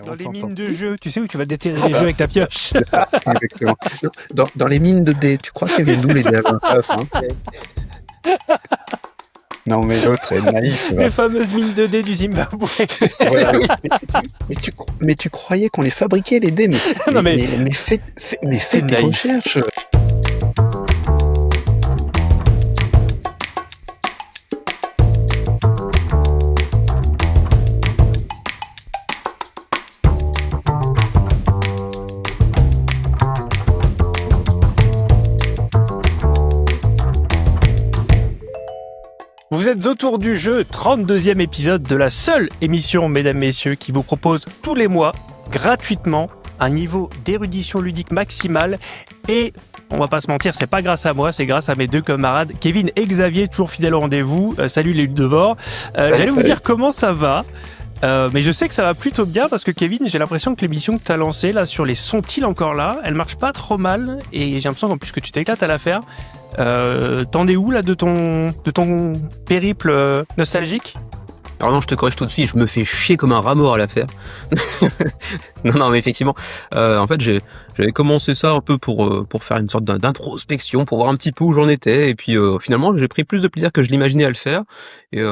Dans on les s'entend. mines de jeux, tu sais où tu vas déterrer les jeux avec ta pioche. C'est ça, exactement. Dans les mines de dés, tu crois qu'il y avait d'où les dés à 20 faces, hein? Non, mais l'autre est naïf. Les fameuses mines de dés du Zimbabwe. Voilà. Mais tu croyais qu'on les fabriquait, les dés, Non, mais fais tes naïf. recherches. Vous êtes autour du jeu, 32e épisode de la seule émission, mesdames, messieurs, qui vous propose tous les mois, gratuitement, un niveau d'érudition ludique maximale. Et on va pas se mentir, c'est pas grâce à moi, c'est grâce à mes deux camarades, Kevin et Xavier, toujours fidèles au rendez-vous. Salut les ludovores. J'allais vous dire comment ça va. Mais je sais que ça va plutôt bien parce que Kevin, j'ai l'impression que l'émission que tu as lancée là sur les sont-ils encore là, elle marche pas trop mal et j'ai l'impression qu'en plus que tu t'éclates à la faire. T'en es où là de ton périple nostalgique? Alors non, je te corrige tout de suite, je me fais chier comme un rat mort à la faire. non, mais effectivement, en fait, j'avais commencé ça un peu pour faire une sorte d'introspection, pour voir un petit peu où j'en étais, et puis finalement, j'ai pris plus de plaisir que je l'imaginais à le faire, et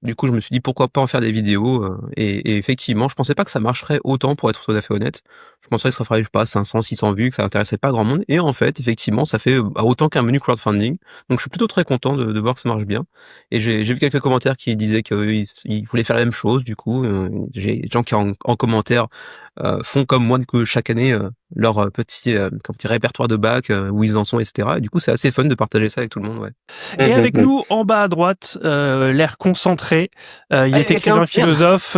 du coup, je me suis dit pourquoi pas en faire des vidéos, et effectivement, je pensais pas que ça marcherait autant, pour être tout à fait honnête. Je pensais que ça ferait, je sais pas, 500, 600 vues, que ça intéresserait pas grand monde, et en fait, effectivement, ça fait autant qu'un menu crowdfunding, donc je suis plutôt très content de voir que ça marche bien. Et j'ai vu quelques commentaires qui disaient qu'ils voulaient faire la même chose, du coup, j'ai des gens qui en commentaire font comme moi que chaque année leur petit répertoire de bac, où ils en sont, etc. Et du coup, c'est assez fun de partager ça avec tout le monde, ouais. Et avec nous, en bas à droite, l'air concentré, il est écrivain philosophe.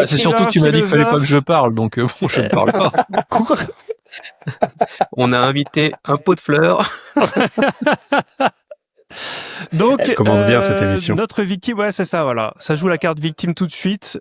C'est surtout que tu m'as dit qu'il fallait pas que je parle, donc bon, je ne parle pas. On a invité un pot de fleurs. Donc, Elle commence bien cette émission. Notre victime, ouais, c'est ça, voilà. Ça joue la carte victime tout de suite.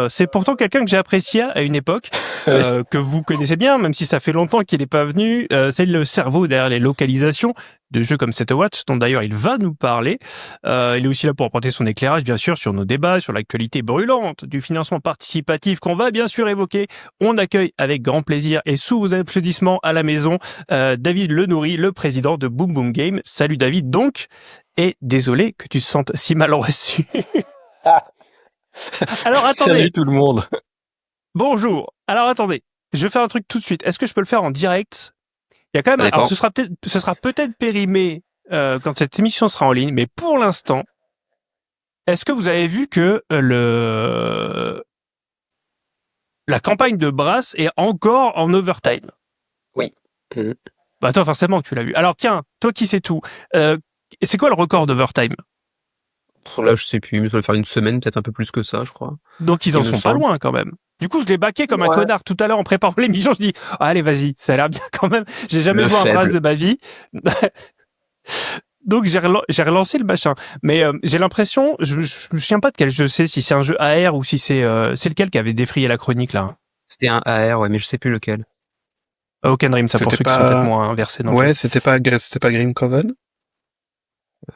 C'est pourtant quelqu'un que j'ai apprécié à une époque, que vous connaissez bien, même si ça fait longtemps qu'il n'est pas venu. C'est le cerveau derrière les localisations de jeux comme Set Watch, dont d'ailleurs il va nous parler. Il est aussi là pour apporter son éclairage, bien sûr, sur nos débats, sur l'actualité brûlante du financement participatif qu'on va bien sûr évoquer. On accueille avec grand plaisir et sous vos applaudissements à la maison, David Lenourry, le président de Boom Boom Game. Salut David, donc. Et désolé que tu te sentes si mal reçu. Alors attendez. Salut tout le monde. Bonjour. Alors attendez. Je vais faire un truc tout de suite. Est-ce que je peux le faire en direct? Il y a quand même. Alors ce sera peut-être périmé quand cette émission sera en ligne, mais pour l'instant, est-ce que vous avez vu que la campagne de Brass est encore en overtime? Oui. Bah toi forcément tu l'as vu. Alors tiens, toi qui sais tout. C'est quoi le record d'overtime? Là, je sais plus, mais ça doit faire une semaine, peut-être un peu plus que ça, je crois. Donc ils en sont pas loin quand même. Du coup, je l'ai baqué comme un connard tout à l'heure en préparant l'émission. Je dis, allez, vas-y, ça a l'air bien quand même. J'ai jamais vu un Brass de ma vie. Donc j'ai relancé le machin. Mais j'ai l'impression, je me souviens pas de quel jeu c'est, si c'est un jeu AR ou si c'est lequel qui avait défrayé la chronique là. C'était un AR, ouais, mais je sais plus lequel. Oaken Dream, ça pour ceux qui sont peut-être moins inversés. Ouais, c'était pas Grim Coven.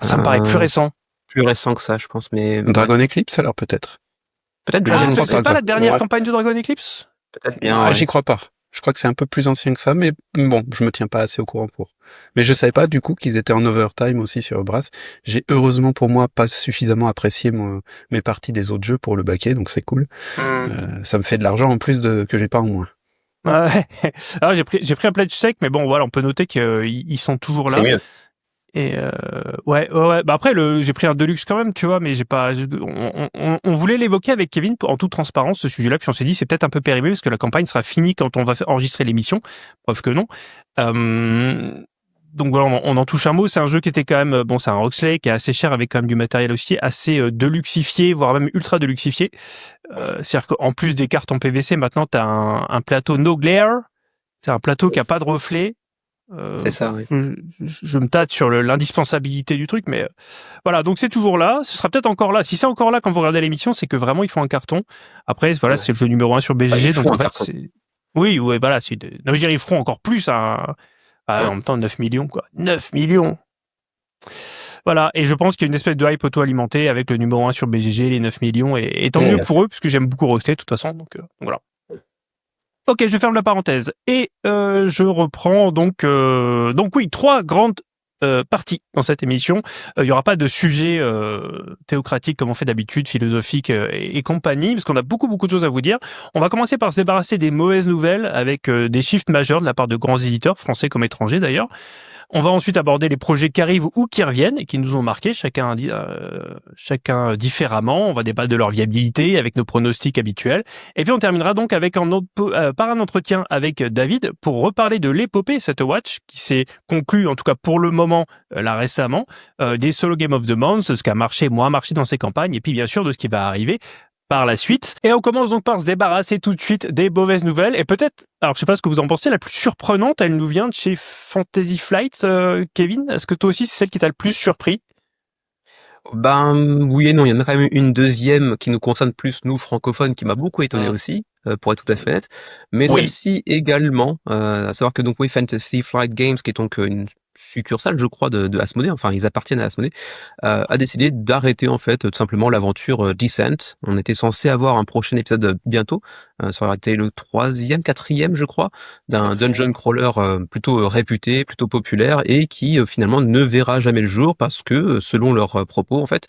Ça me paraît plus récent. Plus récent que ça, je pense, mais... Dragon Eclipse, alors, peut-être. Peut-être c'est pas la dernière campagne de Dragon Eclipse? Peut-être bien, ouais. J'y crois pas. Je crois que c'est un peu plus ancien que ça, mais bon, je me tiens pas assez au courant pour. Mais je savais pas, du coup, qu'ils étaient en overtime aussi sur Brass. J'ai, heureusement pour moi, pas suffisamment apprécié mes parties des autres jeux pour le baquer, donc c'est cool. Ça me fait de l'argent en plus que j'ai pas en moins. Ouais. Alors j'ai pris un pledge sec, mais bon, voilà, on peut noter qu'ils sont toujours là. C'est mieux. Et ouais. Bah après, j'ai pris un deluxe quand même, tu vois, mais j'ai pas. On voulait l'évoquer avec Kevin en toute transparence ce sujet-là, puis on s'est dit c'est peut-être un peu périmé parce que la campagne sera finie quand on va enregistrer l'émission. Preuve que non. Donc voilà, on en touche un mot. C'est un jeu qui était quand même c'est un Roxley qui est assez cher avec quand même du matériel aussi assez deluxifié, voire même ultra deluxifié. C'est-à-dire qu'en plus des cartes en PVC, maintenant t'as un plateau no glare. C'est un plateau qui a pas de reflet. C'est ça, oui. Je me tâte sur l'indispensabilité du truc, mais voilà, donc c'est toujours là. Ce sera peut-être encore là. Si c'est encore là quand vous regardez l'émission, c'est que vraiment ils font un carton. Après, voilà, ouais. C'est le jeu numéro 1 sur BGG, donc en fait, c'est... Oui, ouais, voilà. Non, je veux dire, ils feront encore plus en même temps 9 millions, quoi. 9 millions! Voilà, et je pense qu'il y a une espèce de hype auto-alimentée avec le numéro 1 sur BGG, les 9 millions, et tant mieux pour eux, puisque j'aime beaucoup Rocksteady de toute façon, donc voilà. Ok, je ferme la parenthèse. Et je reprends donc oui, 3 grandes parties dans cette émission. Il y aura pas de sujet théocratique comme on fait d'habitude, philosophique et compagnie, parce qu'on a beaucoup de choses à vous dire. On va commencer par se débarrasser des mauvaises nouvelles avec des shifts majeurs de la part de grands éditeurs, français comme étrangers d'ailleurs. On va ensuite aborder les projets qui arrivent ou qui reviennent et qui nous ont marqué, chacun différemment. On va débattre de leur viabilité avec nos pronostics habituels. Et puis on terminera donc avec par un entretien avec David pour reparler de l'épopée Set Watch qui s'est conclue, en tout cas pour le moment, là récemment, des Solo Game of the Month, ce qui a marché, moins marché dans ces campagnes, et puis bien sûr de ce qui va arriver par la suite. Et on commence donc par se débarrasser tout de suite des mauvaises nouvelles. Et peut-être, alors je sais pas ce que vous en pensez, la plus surprenante, elle nous vient de chez Fantasy Flight, Kevin. Est-ce que toi aussi c'est celle qui t'a le plus surpris? Ben oui et non, il y en a quand même une deuxième qui nous concerne plus nous francophones qui m'a beaucoup étonné aussi, pour être tout à fait honnête. Mais Oui. celle-ci également, à savoir que donc oui, Fantasy Flight Games, qui est donc une succursale, je crois, de Asmodée, enfin ils appartiennent à Asmodée, a décidé d'arrêter en fait tout simplement l'aventure Descent. On était censé avoir un prochain épisode bientôt, ça aurait été le 3e, 4e je crois, d'un dungeon crawler plutôt réputé, plutôt populaire et qui finalement ne verra jamais le jour parce que selon leurs propos en fait,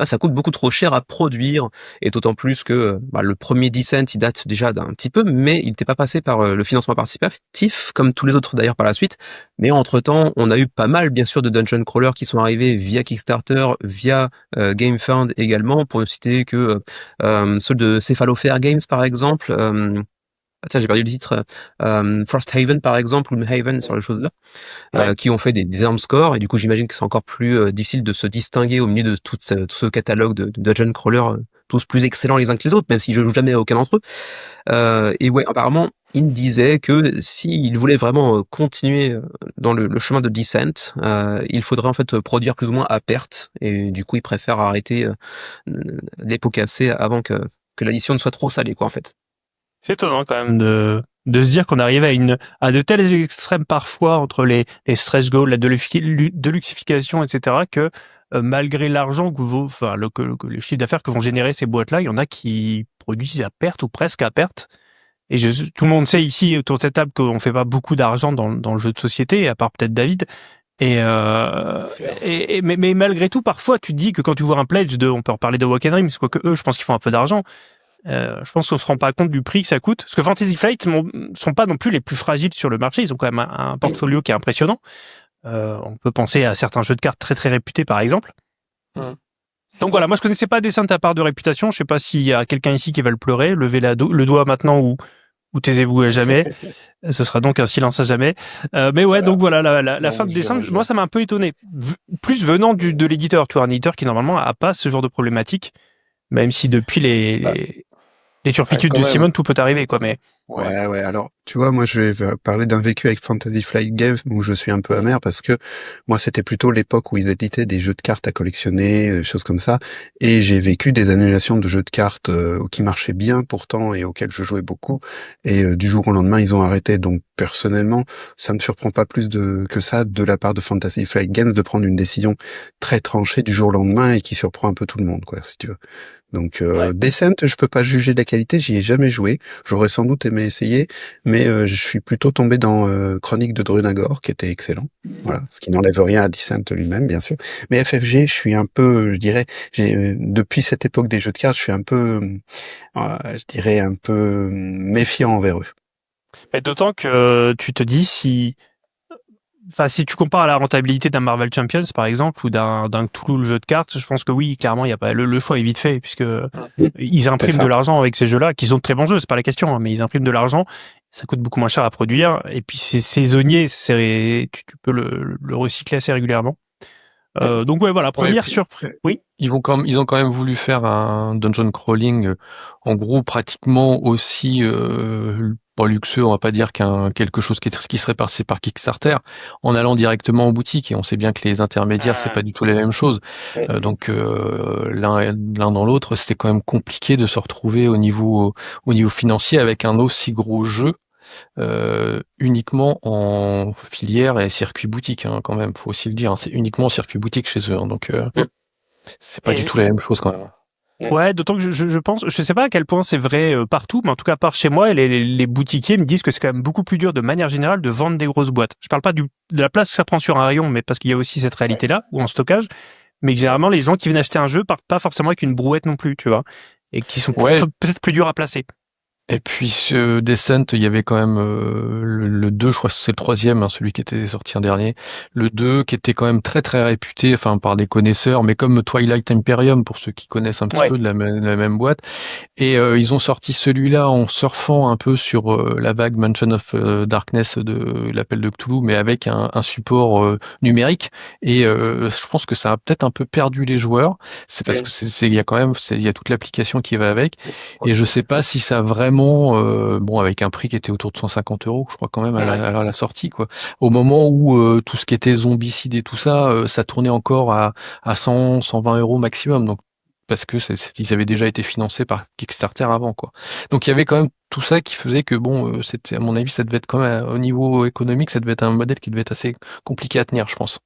ça coûte beaucoup trop cher à produire et d'autant plus que le premier Descent il date déjà d'un petit peu, mais il n'était pas passé par le financement participatif comme tous les autres d'ailleurs par la suite. Mais entre-temps, on a eu pas mal, bien sûr, de dungeon crawlers qui sont arrivés via Kickstarter, via GameFound également, pour ne citer que ceux de Cephalofair Games, par exemple. J'ai perdu le titre. Frosthaven, par exemple, ou Haven, sur les choses-là, qui ont fait des énormes scores. Et du coup, j'imagine que c'est encore plus difficile de se distinguer au milieu de tout ce catalogue de dungeon crawlers, tous plus excellents les uns que les autres, même si je joue jamais à aucun d'entre eux. Et ouais, apparemment, il me disait que s'il voulait vraiment continuer dans le chemin de Descent, il faudrait en fait produire plus ou moins à perte, et du coup il préfère arrêter les pots cassés avant que l'addition ne soit trop salée, quoi, en fait. C'est étonnant quand même de se dire qu'on arrive à de tels extrêmes parfois entre les stretch goals, la deluxification, etc., que malgré l'argent que le chiffre d'affaires que vont générer ces boîtes-là, il y en a qui produisent à perte ou presque à perte. Et tout le monde sait ici autour de cette table qu'on fait pas beaucoup d'argent dans le jeu de société, à part peut-être David. Mais malgré tout, parfois, tu te dis que quand tu vois un pledge on peut reparler de Walk and Dreams, quoique eux, je pense qu'ils font un peu d'argent. Je pense qu'on se rend pas compte du prix que ça coûte. Parce que Fantasy Flight sont pas non plus les plus fragiles sur le marché. Ils ont quand même un portfolio qui est impressionnant. On peut penser à certains jeux de cartes très très réputés, par exemple. Donc voilà, moi je connaissais pas Descent à part de réputation. Je sais pas s'il y a quelqu'un ici qui va le pleurer. Levez le doigt maintenant ou taisez-vous à jamais. Ce sera donc un silence à jamais. Mais ouais, donc voilà, la fin de Descent, moi ça m'a un peu étonné. Plus venant de l'éditeur, tu vois, un éditeur qui normalement a pas ce genre de problématique, même si depuis les turpitudes de Simone, tout peut arriver, quoi, mais... Ouais. Alors, tu vois, moi, je vais parler d'un vécu avec Fantasy Flight Games où je suis un peu amer parce que moi, c'était plutôt l'époque où ils éditaient des jeux de cartes à collectionner, choses comme ça. Et j'ai vécu des annulations de jeux de cartes qui marchaient bien pourtant et auxquels je jouais beaucoup. Et du jour au lendemain, ils ont arrêté. Donc, personnellement, ça me surprend pas plus que ça de la part de Fantasy Flight Games de prendre une décision très tranchée du jour au lendemain et qui surprend un peu tout le monde, quoi, si tu veux. Donc Descent, je peux pas juger de la qualité, j'y ai jamais joué. J'aurais sans doute aimé essayer, mais je suis plutôt tombé dans Chronique de Drunagor, qui était excellent. Voilà, ce qui n'enlève rien à Descent lui-même, bien sûr. Mais FFG, je suis un peu, je dirais, depuis cette époque des jeux de cartes, je suis un peu, je dirais, un peu méfiant envers eux. Mais d'autant que tu te dis si tu compares à la rentabilité d'un Marvel Champions, par exemple, ou d'un Cthulhu, le jeu de cartes, je pense que oui, clairement, il y a pas, le choix est vite fait, puisque ils impriment de l'argent avec ces jeux-là, qu'ils ont de très bons jeux, c'est pas la question, hein, mais ils impriment de l'argent, ça coûte beaucoup moins cher à produire, et puis c'est saisonnier, tu peux le recycler assez régulièrement. Donc ouais, voilà, première surprise. Oui. Ils ont quand même voulu faire un dungeon crawling, en gros, pratiquement aussi, pas luxueux, on va pas dire quelque chose qui serait passé par Kickstarter, en allant directement en boutique, et on sait bien que les intermédiaires, c'est pas du tout la même chose. Donc, l'un dans l'autre, c'était quand même compliqué de se retrouver au niveau financier avec un aussi gros jeu. uniquement en filière et circuit boutique, hein, quand même, faut aussi le dire, hein, c'est uniquement en circuit boutique chez eux, hein, donc c'est pas du Et tout la même chose quand même. ouais, d'autant que je pense, je sais pas à quel point c'est vrai partout, mais en tout cas par chez moi, les boutiquiers me disent que c'est quand même beaucoup plus dur de manière générale de vendre des grosses boîtes. Je parle pas de la place que ça prend sur un rayon, mais parce qu'il y a aussi cette réalité-là, ou en stockage, mais que généralement les gens qui viennent acheter un jeu partent pas forcément avec une brouette non plus, tu vois, et qui sont Ouais. peut-être plus durs à placer. Et puis ce Descent, il y avait quand même le 2, je crois que c'est le troisième, hein, celui qui était sorti en dernier. Le 2 qui était quand même très très réputé, enfin par des connaisseurs, mais comme Twilight Imperium pour ceux qui connaissent un petit Ouais. peu de la même boîte. Et ils ont sorti celui-là en surfant un peu sur la vague Mansion of Darkness de l'appel de Cthulhu, mais avec un support numérique. Et je pense que ça a peut-être un peu perdu les joueurs. C'est parce que il y a quand même, il y a toute l'application qui va avec. Et je sais pas si ça a vraiment, bon, avec un prix qui était autour de 150 €, je crois quand même à la sortie, quoi. Au moment où tout ce qui était zombicide et tout ça, ça tournait encore à 100, 120 € maximum. Donc parce que ils avaient déjà été financés par Kickstarter avant, quoi. Donc il y avait quand même tout ça qui faisait que bon, c'était à mon avis, ça devait être quand même au niveau économique, ça devait être un modèle qui devait être assez compliqué à tenir, je pense.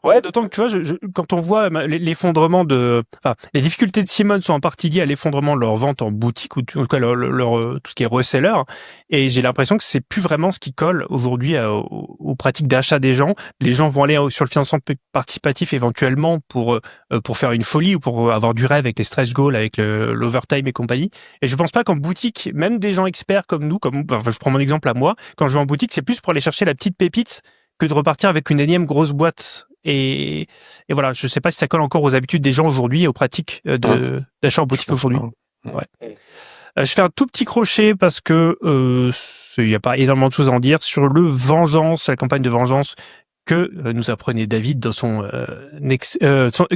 Ouais, d'autant que tu vois, quand on voit l'effondrement enfin, les difficultés de Simon sont en partie liées à l'effondrement de leur vente en boutique ou en tout cas tout ce qui est reseller. Et j'ai l'impression que c'est plus vraiment ce qui colle aujourd'hui aux pratiques d'achat des gens. Les gens vont aller sur le financement participatif éventuellement pour faire une folie ou pour avoir du rêve avec les stretch goals, avec l'overtime et compagnie. Et je pense pas qu'en boutique, même des gens experts comme nous, enfin, je prends mon exemple à moi, quand je vais en boutique, c'est plus pour aller chercher la petite pépite que de repartir avec une énième grosse boîte. Et voilà, je sais pas si ça colle encore aux habitudes des gens aujourd'hui et aux pratiques d'achat en boutique aujourd'hui. Ouais. Je fais un tout petit crochet parce que il n'y a pas énormément de choses à en dire sur le Vengeance, la campagne de Vengeance que nous apprenait David dans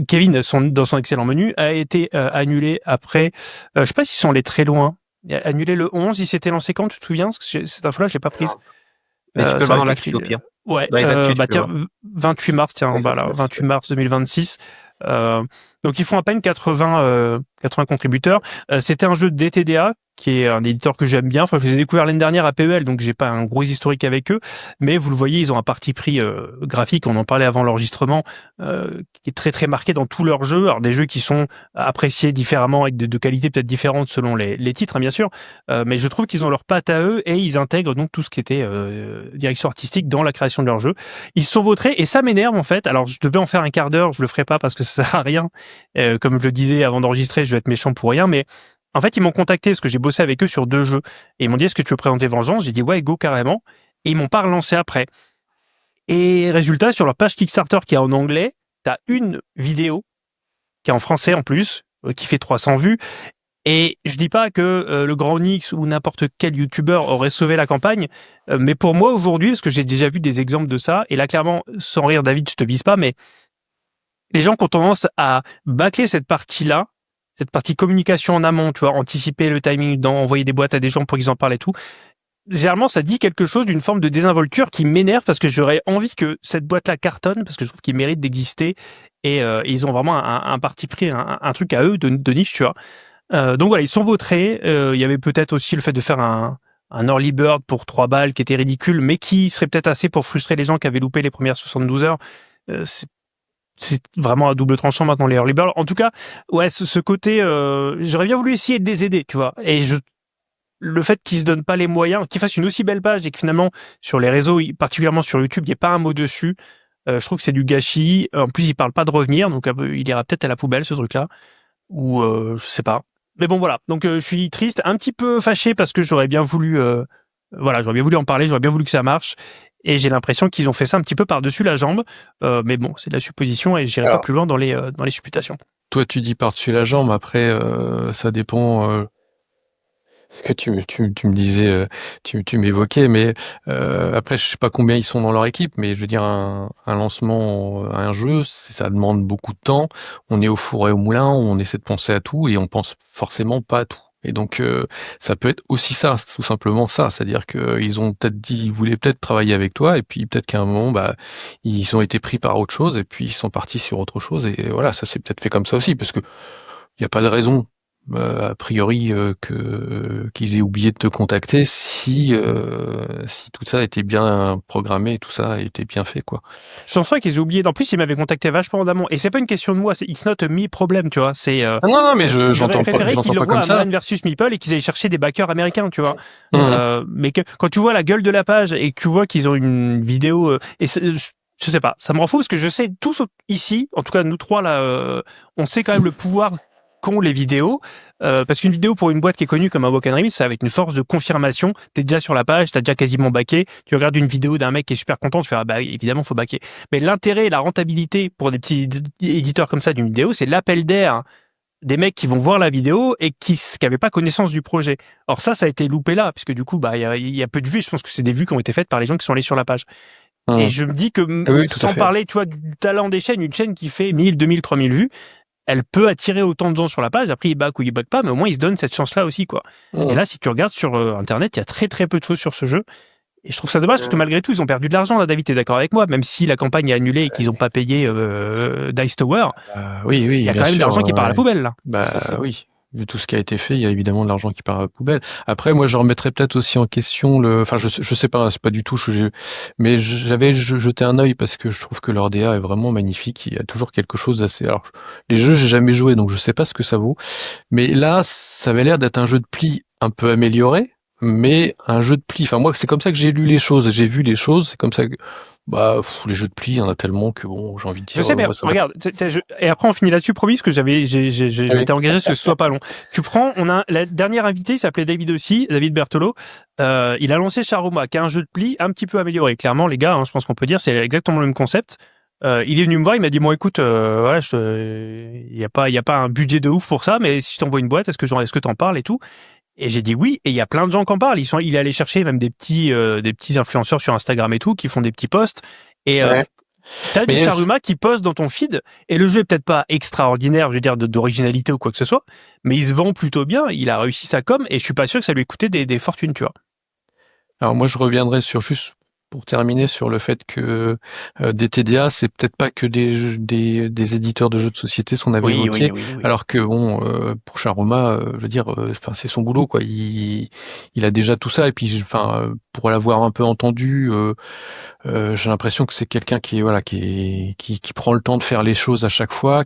Kevin dans son excellent menu, a été annulé après. Je sais pas s'ils sont allés très loin. Annulé le 11, il s'était lancé quand, tu te souviens? Parce que cette info-là, je l'ai pas prise. Mais tu peux le Ça voir aurait dans été l'actu au pire. Ouais, Dans les actus, tu peux tiens, le voir. 28 mars, tiens, Oui, voilà, 28 mars, 28 mars 2026. Donc ils font à peine 80 contributeurs. C'était un jeu de DTDA, qui est un éditeur que j'aime bien. Enfin, je les ai découverts l'année dernière à PEL, donc j'ai pas un gros historique avec eux. Mais vous le voyez, ils ont un parti pris graphique. On en parlait avant l'enregistrement, qui est très très marqué dans tous leurs jeux. Alors des jeux qui sont appréciés différemment, avec de qualités peut-être différentes selon les titres, hein, bien sûr. Mais je trouve qu'ils ont leur patte à eux et ils intègrent donc tout ce qui était direction artistique dans la création de leur jeu. Ils se sont vautrés et ça m'énerve en fait. Alors je devais en faire un quart d'heure, je le ferai pas parce que ça sert à rien. Comme je le disais avant d'enregistrer, je vais être méchant pour rien, mais en fait, ils m'ont contacté parce que j'ai bossé avec eux sur 2 jeux. Et ils m'ont dit, est-ce que tu veux présenter Vengeance? J'ai dit, ouais, go carrément. Et ils m'ont pas relancé après. Et résultat, sur leur page Kickstarter qui est en anglais, t'as une vidéo qui est en français en plus, qui fait 300 vues. Et je dis pas que le Grand Nix ou n'importe quel youtubeur aurait sauvé la campagne, mais pour moi aujourd'hui, parce que j'ai déjà vu des exemples de ça, et là clairement, sans rire David, je te vise pas, mais les gens qui ont tendance à bâcler cette partie-là, cette partie communication en amont, tu vois, anticiper le timing, envoyer des boîtes à des gens pour qu'ils en parlent et tout. Généralement, ça dit quelque chose d'une forme de désinvolture qui m'énerve parce que j'aurais envie que cette boîte-là cartonne parce que je trouve qu'ils méritent d'exister et ils ont vraiment un parti pris, un truc à eux de niche, tu vois. Donc voilà, ils sont vautrés. Il y avait peut-être aussi le fait de faire un early bird pour 3 balles qui était ridicule, mais qui serait peut-être assez pour frustrer les gens qui avaient loupé les premières 72 heures. C'est vraiment à double tranchant maintenant les early birds. En tout cas, ouais, ce côté, j'aurais bien voulu essayer de les aider, tu vois. Et le fait qu'ils se donnent pas les moyens, qu'ils fassent une aussi belle page et que finalement sur les réseaux, particulièrement sur YouTube, il n'y ait pas un mot dessus. Je trouve que c'est du gâchis. En plus, ils parlent pas de revenir, donc il ira peut-être à la poubelle ce truc-là, ou je sais pas. Mais bon, voilà. Donc je suis triste, un petit peu fâché parce que j'aurais bien voulu, j'aurais bien voulu en parler, j'aurais bien voulu que ça marche. Et j'ai l'impression qu'ils ont fait ça un petit peu par-dessus la jambe. Mais bon, c'est de la supposition et j'irai pas plus loin dans les supputations. Toi, tu dis par-dessus la jambe. Après, ça dépend. Ce que tu me disais, tu m'évoquais, mais après, je sais pas combien ils sont dans leur équipe, mais je veux dire, un lancement, un jeu, ça demande beaucoup de temps. On est au four et au moulin, on essaie de penser à tout et on pense forcément pas à tout. Et donc, ça peut être aussi ça, tout simplement ça. C'est-à-dire qu'ils ont peut-être dit, ils voulaient peut-être travailler avec toi, et puis peut-être qu'à un moment, bah, ils ont été pris par autre chose, et puis ils sont partis sur autre chose. Et voilà, ça s'est peut-être fait comme ça aussi, parce que il y a pas de raison a priori qu'ils aient oublié de te contacter si tout ça était bien programmé, tout ça était bien fait, quoi. Je pense pas qu'ils aient oublié. En plus, ils m'avaient contacté vachement en amont. Et c'est pas une question de moi, c'est it's not a me problem, tu vois. C'est Ah non, mais j'aurais j'entends préféré qu'ils pas l'envoient comme à ça. Man versus Meeple et qu'ils aillent chercher des backers américains, tu vois. Mmh. Mais quand tu vois la gueule de la page et que tu vois qu'ils ont une vidéo je sais pas, ça me rend fou parce que je sais tous ici, en tout cas nous trois là, on sait quand même le pouvoir qu'ont les vidéos, parce qu'une vidéo pour une boîte qui est connue comme un Walk and Release, ça va être une force de confirmation. T'es déjà sur la page, t'as déjà quasiment backé. Tu regardes une vidéo d'un mec qui est super content, tu fais ah bah évidemment faut backer. Mais l'intérêt et la rentabilité pour des petits éditeurs comme ça d'une vidéo, c'est l'appel d'air des mecs qui vont voir la vidéo et qui n'avaient pas connaissance du projet. Or ça a été loupé là, puisque du coup bah il y a peu de vues. Je pense que c'est des vues qui ont été faites par les gens qui sont allés sur la page. Et je me dis que Oui, tout à sans fait. parler, tu vois, du talent des chaînes, une chaîne qui fait 1000, 2000, 3000 vues, elle peut attirer autant de gens sur la page. Après, ils back ou ils back pas, mais au moins, ils se donnent cette chance-là aussi, quoi. Et là, si tu regardes sur Internet, il y a très, très peu de choses sur ce jeu. Et je trouve ça dommage parce que malgré tout, ils ont perdu de l'argent, là, David, t'es d'accord avec moi? Même si la campagne est annulée et qu'ils n'ont pas payé Dice Tower, Oui, il y a bien quand même de sûr. l'argent qui part à la poubelle, là. Bah oui. Vu tout ce qui a été fait, il y a évidemment de l'argent qui part à la poubelle. Après, moi, je remettrais peut-être aussi en question enfin, je sais pas, c'est pas du tout, mais j'avais jeté un œil parce que je trouve que leur DA est vraiment magnifique. Il y a toujours quelque chose d'assez, alors, les jeux, j'ai jamais joué, donc je sais pas ce que ça vaut. Mais là, ça avait l'air d'être un jeu de pli un peu amélioré, mais un jeu de pli. Enfin, moi, c'est comme ça que j'ai lu les choses, j'ai vu les choses, c'est comme ça que, les jeux de pli, il y en a tellement que bon, j'ai envie de Je dire, sais, mais ça va. regarde, et après on finit là-dessus, promis, parce que je Ah oui. m'étais engagé à ce que ce soit pas long. Tu prends, la dernière invitée, il s'appelait David aussi, David Bertolo, il a lancé Charoma, qui est un jeu de pli un petit peu amélioré. Clairement, les gars, hein, je pense qu'on peut dire, c'est exactement le même concept. Il est venu me voir, il m'a dit, bon, écoute, voilà, il y a pas un budget de ouf pour ça, mais si je t'envoie une boîte, est-ce que t'en parles et tout? Et j'ai dit oui, et il y a plein de gens qui en parlent. Il est allé chercher même des petits influenceurs sur Instagram et tout, qui font des petits posts. Et Ouais. t'as du Mais Charuma qui poste dans ton feed, et le jeu est peut-être pas extraordinaire, je veux dire, d'originalité ou quoi que ce soit, mais il se vend plutôt bien, il a réussi sa com, et je suis pas sûr que ça lui ait coûté des fortunes, tu vois. alors moi, je reviendrai sur juste pour terminer sur le fait que des TDA, c'est peut-être pas que des éditeurs de jeux de société, ce qu'on avait évoqué, Oui. alors que bon, pour Charoma, je veux dire, enfin c'est son boulot quoi. Il a déjà tout ça et puis, enfin, pour l'avoir un peu entendu, j'ai l'impression que c'est quelqu'un qui est voilà, qui prend le temps de faire les choses à chaque fois.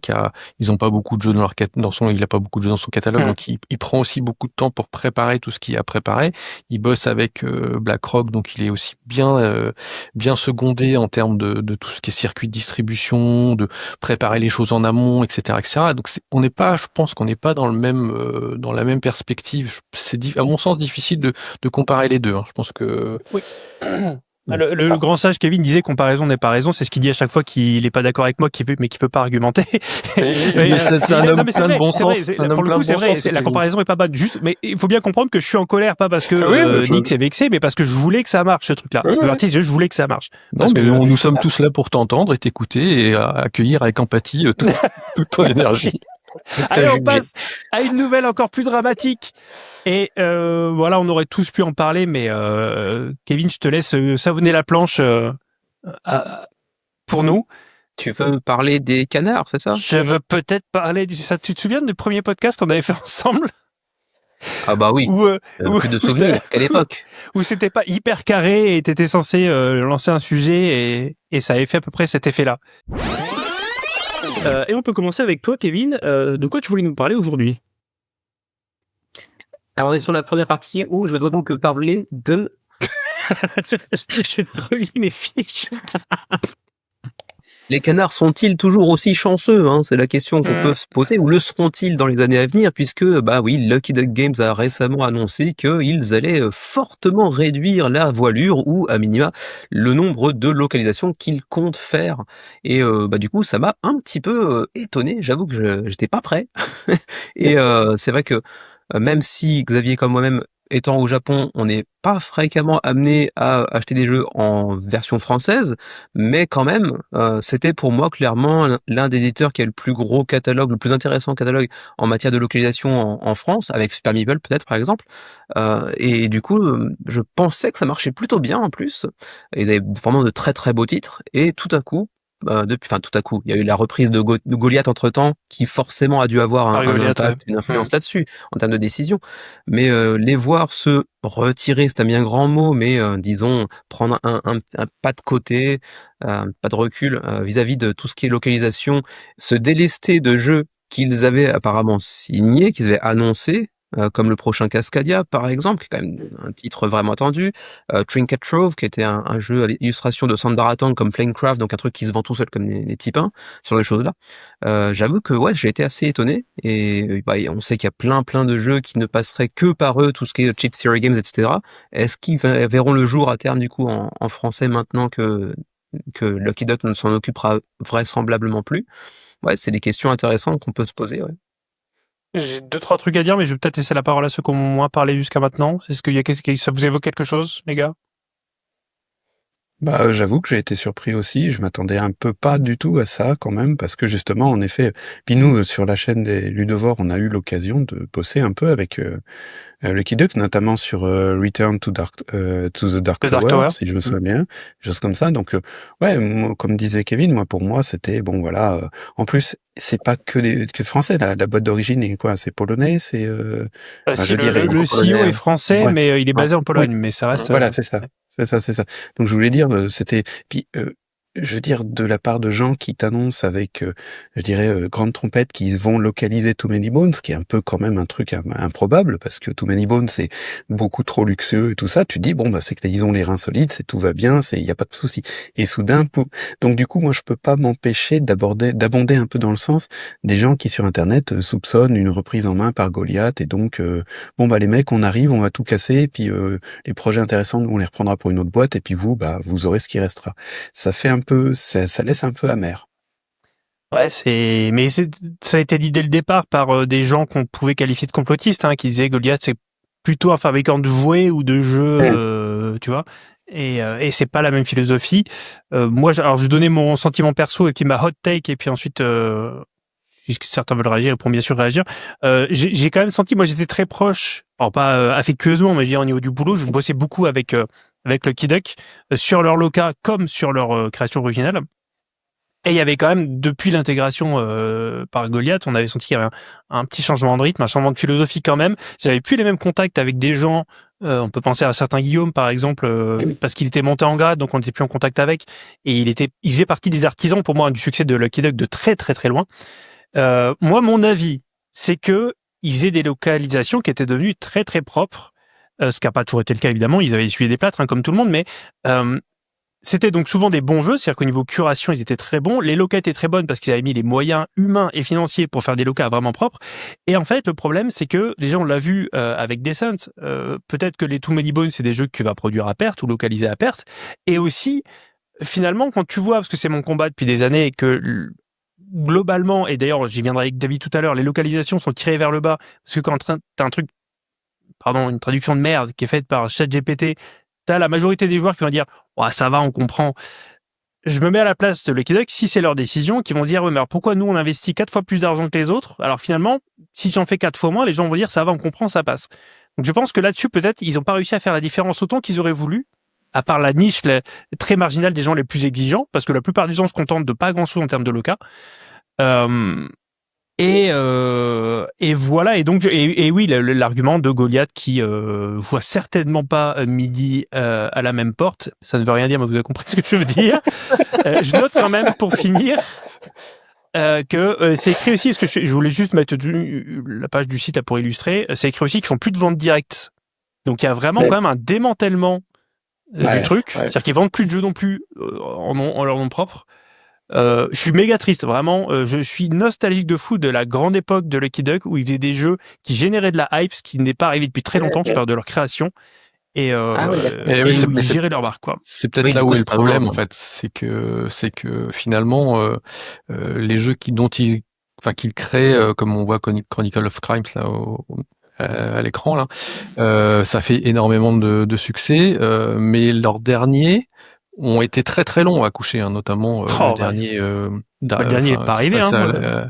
Ils ont pas beaucoup de jeux il a pas beaucoup de jeux dans son catalogue, Hum. donc il prend aussi beaucoup de temps pour préparer tout ce qu'il a préparé. Il bosse avec BlackRock, donc il est aussi bien secondé en termes de tout ce qui est circuit de distribution, de préparer les choses en amont, etc., etc. Donc on n'est pas, je pense qu'on n'est pas dans dans la même perspective. C'est à mon sens difficile de comparer les deux. Hein. Je pense que Oui. bon, Le grand sage Kevin disait comparaison n'est pas raison, c'est ce qu'il dit à chaque fois qu'il est pas d'accord avec moi, mais qu'il peut pas argumenter. mais c'est un non, homme mais c'est plein de vrai, bon c'est sens. vrai, C'est un pour homme le plein coup de c'est bon vrai, sens. la Kevin. comparaison est pas bonne, juste, mais il faut bien comprendre que je suis en colère, pas parce que Oui, Nick s'est vexé, mais parce que je voulais que ça marche ce truc-là. oui, C'est oui. parti, je voulais que ça marche. Non, Parce mais que nous sommes tous là pour t'entendre et t'écouter et accueillir avec empathie toute ton énergie. allez, on passe à une nouvelle encore plus dramatique. Et voilà, on aurait tous pu en parler, mais Kevin, je te laisse savonner la planche pour nous. Tu veux parler des canards, c'est ça? Je veux peut-être parler ça. Tu te souviens du premier podcast qu'on avait fait ensemble Ah bah oui, où, plus de souvenirs qu'à l'époque. où c'était pas hyper carré et t'étais censé lancer un sujet et ça avait fait à peu près cet effet-là. Et on peut commencer avec toi, Kevin. De quoi tu voulais nous parler aujourd'hui? Alors on est sur la première partie où je dois donc parler de... Je relis mes fiches. Les canards sont-ils toujours aussi chanceux, hein? C'est la question qu'on peut se poser. Ou le seront-ils dans les années à venir? Puisque, bah oui, Lucky Duck Games a récemment annoncé qu'ils allaient fortement réduire la voilure ou, à minima, le nombre de localisations qu'ils comptent faire. Et bah du coup, ça m'a un petit peu étonné. J'avoue que j'étais pas prêt. Et c'est vrai que même si Xavier comme moi-même étant au Japon, on n'est pas fréquemment amené à acheter des jeux en version française, mais quand même, c'était pour moi clairement l'un des éditeurs qui a le plus gros catalogue, le plus intéressant catalogue en matière de localisation en France, avec Super Meeple peut-être par exemple. Et du coup, je pensais que ça marchait plutôt bien en plus. Ils avaient vraiment de très très beaux titres, et tout à coup, tout à coup, il y a eu la reprise de Goliath entre-temps, qui forcément a dû avoir un Goliath, impact, une influence là-dessus, en termes de décision. Mais les voir se retirer, c'est un bien grand mot, mais disons, prendre un pas de côté, un pas de recul vis-à-vis de tout ce qui est localisation, se délester de jeux qu'ils avaient apparemment signés, qu'ils avaient annoncés, comme le prochain Cascadia, par exemple, qui est quand même un titre vraiment attendu. Trinket Trove, qui était un jeu à l'illustration de Sandaratang comme Flamecraft, donc un truc qui se vend tout seul comme les types 1, sur les choses-là. J'avoue que ouais, j'ai été assez étonné, et on sait qu'il y a plein de jeux qui ne passeraient que par eux, tout ce qui est Cheat Theory Games, etc. Est-ce qu'ils verront le jour à terme, du coup, en français, maintenant que Lucky Duck ne s'en occupera vraisemblablement plus? Ouais, c'est des questions intéressantes qu'on peut se poser, ouais. J'ai 2-3 trucs à dire, mais je vais peut-être laisser la parole à ceux qui ont moins parlé jusqu'à maintenant. Est-ce ça vous évoque quelque chose, les gars? Bah, j'avoue que j'ai été surpris aussi. Je m'attendais un peu pas du tout à ça quand même, parce que justement, en effet, puis nous, sur la chaîne des Ludovores, on a eu l'occasion de bosser un peu avec Lucky Duck, notamment sur Return to the Dark The Dark Tower, Tower. si je me souviens bien, des choses comme ça. Donc, ouais, moi, comme disait Kevin, pour moi, c'était bon, voilà. En plus, c'est pas que français. La boîte d'origine est quoi? C'est polonais, c'est. Si, Je dirais. le CEO est français, Ouais. mais il est basé en Oui. Pologne, mais ça reste. Voilà, c'est ça. C'est ça. Donc je voulais dire, c'était, puis je veux dire, de la part de gens qui t'annoncent avec, je dirais, grande trompette, qui vont localiser Too Many Bones, qui est un peu quand même un truc improbable, parce que Too Many Bones, c'est beaucoup trop luxueux et tout ça. Tu te dis, bon, bah c'est qu'ils ont les reins solides, c'est tout va bien, il y a pas de souci. Et soudain, donc du coup, moi, je peux pas m'empêcher d'abonder un peu dans le sens des gens qui sur Internet soupçonnent une reprise en main par Goliath, et donc, bon, bah les mecs, on arrive, on va tout casser, et puis les projets intéressants, on les reprendra pour une autre boîte, et puis vous, bah vous aurez ce qui restera. Ça fait un peu, ça laisse un peu amer. Ouais, ça a été dit dès le départ par des gens qu'on pouvait qualifier de complotistes, hein, qui disaient Goliath c'est plutôt un fabricant de jouets ou de jeux, tu vois. Et c'est pas la même philosophie. Moi, alors je vais donner mon sentiment perso et puis ma hot take, et puis ensuite, si certains veulent réagir, ils pourront bien sûr réagir. J'ai quand même senti, moi j'étais très proche, alors pas affectueusement, mais je veux dire, au niveau du boulot, je bossais beaucoup avec Lucky Duck sur leur loca comme sur leur création originale. Et il y avait quand même, depuis l'intégration par Goliath, on avait senti qu'il y avait un petit changement de rythme, un changement de philosophie quand même. J'avais plus les mêmes contacts avec des gens. On peut penser à certains Guillaume, par exemple, parce qu'il était monté en grade, donc on n'était plus en contact avec. Et il faisait partie des artisans, pour moi, du succès de Lucky Duck de très très très loin. Moi, mon avis, c'est que ils faisaient des localisations qui étaient devenues très très propres. Ce qui n'a pas toujours été le cas, évidemment. Ils avaient essuyé des plâtres, hein, comme tout le monde, mais c'était donc souvent des bons jeux, c'est-à-dire qu'au niveau curation, ils étaient très bons. Les locas étaient très bonnes parce qu'ils avaient mis les moyens humains et financiers pour faire des locas vraiment propres. Et en fait, le problème, c'est que, déjà, on l'a vu avec Descent, peut-être que les Too Many Bones, c'est des jeux que tu vas produire à perte ou localiser à perte. Et aussi, finalement, quand tu vois, parce que c'est mon combat depuis des années, et que globalement, et d'ailleurs, j'y viendrai avec David tout à l'heure, les localisations sont tirées vers le bas, parce que quand t'as un truc, une traduction de merde qui est faite par ChatGPT, t'as la majorité des joueurs qui vont dire oh, ça va, on comprend. Je me mets à la place de Lucky Duck, si c'est leur décision, qui vont dire ouais, mais alors pourquoi nous on investit 4 fois plus d'argent que les autres? Alors finalement, si j'en fais 4 fois moins, les gens vont dire ça va, on comprend, ça passe. Donc je pense que là-dessus, peut-être, ils n'ont pas réussi à faire la différence autant qu'ils auraient voulu, à part la niche très marginale des gens les plus exigeants, parce que la plupart des gens se contentent de pas grand-chose en termes de loca. Et voilà, et donc et oui, l'argument de Goliath qui voit certainement pas midi à la même porte, ça ne veut rien dire, mais vous avez compris ce que je veux dire. Je note quand même pour finir que c'est écrit aussi, parce que je voulais juste mettre la page du site là pour illustrer, c'est écrit aussi qu'ils font plus de ventes directes. Donc il y a vraiment quand même un démantèlement du truc, c'est-à-dire qu'ils vendent plus de jeux non plus en leur nom propre. Je suis méga triste, vraiment. Je suis nostalgique de fou de la grande époque de Lucky Duck où ils faisaient des jeux qui généraient de la hype, ce qui n'est pas arrivé depuis très longtemps. Je parle de leur création et ils géraient leur barque, quoi. C'est peut-être là où est le problème, en fait. C'est que finalement, les jeux qu'ils créent, comme on voit Chronicle of Crimes là à l'écran là, ça fait énormément de succès, mais leurs derniers ont été très très longs à coucher, hein, notamment le dernier. Le dernier n'est pas arrivé, hein.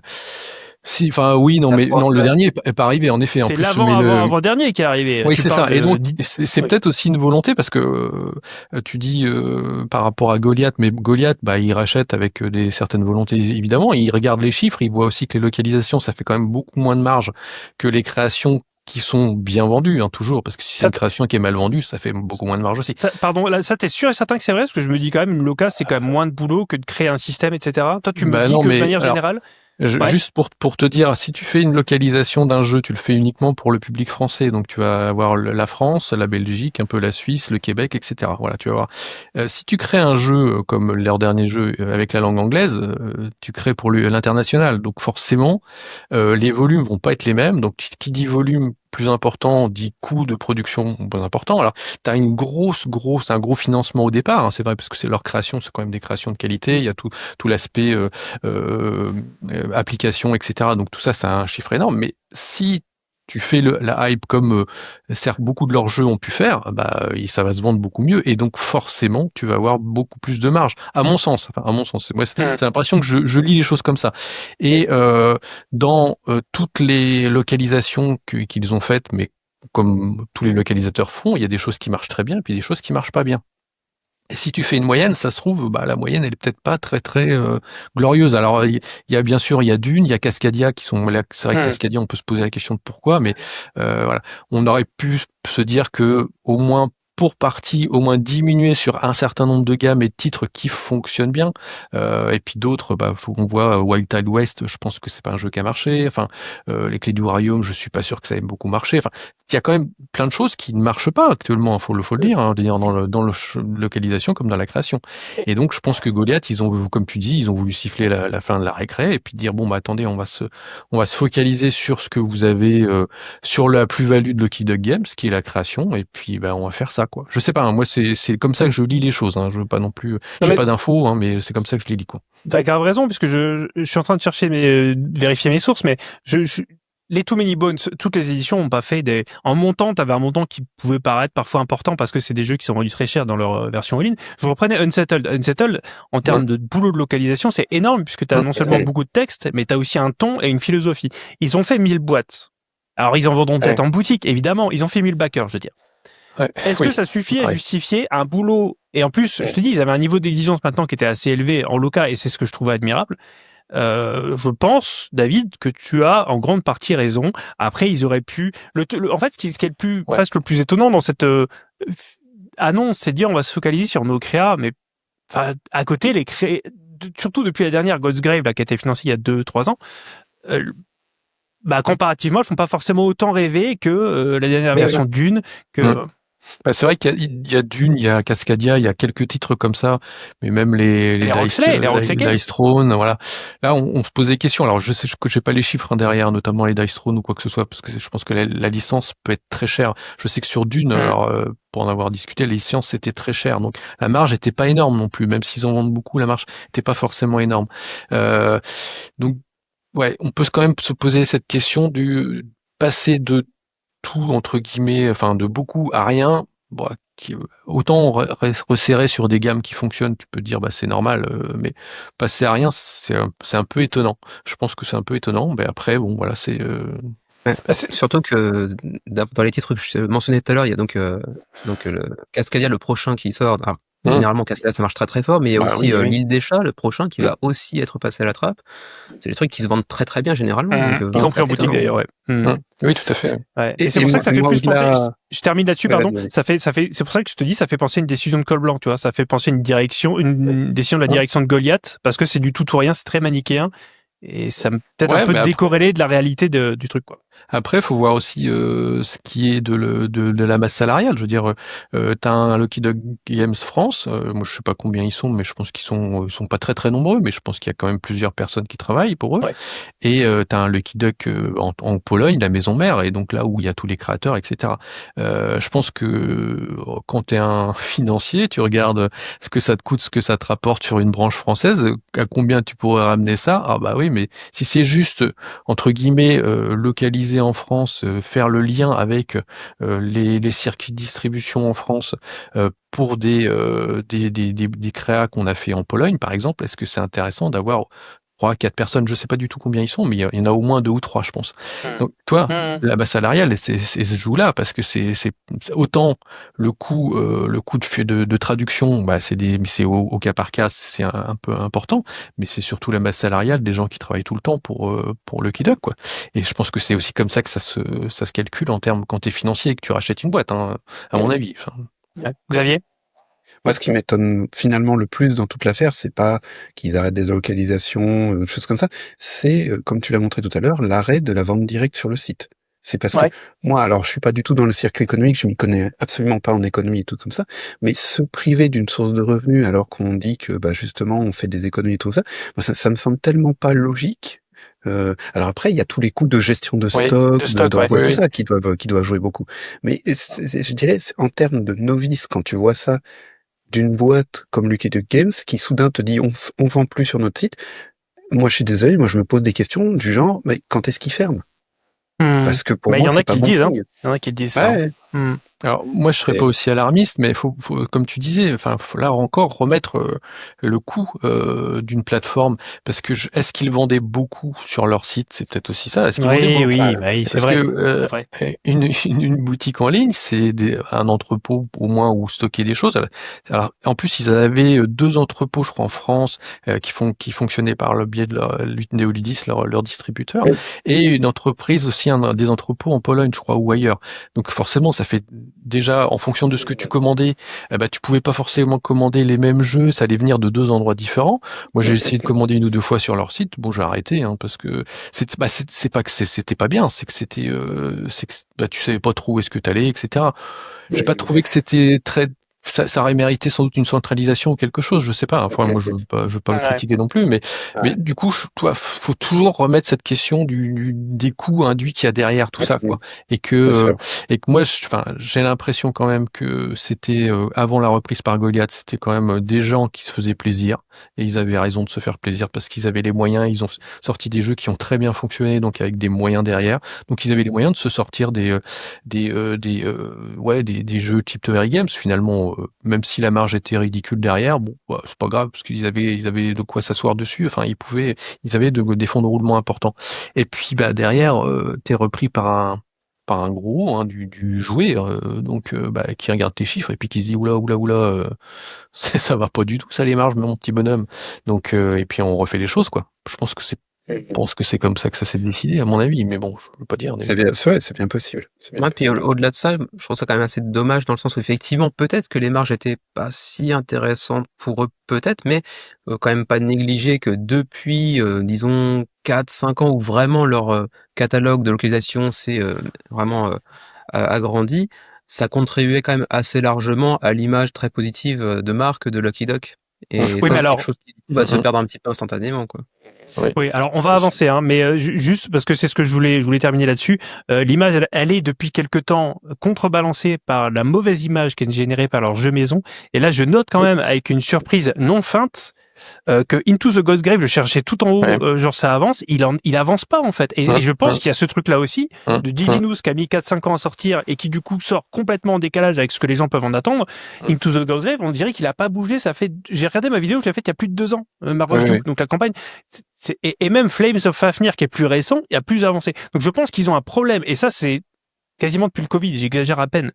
Si, enfin oui, non, mais non, le dernier est pas arrivé en effet. En C'est plus, l'avant-dernier qui est arrivé. Oui, Tu c'est parles ça. Et donc, de- c'est Oui. peut-être aussi une volonté parce que tu dis par rapport à Goliath, mais Goliath, bah, il rachète avec des certaines volontés évidemment. Il regarde les chiffres, il voit aussi que les localisations, ça fait quand même beaucoup moins de marge que les créations qui sont bien vendues, hein, toujours, parce que si c'est Ça, une création qui est mal vendue, ça fait beaucoup moins de marge aussi. pardon, là, ça, t'es sûr et certain que c'est vrai? Parce que je me dis quand même, une loca, c'est quand même moins de boulot que de créer un système, etc. Toi, tu me Bah dis non, que de mais manière alors, générale, ouais. Juste pour te dire, si tu fais une localisation d'un jeu, tu le fais uniquement pour le public français. Donc tu vas avoir la France, la Belgique, un peu la Suisse, le Québec, etc. Voilà, tu vas voir. Si tu crées un jeu comme leur dernier jeu avec la langue anglaise, tu crées pour l'international. Donc forcément, les volumes vont pas être les mêmes. Donc qui dit volume plus important dit coût de production plus important. Alors tu as un gros financement au départ, hein, c'est vrai, parce que c'est leur création, c'est quand même des créations de qualité. Il y a tout l'aspect euh, application, etc. Donc tout ça, c'est un chiffre énorme. Mais si tu fais la hype comme certes beaucoup de leurs jeux ont pu faire, bah ça va se vendre beaucoup mieux et donc forcément tu vas avoir beaucoup plus de marge. À mon sens, enfin à mon sens, moi c'est l'impression que je lis les choses comme ça. Et dans toutes les localisations qu'ils ont faites, mais comme tous les localisateurs font, il y a des choses qui marchent très bien, puis des choses qui marchent pas bien. Et si tu fais une moyenne, ça se trouve, bah, la moyenne, elle est peut-être pas très glorieuse. Alors, il y a bien sûr, il y a Dune, il y a Cascadia qui sont là. C'est vrai que Cascadia, on peut se poser la question de pourquoi, mais voilà, on aurait pu se dire que au moins pour partie, au moins diminuer sur un certain nombre de gammes et de titres qui fonctionnent bien. Et puis d'autres, bah, on voit Wild Tile West, je pense que c'est pas un jeu qui a marché. Enfin, les Clés du Royaume, je suis pas sûr que ça ait beaucoup marché. Enfin, il y a quand même plein de choses qui ne marchent pas actuellement, faut le dire, hein, d'ailleurs dans le localisation comme dans la création. Et donc je pense que Goliath, ils ont, comme tu dis, ils ont voulu siffler la fin de la récré et puis dire bon bah attendez, on va se focaliser sur ce que vous avez sur la plus-value de Lucky Duck Games, qui est la création, et puis bah on va faire ça quoi. Je sais pas, hein, moi c'est comme ça que je lis les choses. Hein, je veux pas non plus, j'ai pas d'infos, hein, mais c'est comme ça que je les lis quoi. T'as grave raison, puisque je suis en train de chercher vérifier mes sources, mais les Too Many Bones, toutes les éditions ont pas fait en montant, t'avais un montant qui pouvait paraître parfois important parce que c'est des jeux qui sont vendus très cher dans leur version all-in. Je reprenais Unsettled. Unsettled, en termes de boulot de localisation, c'est énorme puisque t'as non seulement beaucoup de texte, mais t'as aussi un ton et une philosophie. Ils ont fait 1000 boîtes. Alors, ils en vendront peut-être en boutique, évidemment. Ils ont fait 1000 backers, je veux dire. Ouais. Est-ce que ça suffit à justifier un boulot? Et en plus, je te dis, ils avaient un niveau d'exigence maintenant qui était assez élevé en loca, et c'est ce que je trouvais admirable. Je pense, David, que tu as en grande partie raison. Après, ils auraient pu. En fait, ce qui est presque le plus étonnant dans cette annonce, c'est de dire on va se focaliser sur nos créas, mais enfin, à côté, les créas, surtout depuis la dernière God's Grave, là, qui a été financée il y a 2-3 ans. Bah, comparativement, elles font pas forcément autant rêver que la dernière version de Dune. Bah, c'est vrai qu'il y a Dune, il y a Cascadia, il y a quelques titres comme ça, mais même les Dice Throne, voilà. Là, on se pose des questions. Alors, je sais que j'ai pas les chiffres derrière, notamment les Dice Throne ou quoi que ce soit, parce que je pense que la licence peut être très chère. Je sais que sur Dune, alors pour en avoir discuté, les licences étaient très chères, donc la marge était pas énorme non plus, même s'ils en vendent beaucoup, la marge était pas forcément énorme. Donc, ouais, on peut quand même se poser cette question du passer de tout entre guillemets, enfin de beaucoup à rien, bon, autant resserrer sur des gammes qui fonctionnent, tu peux te dire bah c'est normal, mais passer à rien, c'est un peu étonnant. Je pense que c'est un peu étonnant, mais après bon voilà c'est. Surtout que dans les titres que je mentionnais tout à l'heure, il y a donc le Cascadia, le prochain qui sort. Alors, généralement, Cascadia, ça marche très très fort, mais il y a aussi l'île des chats, le prochain, qui va aussi être passé à la trappe. C'est des trucs qui se vendent très très bien généralement. Donc, y compris en boutique d'ailleurs, ouais. Oui, tout à fait. Ouais. Et c'est pour ça que ça fait plus penser. Je termine là-dessus, pardon. C'est pour ça que je te dis, ça fait penser à une décision de Col Blanc, tu vois. Ça fait penser à une décision de la direction de Goliath, parce que c'est du tout ou rien, c'est très manichéen. Et ça me peut-être un peu décorrélé de la réalité du truc, quoi. Après, faut voir aussi ce qui est de la masse salariale. Je veux dire, t'as un Lucky Duck Games France. Moi, je sais pas combien ils sont, mais je pense qu'ils sont pas très très nombreux. Mais je pense qu'il y a quand même plusieurs personnes qui travaillent pour eux. Ouais. Et t'as un Lucky Duck en Pologne, la maison mère, et donc là où il y a tous les créateurs, etc. Je pense que quand t'es un financier, tu regardes ce que ça te coûte, ce que ça te rapporte sur une branche française, à combien tu pourrais ramener ça. Ah bah oui, mais si c'est juste entre guillemets localisé en France, faire le lien avec les circuits de distribution en France pour des créas qu'on a fait en Pologne, par exemple, est-ce que c'est intéressant d'avoir 4 personnes, je sais pas du tout combien ils sont, mais il y en a au moins 2 ou 3, je pense. Donc, toi, la base salariale, c'est se joue là, parce que c'est autant le coût de traduction, bah, c'est au cas par cas, c'est un peu important, mais c'est surtout la masse salariale des gens qui travaillent tout le temps pour Lucky Duck, quoi. Et je pense que c'est aussi comme ça que ça se calcule en termes quand t'es financier et que tu rachètes une boîte, hein, à mon avis. Enfin, Xavier? Moi, ce qui m'étonne finalement le plus dans toute l'affaire, c'est pas qu'ils arrêtent des localisations, des choses comme ça. C'est, comme tu l'as montré tout à l'heure, l'arrêt de la vente directe sur le site. C'est parce Ouais. que moi, alors je suis pas du tout dans le circuit économique, je m'y connais absolument pas en économie et tout comme ça, mais se priver d'une source de revenus alors qu'on dit que bah justement on fait des économies et tout ça, moi, ça me semble tellement pas logique. Alors après, il y a tous les coûts de gestion de Oui, stock, de stock, d'envoi, ouais. tout Oui. ça qui doivent jouer beaucoup. Mais je dirais, en termes de novice, quand tu vois ça d'une boîte comme Lucky Duck Games qui soudain te dit on vend plus sur notre site, moi je suis désolé, moi je me pose des questions du genre mais quand est-ce qu'ils ferment? Parce que pour Mais il y moi en a c'est pas qui le bon disent, hein. signe. Il y en a qui le disent ça. Ouais. alors moi je serais Et- pas aussi alarmiste, mais faut comme tu disais, enfin faut là encore remettre le coût d'une plateforme, parce que est-ce qu'ils vendaient beaucoup sur leur site, c'est peut-être aussi ça. Est-ce qu'ils vendaient Oui, beaucoup? oui, bah oui, c'est Parce vrai. que C'est vrai. une boutique en ligne, c'est un entrepôt au moins où stocker des choses. Alors, en plus, ils avaient 2 entrepôts, je crois, en France, qui fonctionnaient par le biais de Neolydis, leur distributeur, et une entreprise aussi, des entrepôts en Pologne, je crois, ou ailleurs. Donc forcément, ça fait déjà, en fonction de ce que tu commandais, bah, tu pouvais pas forcément commander les mêmes jeux, ça allait venir de 2 endroits différents. Moi, j'ai essayé de commander 1 ou 2 fois sur leur site. Bon, j'ai arrêté, hein, parce que c'est pas que c'était pas bien, c'est que c'était, bah, tu savais pas trop où est-ce que t'allais, etc. J'ai pas trouvé que c'était ça aurait mérité sans doute une centralisation ou quelque chose, je sais pas. Enfin, moi, je veux pas le Ouais. critiquer non plus, mais du coup, faut toujours remettre cette question des coûts induits qu'il y a derrière tout ça, quoi. Et Bien sûr. que moi, j'ai l'impression quand même que c'était, avant la reprise par Goliath, c'était quand même des gens qui se faisaient plaisir, et ils avaient raison de se faire plaisir parce qu'ils avaient les moyens, ils ont sorti des jeux qui ont très bien fonctionné, donc avec des moyens derrière. Donc ils avaient les moyens de se sortir des jeux type Theory Games, finalement, même si la marge était ridicule derrière, bon, bah, c'est pas grave parce qu'ils avaient de quoi s'asseoir dessus. Enfin, ils avaient des fonds de roulement importants. Et puis bah derrière, t'es repris par un gros, hein, du jouet, donc bah, qui regarde tes chiffres et puis qui se dit oula, ça va pas du tout ça les marges, mon petit bonhomme. Donc et puis on refait les choses, quoi. Je pense que c'est comme ça que ça s'est décidé, à mon avis, mais bon, je veux pas dire. C'est bien, ouais, c'est bien possible. C'est bien Ouais, puis possible. au-delà de ça, je trouve ça quand même assez dommage dans le sens où effectivement, peut-être que les marges étaient pas si intéressantes pour eux, peut-être, mais quand même pas négliger que depuis, disons, 4-5 ans où vraiment leur catalogue de localisation s'est vraiment agrandi, ça contribuait quand même assez largement à l'image très positive de marque de Lucky Duck. Et Oui, ça, mais c'est alors- quelque chose qui va se perdre un petit peu instantanément, quoi. Oui, alors on va avancer, hein, mais juste parce que c'est ce que je voulais terminer là-dessus. L'image, elle est depuis quelque temps contrebalancée par la mauvaise image qui est générée par leur jeu maison. Et là, je note quand même avec une surprise non feinte que Into the Ghostgrave, le cherchais tout en haut, Ouais. genre ça avance, il avance pas en fait. Et je pense qu'il y a ce truc-là aussi de Divinus qui a mis 4-5 ans à sortir et qui du coup sort complètement en décalage avec ce que les gens peuvent en attendre. Into the Ghostgrave, on dirait qu'il a pas bougé. J'ai regardé ma vidéo, je l'ai faite il y a plus de 2 ans, ma review. Oui. Donc la campagne, et même Flames of Fafnir qui est plus récent, il a plus avancé. Donc je pense qu'ils ont un problème. Et ça, c'est quasiment depuis le Covid, j'exagère à peine.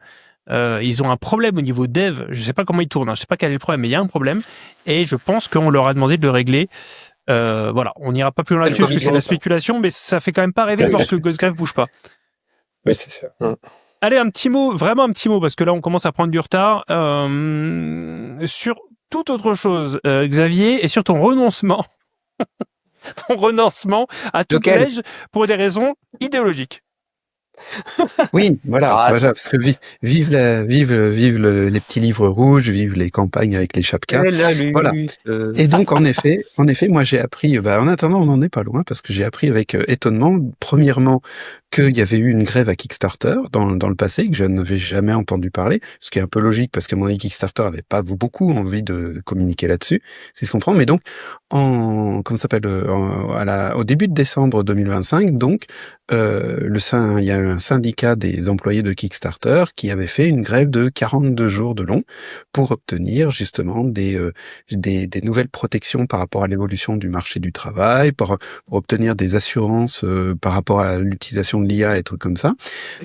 Ils ont un problème au niveau dev, je sais pas comment ils tournent, hein, je sais pas quel est le problème, mais il y a un problème, et je pense qu'on leur a demandé de le régler. Voilà, on n'ira pas plus loin là-dessus parce que c'est de la spéculation, mais ça fait quand même pas rêver de voir que Ghostgrave bouge pas. Oui, c'est ça. Allez, un petit mot, vraiment un petit mot, parce que là on commence à prendre du retard, sur toute autre chose, Xavier, et sur ton renoncement, ton renoncement à tout Lequel collège pour des raisons idéologiques. Oui, voilà, Ah. voilà, parce que vive les petits livres rouges, vive les campagnes avec les chapkas. Voilà. Et donc, en effet, moi, j'ai appris, en attendant, on n'en est pas loin, parce que j'ai appris avec étonnement, premièrement, qu'il y avait eu une grève à Kickstarter dans le passé, que je n'avais jamais entendu parler, ce qui est un peu logique parce que mon avis Kickstarter avait pas beaucoup envie de communiquer là-dessus, si je comprends. Mais donc, au début de décembre 2025, donc, il y a eu un syndicat des employés de Kickstarter qui avait fait une grève de 42 jours de long pour obtenir justement des nouvelles protections par rapport à l'évolution du marché du travail, pour obtenir des assurances par rapport à l'utilisation de l'IA et trucs comme ça.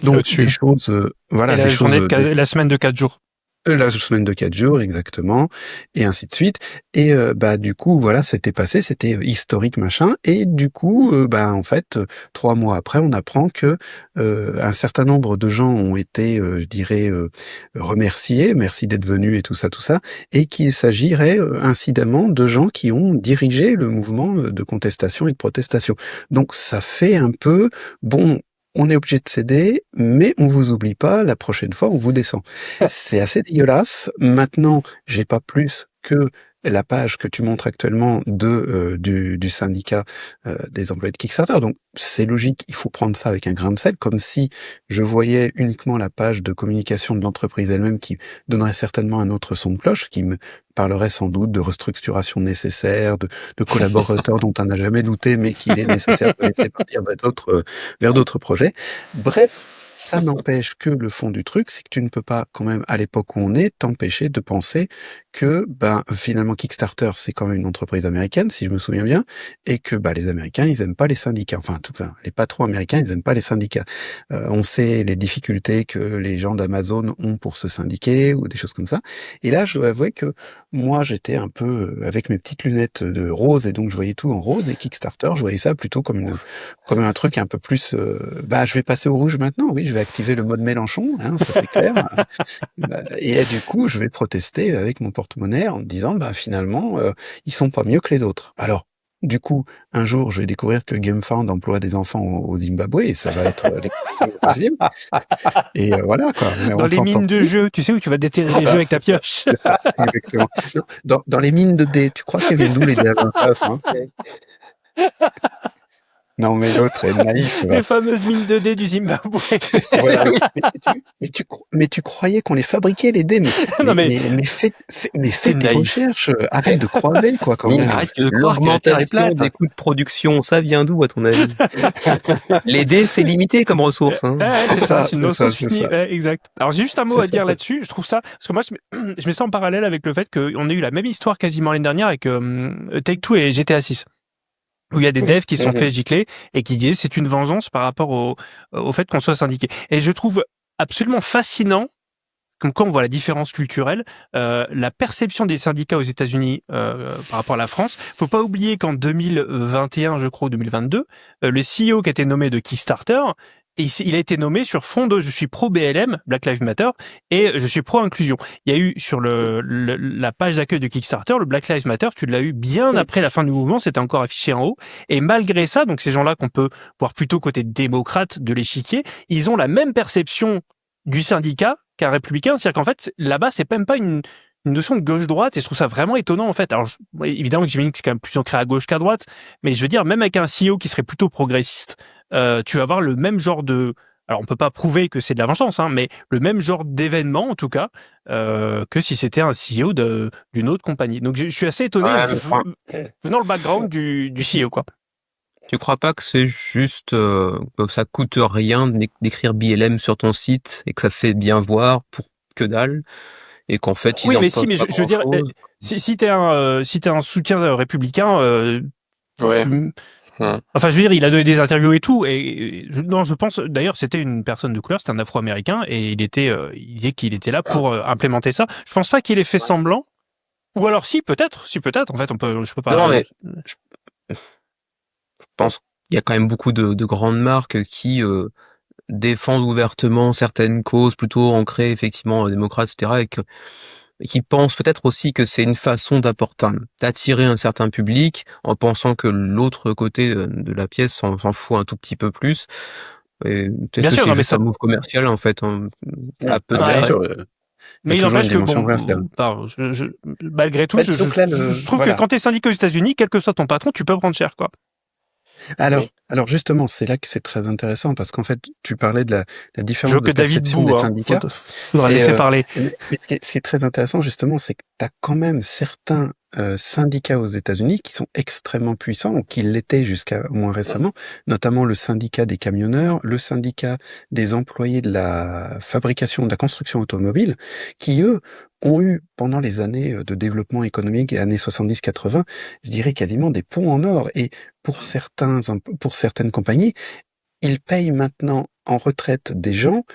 Donc des choses, voilà, des choses. La semaine de 4 jours. La semaine de 4 jours, exactement, et ainsi de suite. Et du coup, voilà, c'était historique, machin. Et du coup, en fait, 3 mois après, on apprend que un certain nombre de gens ont été, je dirais, remerciés, merci d'être venus et tout ça, et qu'il s'agirait incidemment de gens qui ont dirigé le mouvement de contestation et de protestation. Donc, ça fait un peu, bon, on est obligé de céder, mais on vous oublie pas, la prochaine fois, on vous descend. C'est assez dégueulasse. Maintenant, j'ai pas plus que la page que tu montres actuellement du syndicat des employés de Kickstarter. Donc, c'est logique, il faut prendre ça avec un grain de sel, comme si je voyais uniquement la page de communication de l'entreprise elle-même qui donnerait certainement un autre son de cloche, qui me parlerait sans doute de restructuration nécessaire, de collaborateurs dont on n'a jamais douté, mais qu'il est nécessaire de laisser partir vers d'autres projets. Bref, ça n'empêche que le fond du truc, c'est que tu ne peux pas, quand même, à l'époque où on est, t'empêcher de penser que, finalement, Kickstarter, c'est quand même une entreprise américaine, si je me souviens bien, et que, les Américains, ils aiment pas les syndicats. Enfin, les patrons américains, ils aiment pas les syndicats. On sait les difficultés que les gens d'Amazon ont pour se syndiquer, ou des choses comme ça. Et là, je dois avouer que moi, j'étais un peu avec mes petites lunettes de rose, et donc je voyais tout en rose, et Kickstarter, je voyais ça plutôt comme un truc un peu plus, je vais passer au rouge maintenant, oui, je vais activer le mode Mélenchon, hein, ça c'est clair. Et du coup, je vais protester avec mon porte-monnaie en me disant, finalement, ils sont pas mieux que les autres. Alors, du coup, un jour, je vais découvrir que GameFound emploie des enfants au Zimbabwe, et ça va être possible. Et voilà, quoi. Mais dans les mines de jeux, tu sais, où tu vas déterrer les jeux avec ta pioche. C'est ça, exactement. Dans les mines de dés, tu crois qu'il y avait d'où les dés à 20 faces, hein? Non, mais l'autre est naïf. Les fameuses mines de dés du Zimbabwe. Voilà. Mais tu croyais qu'on les fabriquait, les dés, mais fais tes recherches, arrête de croiser, quoi, quand même. Arrête de l'augmentation des coûts de production, ça vient d'où, à ton avis? Les dés, c'est limité comme ressource, hein. C'est ça, c'est une ressource finie. Exact. Alors, j'ai juste un mot à dire là-dessus. Je trouve ça, parce que moi, je mets ça en parallèle avec le fait qu'on a eu la même histoire quasiment l'année dernière avec Take-Two et GTA 6. Où il y a des devs qui se sont fait gicler et qui disaient c'est une vengeance par rapport au fait qu'on soit syndiqué. Et je trouve absolument fascinant, comme quand on voit la différence culturelle, la perception des syndicats aux États-Unis par rapport à la France. Faut pas oublier qu'en 2021, je crois, ou 2022, le CEO qui a été nommé de Kickstarter, il a été nommé sur fond de je suis pro BLM, Black Lives Matter, et je suis pro inclusion. Il y a eu sur la page d'accueil de Kickstarter, le Black Lives Matter, tu l'as eu bien après la fin du mouvement, c'était encore affiché en haut. Et malgré ça, donc ces gens-là qu'on peut voir plutôt côté démocrate de l'échiquier, ils ont la même perception du syndicat qu'un républicain. C'est-à-dire qu'en fait, là-bas, c'est même pas une notion de gauche-droite, et je trouve ça vraiment étonnant, en fait. Alors, évidemment que j'imagine que c'est quand même plus ancré à gauche qu'à droite, mais je veux dire, même avec un CEO qui serait plutôt progressiste, tu vas avoir le même genre de... Alors, on peut pas prouver que c'est de la vengeance, hein, mais le même genre d'événement, en tout cas, que si c'était un CEO d'une autre compagnie. Donc, je suis assez étonné, venant le background du CEO, quoi. Tu crois pas que c'est juste que ça coûte rien d'écrire BLM sur ton site et que ça fait bien voir pour que dalle, et qu'en fait ils oui, en mais si, mais je veux dire, si t'es un soutien républicain, ouais. Enfin, je veux dire, il a donné des interviews et tout, et je pense, d'ailleurs, c'était une personne de couleur, c'était un Afro-Américain, et il disait qu'il était là pour implémenter ça. Je pense pas qu'il ait fait semblant, ou alors si, peut-être, en fait, je peux pas. Non, mais je pense qu'il y a quand même beaucoup de grandes marques qui défendent ouvertement certaines causes plutôt ancrées, effectivement, démocrates, etc., et qui pensent peut-être aussi que c'est une façon d'attirer un certain public en pensant que l'autre côté de la pièce s'en fout un tout petit peu plus. Et peut-être que c'est juste un move commercial, en fait, à peu près. Mais il n'empêche que malgré tout, je trouve que quand t'es syndiqué aux États-Unis, quel que soit ton patron, tu peux prendre cher, quoi. Alors, Alors justement, c'est là que c'est très intéressant parce qu'en fait, tu parlais de la Je différence veux de que David perception boue, des hein. syndicats. Faudra Et, laisser parler. mais ce qui est très intéressant justement, c'est que tu as quand même certains syndicats aux États-Unis qui sont extrêmement puissants, ou qui l'étaient jusqu'à au moins récemment, notamment le syndicat des camionneurs, le syndicat des employés de la fabrication, de la construction automobile, qui eux ont eu pendant les années de développement économique, les années 70-80, je dirais quasiment des ponts en or. Et pour certaines compagnies, ils payent maintenant en retraite des gens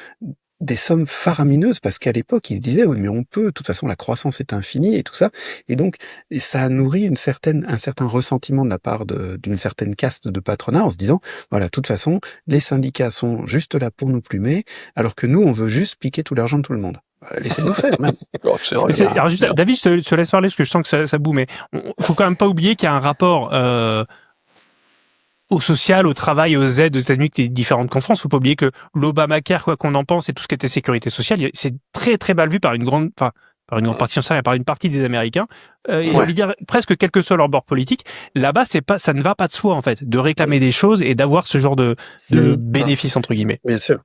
des sommes faramineuses parce qu'à l'époque, ils se disaient, oui, mais on peut, de toute façon, la croissance est infinie et tout ça. Et donc, ça a nourri un certain ressentiment de la part d'une certaine caste de patronat en se disant, voilà, de toute façon, les syndicats sont juste là pour nous plumer, alors que nous, on veut juste piquer tout l'argent de tout le monde. Laissez-nous faire, même. Alors juste, David, je te laisse parler parce que je sens que ça boue, mais faut quand même pas oublier qu'il y a un rapport au social, au travail, aux aides aux États-Unis qui est différente qu'en France. Faut pas oublier que l'Obamacare, quoi qu'on en pense, et tout ce qui était sécurité sociale, c'est très très mal vu par une grande partie, par une partie des Américains. Et j'ai envie de dire, presque quel que soit leur bord politique, là-bas, ça ne va pas de soi, en fait, de réclamer des choses et d'avoir ce genre de bénéfices, entre guillemets. Bien sûr.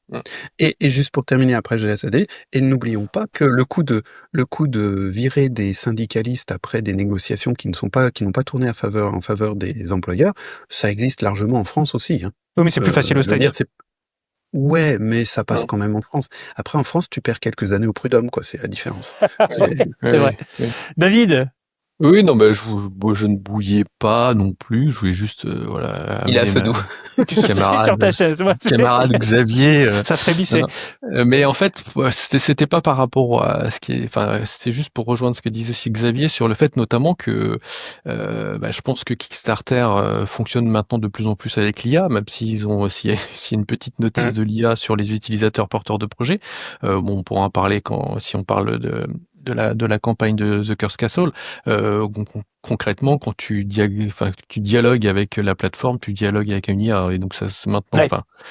Et juste pour terminer, après, je laisse à David, et n'oublions pas que le coup de virer des syndicalistes après des négociations qui n'ont pas tourné en faveur des employeurs, ça existe largement en France aussi, hein. Oui, mais c'est plus facile aux States. Ouais, mais ça passe quand même en France. Après, en France, tu perds quelques années au prud'homme, quoi. C'est la différence. C'est vrai. David, Oui, non, bah, je ne bouillais pas non plus. Je voulais juste, voilà. Il a amener fait nous. tu sautais sur ta chaise. camarade Xavier. Ça frémissait. Mais en fait, c'était pas par rapport à ce qui est, enfin, c'était juste pour rejoindre ce que disait aussi Xavier sur le fait notamment que, je pense que Kickstarter fonctionne maintenant de plus en plus avec l'IA, même s'ils ont aussi une petite notice de l'IA sur les utilisateurs porteurs de projets. On pourra en parler si on parle de la campagne de The Curse Castle. Concrètement, quand tu dialogues avec la plateforme, tu dialogues avec une IA, et donc ça c'est maintenant. Ouais.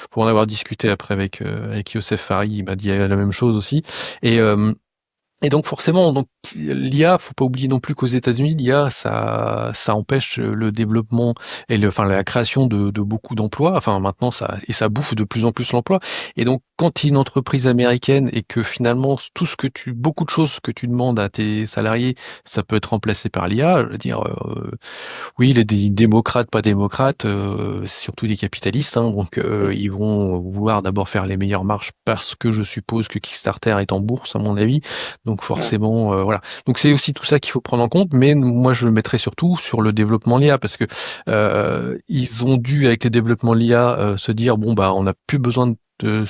Pour en avoir discuté après avec Youssef Fari, il m'a dit la même chose aussi. Et donc forcément, l'IA, faut pas oublier non plus qu'aux États-Unis, l'IA, ça empêche le développement et la création de beaucoup d'emplois. Enfin maintenant, ça bouffe de plus en plus l'emploi. Et donc quand tu es une entreprise américaine et que finalement beaucoup de choses que tu demandes à tes salariés, ça peut être remplacé par l'IA. Je veux dire, oui, les démocrates, pas démocrates, surtout des capitalistes, hein, donc ils vont vouloir d'abord faire les meilleures marges parce que je suppose que Kickstarter est en bourse, à mon avis. Donc forcément, voilà. Donc c'est aussi tout ça qu'il faut prendre en compte, mais moi je le mettrais surtout sur le développement de l'IA, parce que ils ont dû, avec les développements de l'IA, se dire on n'a plus besoin de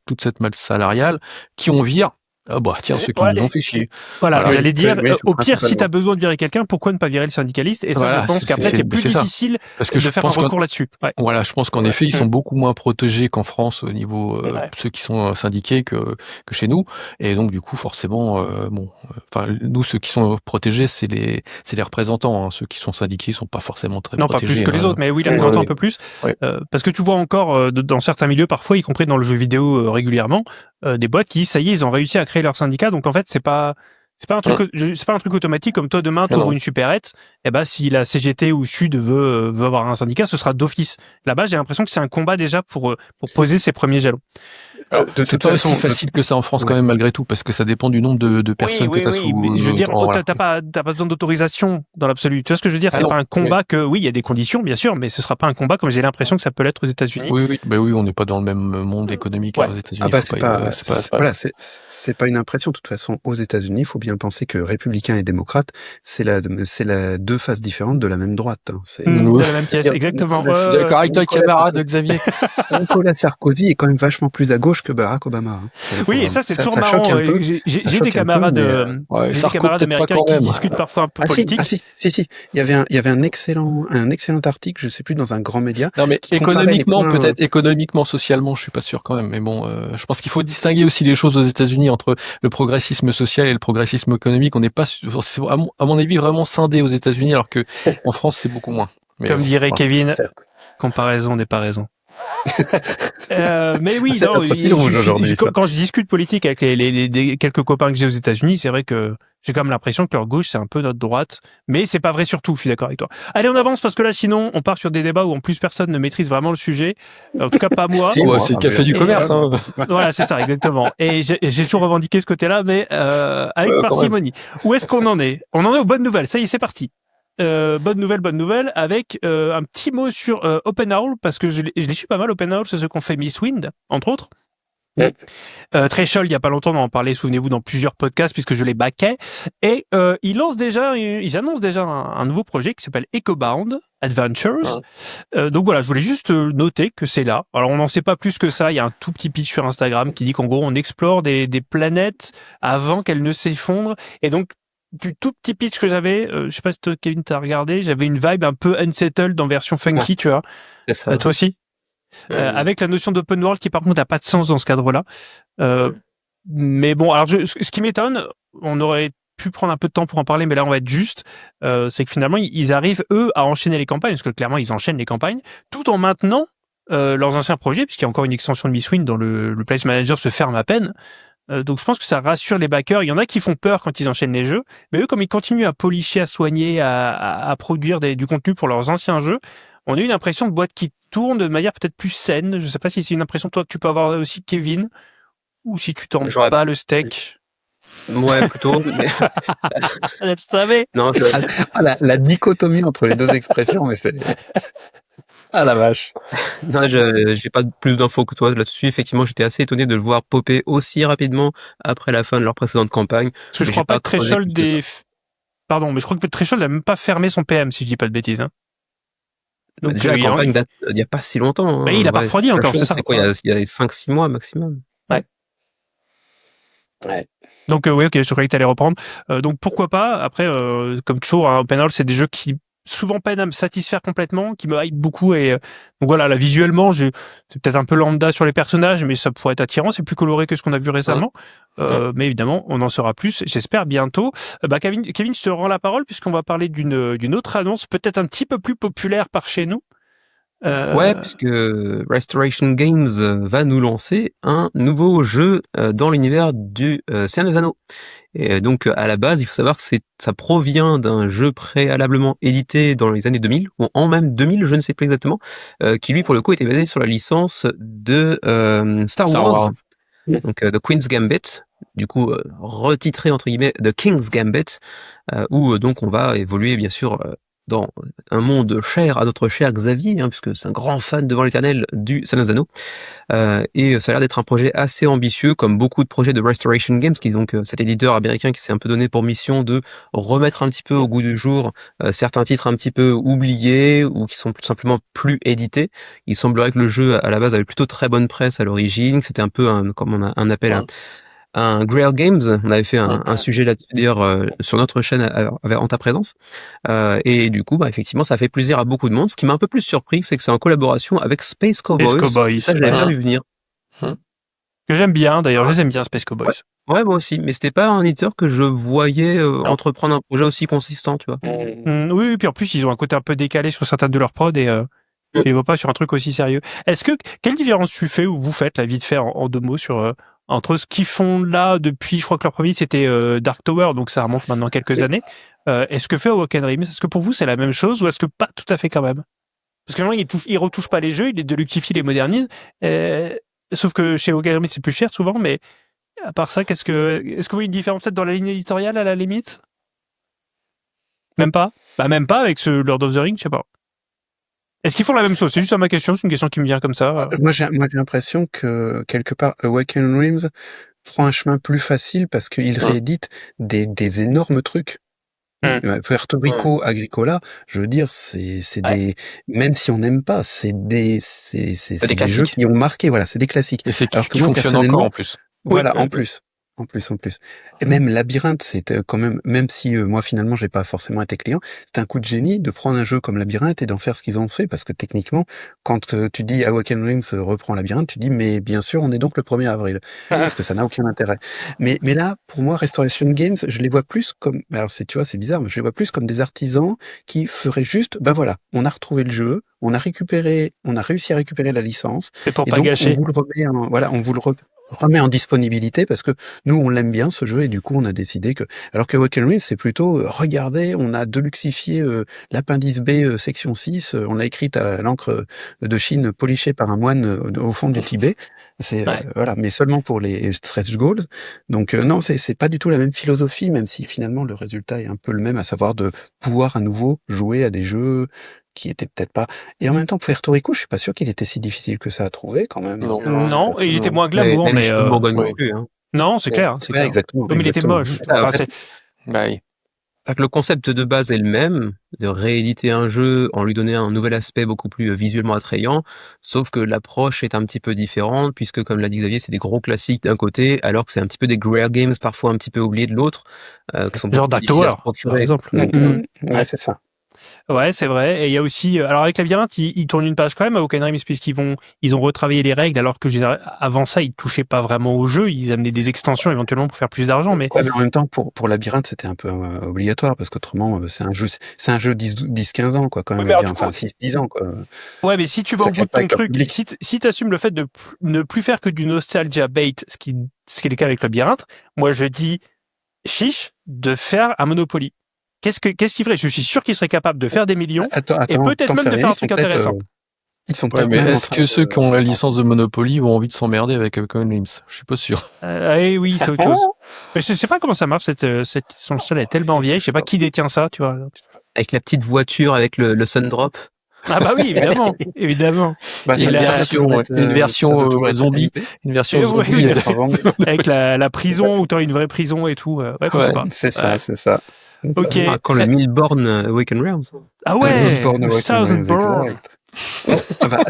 toute cette masse salariale, qui on vire. Ah tiens, ceux qui nous ont fait chier. Voilà, j'allais dire, au pire, si principalement. t'as besoin de virer quelqu'un, pourquoi ne pas virer le syndicaliste? Et ça, Voilà, je pense qu'après, c'est plus difficile parce que de faire un recours là-dessus. Ouais. Voilà, je pense qu'en effet, ils sont beaucoup moins protégés qu'en France au niveau ceux qui sont syndiqués que chez nous. Et donc du coup, forcément, nous, ceux qui sont protégés, c'est les représentants. Hein. Ceux qui sont syndiqués sont pas forcément très non, protégés. Non, pas plus que les autres, mais oui, les représentants un peu plus. Ouais. Parce que tu vois encore dans certains milieux, parfois, y compris dans le jeu vidéo régulièrement, des boîtes qui, ça y est, ils ont réussi à créer leur syndicat. Donc en fait, c'est pas un truc automatique comme toi demain t'ouvres une supérette. Et si la CGT ou Sud veut avoir un syndicat, ce sera d'office. Là-bas, j'ai l'impression que c'est un combat déjà pour poser ses premiers jalons. C'est pas aussi facile que ça en France quand même, malgré tout, parce que ça dépend du nombre de personnes que t'as sous. Mais je veux dire, t'as pas besoin d'autorisation dans l'absolu. Tu vois ce que je veux dire? C'est pas un combat que, oui, il y a des conditions, bien sûr, mais ce sera pas un combat comme j'ai l'impression que ça peut l'être aux États-Unis. Oui, on n'est pas dans le même monde économique aux États-Unis. C'est pas une impression. De toute façon, aux États-Unis, il faut bien penser que républicains et démocrates, c'est la deux faces différentes de la même droite. Hein. C'est de la même pièce, exactement. Je suis d'accord avec toi, camarade Xavier. Nicolas Sarkozy est quand même vachement plus à gauche que Barack Obama. Hein. Oui, et ça c'est toujours marrant. J'ai des camarades, américains qui discutent parfois un peu politique. Si. Il y avait un excellent article, je sais plus, dans un grand média. Non, mais économiquement, socialement, je suis pas sûr quand même. Mais bon, je pense qu'il faut distinguer aussi les choses aux États-Unis entre le progressisme social et le progressisme économique. On n'est pas, à mon avis, vraiment scindé aux États-Unis, alors que en France, c'est beaucoup moins. Mais comme dirait Kevin, comparaison n'est pas raison. Mais oui, C'est non, notre fil rouge aujourd'hui, ça. quand je discute politique avec les quelques copains que j'ai aux États-Unis, c'est vrai que j'ai quand même l'impression que leur gauche, c'est un peu notre droite. Mais c'est pas vrai sur tout, je suis d'accord avec toi. Allez, on avance parce que là, sinon, on part sur des débats où en plus personne ne maîtrise vraiment le sujet. En tout cas, pas moi. Si, Ouais, moi, c'est le ah, café mais- du Et, commerce. Hein. Voilà, c'est ça, exactement. Et j'ai toujours revendiqué ce côté-là, mais avec Quand parcimonie. Où est-ce qu'on en est? On en est aux bonnes nouvelles. Ça y est, c'est parti. Bonne nouvelle, avec un petit mot sur OpenAwl, parce que je l'ai su pas mal. OpenAwl, c'est ceux qu'on fait Miss Wind, entre autres. Threshold, il y a pas longtemps, on en parlait, souvenez-vous, dans plusieurs podcasts, puisque je les backais. Et ils annoncent déjà un nouveau projet qui s'appelle EcoBound Adventures. Donc voilà, je voulais juste noter que c'est là. Alors on n'en sait pas plus que ça. Il y a un tout petit pitch sur Instagram qui dit qu'en gros on explore des planètes avant qu'elles ne s'effondrent. Et donc du tout petit pitch que j'avais, je sais pas si toi, Kevin t'as regardé, j'avais une vibe un peu Unsettled en version funky, tu vois. C'est ça. Toi aussi. Avec la notion d'open world qui par contre n'a pas de sens dans ce cadre-là. Mais bon, alors ce qui m'étonne, on aurait pu prendre un peu de temps pour en parler, mais là on va être juste, c'est que finalement ils arrivent eux à enchaîner les campagnes, parce que clairement ils enchaînent les campagnes, tout en maintenant leurs anciens projets, puisqu'il y a encore une extension de Miss Wind dont le Place Manager se ferme à peine. Donc je pense que ça rassure les backers. Il y en a qui font peur quand ils enchaînent les jeux, mais eux comme ils continuent à policher, à soigner, à produire du contenu pour leurs anciens jeux, on a une impression de boîte qui tourne de manière peut-être plus saine. Je sais pas si c'est une impression toi que tu peux avoir aussi, Kevin, ou si tu t'en J'aurais- pas le steak. Ouais, plutôt. Mais... Je le savais. non, la dichotomie entre les deux expressions, mais c'est... Ah la vache. non, j'ai pas plus d'infos que toi là-dessus. Effectivement, j'étais assez étonné de le voir popper aussi rapidement après la fin de leur précédente campagne. Parce que je Mais crois j'ai pas que creusé Threshold plus que ça. Pardon, mais je crois que Threshold a même pas fermé son PM, si je dis pas de bêtises. Hein. Donc, Déjà, la campagne date il y a pas si longtemps. Bah, il a pas Ouais, refroidi encore, Threshold, c'est ça. C'est quoi, il y a 5-6 mois maximum. Donc oui, ok, je croyais que t'allais reprendre. Donc pourquoi pas. Après, comme toujours, hein, OpenAwl, c'est des jeux qui souvent peinent à me satisfaire complètement, qui me hype beaucoup. Et donc voilà, là visuellement, c'est peut-être un peu lambda sur les personnages, mais ça pourrait être attirant. C'est plus coloré que ce qu'on a vu récemment. Mais évidemment, on en saura plus. J'espère bientôt. Kevin, je te rends la parole puisqu'on va parler d'une autre annonce, peut-être un petit peu plus populaire par chez nous. Ouais, puisque Restoration Games va nous lancer un nouveau jeu dans l'univers du Seigneur des Anneaux. Et donc à la base, il faut savoir que ça provient d'un jeu préalablement édité dans les années 2000, ou en même 2000, je ne sais plus exactement, qui lui pour le coup était basé sur la licence de Star Wars. Donc The Queen's Gambit, du coup retitré entre guillemets The King's Gambit, où donc on va évoluer bien sûr dans un monde cher à notre cher Xavier, hein, puisque c'est un grand fan devant l'éternel du Seigneur des Anneaux. Et ça a l'air d'être un projet assez ambitieux, comme beaucoup de projets de Restoration Games, qui est donc cet éditeur américain qui s'est un peu donné pour mission de remettre un petit peu au goût du jour certains titres un petit peu oubliés ou qui sont tout simplement plus édités. Il semblerait que le jeu à la base avait plutôt très bonne presse à l'origine, c'était un peu comme on appelle un Grail Games. On avait fait un sujet là-dessus d'ailleurs sur notre chaîne en ta présence. Et du coup, effectivement, ça fait plaisir à beaucoup de monde. Ce qui m'a un peu plus surpris, c'est que c'est en collaboration avec Space Cowboys. Space Cowboys. Ça, je l'avais pas vu venir. Que j'aime bien, d'ailleurs, je les aime bien, Space Cowboys. Ouais, moi aussi. Mais c'était pas un éditeur que je voyais entreprendre un projet aussi consistant, tu vois. Oui, puis en plus, ils ont un côté un peu décalé sur certaines de leurs prods et je les vois pas sur un truc aussi sérieux. Quelle différence tu fais ou vous faites, la vite fait, en deux mots, sur entre ce qu'ils font là depuis, je crois que leur premier c'était Dark Tower, donc ça remonte maintenant quelques années. Est-ce que fait Awaken Realms, est-ce que pour vous c'est la même chose ou est-ce que pas tout à fait quand même? Parce que normalement, ils retouchent pas les jeux, ils les deluxifient, les modernisent. Sauf que chez Awaken Realms c'est plus cher souvent, mais à part ça, est-ce que vous voyez une différence peut-être dans la ligne éditoriale à la limite? Même pas? Même pas avec ce Lord of the Rings, je sais pas. Est-ce qu'ils font la même chose? C'est juste ma question, c'est une question qui me vient comme ça. Moi, j'ai l'impression que, quelque part, Awaken Realms prend un chemin plus facile parce qu'il réédite des énormes trucs. Puerto Rico, Agricola, je veux dire, c'est des, même si on n'aime pas, c'est des jeux qui ont marqué, voilà, c'est des classiques. Et c'est Alors qui que moi, fonctionne encore personnellement, en plus. voilà, en plus. En plus. Et même Labyrinthe, c'était quand même si moi finalement j'ai pas forcément été client, c'était un coup de génie de prendre un jeu comme Labyrinthe et d'en faire ce qu'ils ont fait, parce que techniquement, quand tu dis Awaken Realms reprend Labyrinthe, tu dis mais bien sûr on est donc le 1er avril, parce que ça n'a aucun intérêt. Mais là, pour moi, Restoration Games, je les vois plus comme, alors tu vois, c'est bizarre, mais je les vois plus comme des artisans qui feraient juste, ben voilà, on a retrouvé le jeu, on a réussi à récupérer la licence, C'est pour et pas donc gâcher. on vous le remet en disponibilité parce que nous on l'aime bien ce jeu, et du coup on a décidé que, alors que Awaken Realms c'est plutôt regardez, on a deluxifié l'appendice B section 6, on l'a écrite à l'encre de Chine polichée par un moine au fond du Tibet, c'est Ouais. voilà, mais seulement pour les stretch goals. Donc non, c'est pas du tout la même philosophie, même si finalement le résultat est un peu le même, à savoir de pouvoir à nouveau jouer à des jeux qui étaient peut-être pas. Et en même temps, Puerto Rico, je suis pas sûr qu'il était si difficile que ça à trouver quand même. Non. Non, et il était Personnellement. moins glamour, Même les mais cheveux de Bourgogne ouais. non plus. Hein. non, c'est clair, c'est Ouais, clair. exactement. Mais il était exactement. moche. Ah, en Enfin, fait, Bah, oui. Fait que le concept de base est le même, de rééditer un jeu en lui donnant un nouvel aspect beaucoup plus visuellement attrayant, sauf que l'approche est un petit peu différente, puisque comme l'a dit Xavier, c'est des gros classiques d'un côté, alors que c'est un petit peu des rare games parfois un petit peu oubliés de l'autre, qui sont genre beaucoup plus Dark difficiles à Tower, se par procurer. exemple. Ouais, Ouais. c'est ça. Ouais, c'est vrai. Et il y a aussi, alors avec Labyrinthe, ils tournent une page quand même à Awaken Realms, ils ont retravaillé les règles, alors que avant ça, ils touchaient pas vraiment au jeu, ils amenaient des extensions éventuellement pour faire plus d'argent, mais Ouais, mais en même temps, pour Labyrinthe, c'était un peu obligatoire, parce qu'autrement, c'est un jeu 10-15 ans, quoi, quand oui, même, mais alors, Labyrinthe. du coup, Enfin, 6-10 ans, quoi. ouais, mais si tu vas Ça au bout crée de pas ton avec leur truc, public. si t'assumes le fait de ne plus faire que du nostalgia bait, ce qui est le cas avec Labyrinthe, moi je dis chiche de faire un Monopoly. Qu'est-ce qu'il ferait? Je suis sûr qu'il serait capable de faire des millions Attends, et peut-être t'en même sais de rien, faire un truc intéressant. ils sont Ouais, peut-être mais même en est-ce train que ceux qui ont la de- licence de Monopoly ont envie de s'emmerder avec Awaken Realms? Je suis pas sûr. Eh oui, c'est autre chose. Mais je sais pas comment ça marche, son console est tellement vieille, je sais pas qui détient ça, tu vois. Avec la petite voiture, avec le Sundrop. Ah bah oui, évidemment, évidemment. Bah, Et ça, la- ça a toujours été, une version ça doit toujours être zombie, MP. une version Et zombie. oui, Il est vendu. avec la prison, ou t'as une vraie prison et tout. Ouais, pourquoi Ouais. pas. C'est ça, Ouais. c'est ça. Ok. Ah, quand le Milborn Awaken Realms. Ah ouais, Born le Awaken Thousand Realms, Born. exact. Ah bah,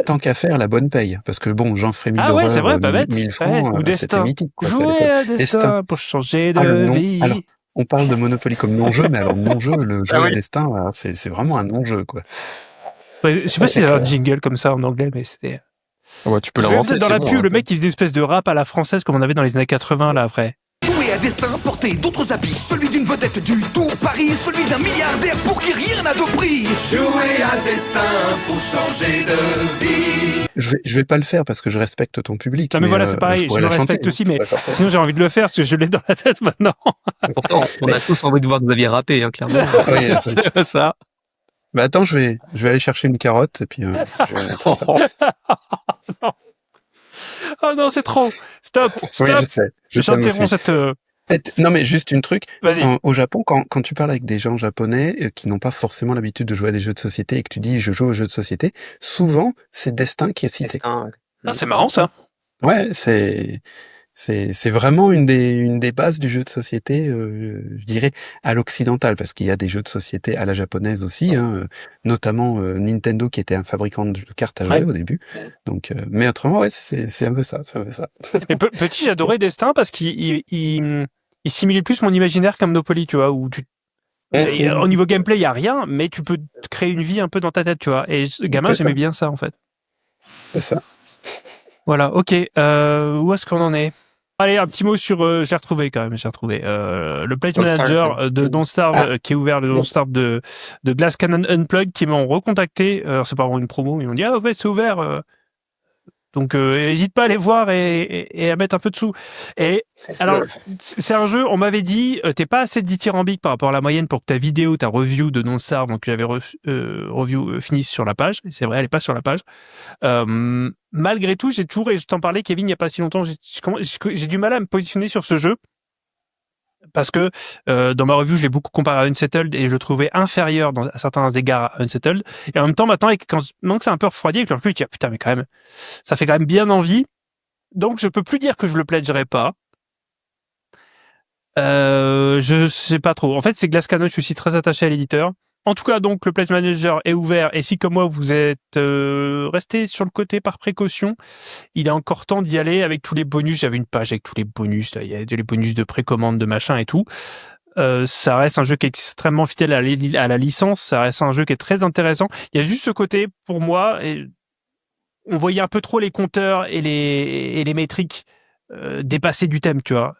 tant qu'à faire, la bonne paye. Parce que bon, Jean Frémy Ah ouais, c'est d'horreur, vrai, pas bête. 1000 Ouais. francs, Ou c'était Destin. mythique, quoi, ça, à Jouer l'époque. à Destin. Destin pour changer Ah, le de nom. vie. Alors, on parle de Monopoly comme non-jeu, mais alors non-jeu, le jeu Ah à oui. destin, voilà, c'est vraiment un non-jeu, quoi. Ouais, je sais pas si C'est il y a un clair. jingle comme ça en anglais, mais c'était. Ouais, tu peux Je vais l'inventer. peut-être dans c'est la bon, pub, hein. le mec qui faisait une espèce de rap à la française comme on avait dans les années 80 là après. Jouer à destin, porter d'autres habits, celui d'une vedette du Tour Paris, celui d'un milliardaire pour qui rien n'a de prix. Jouer à destin pour changer de vie. Je vais pas le faire parce que je respecte ton public. Non mais voilà, c'est pareil, je pourrais me la chanter, respecte aussi, mais c'est pas grave. sinon j'ai envie de le faire parce que je l'ai dans la tête maintenant. Pourtant, on a tous envie de voir Xavier rapper, hein, clairement. Oui, C'est ça. bah attends, je vais aller chercher une carotte et puis je vais faire ça. Oh non, c'est trop. Stop, Oui, stop. je sais. Je t'aime J'interromps aussi. cette. Non, mais juste une truc. Vas-y. Au Japon, quand tu parles avec des gens japonais qui n'ont pas forcément l'habitude de jouer à des jeux de société et que tu dis je joue aux jeux de société, souvent c'est Destin qui est cité. Destin, ouais. Ah, c'est marrant ça. Ouais, c'est vraiment une des bases du jeu de société, je dirais à l'occidental, parce qu'il y a des jeux de société à la japonaise aussi, hein, notamment Nintendo qui était un fabricant de cartes à jouer Ouais. au début. Donc, mais autrement, ouais, c'est un peu ça, c'est un peu ça. Mais petit, j'adorais Destin parce qu'il simulait plus mon imaginaire qu'un Monopoly, tu vois, où et au niveau gameplay, il y a rien, mais tu peux te créer une vie un peu dans ta tête, tu vois. Et ce gamin, C'est ça. j'aimais bien ça en fait. C'est ça. Voilà, ok. Où est-ce qu'on en est? Allez, un petit mot sur. J'ai retrouvé quand même. Le Pledge Don't Starve. Manager de Don't Starve, qui est ouvert, le Don't Starve de Glass Cannon Unplugged, qui m'ont recontacté. Alors, c'est pas vraiment une promo, ils m'ont dit, ah, en fait, c'est ouvert. Donc, n'hésite pas à aller voir et à mettre un peu de sous. Et alors, c'est un jeu, on m'avait dit, t'es pas assez dithyrambique par rapport à la moyenne pour que ta vidéo, ta review de Don't Starve, donc j'avais review finisse sur la page. Et c'est vrai, elle est pas sur la page. Malgré tout, j'ai toujours, et je t'en parlais, Kevin, il y a pas si longtemps, j'ai du mal à me positionner sur ce jeu. Parce que dans ma review, je l'ai beaucoup comparé à Unsettled et je le trouvais inférieur à certains égards à Unsettled. Et en même temps, maintenant, quand c'est un peu refroidi, avec le recul, je dis, ah, putain, mais quand même, ça fait quand même bien envie. Donc, je peux plus dire que je le pledgerai pas. Je sais pas trop. En fait, c'est Glass Cannon, je suis aussi très attaché à l'éditeur. En tout cas, donc, le Pledge Manager est ouvert et si, comme moi, vous êtes resté sur le côté par précaution, il est encore temps d'y aller avec tous les bonus. J'avais une page avec tous les bonus. Là, il y a les bonus de précommande, de machin et tout. Ça reste un jeu qui est extrêmement fidèle à la licence. Ça reste un jeu qui est très intéressant. Il y a juste ce côté, pour moi, on voyait un peu trop les compteurs et les métriques dépasser du thème, tu vois,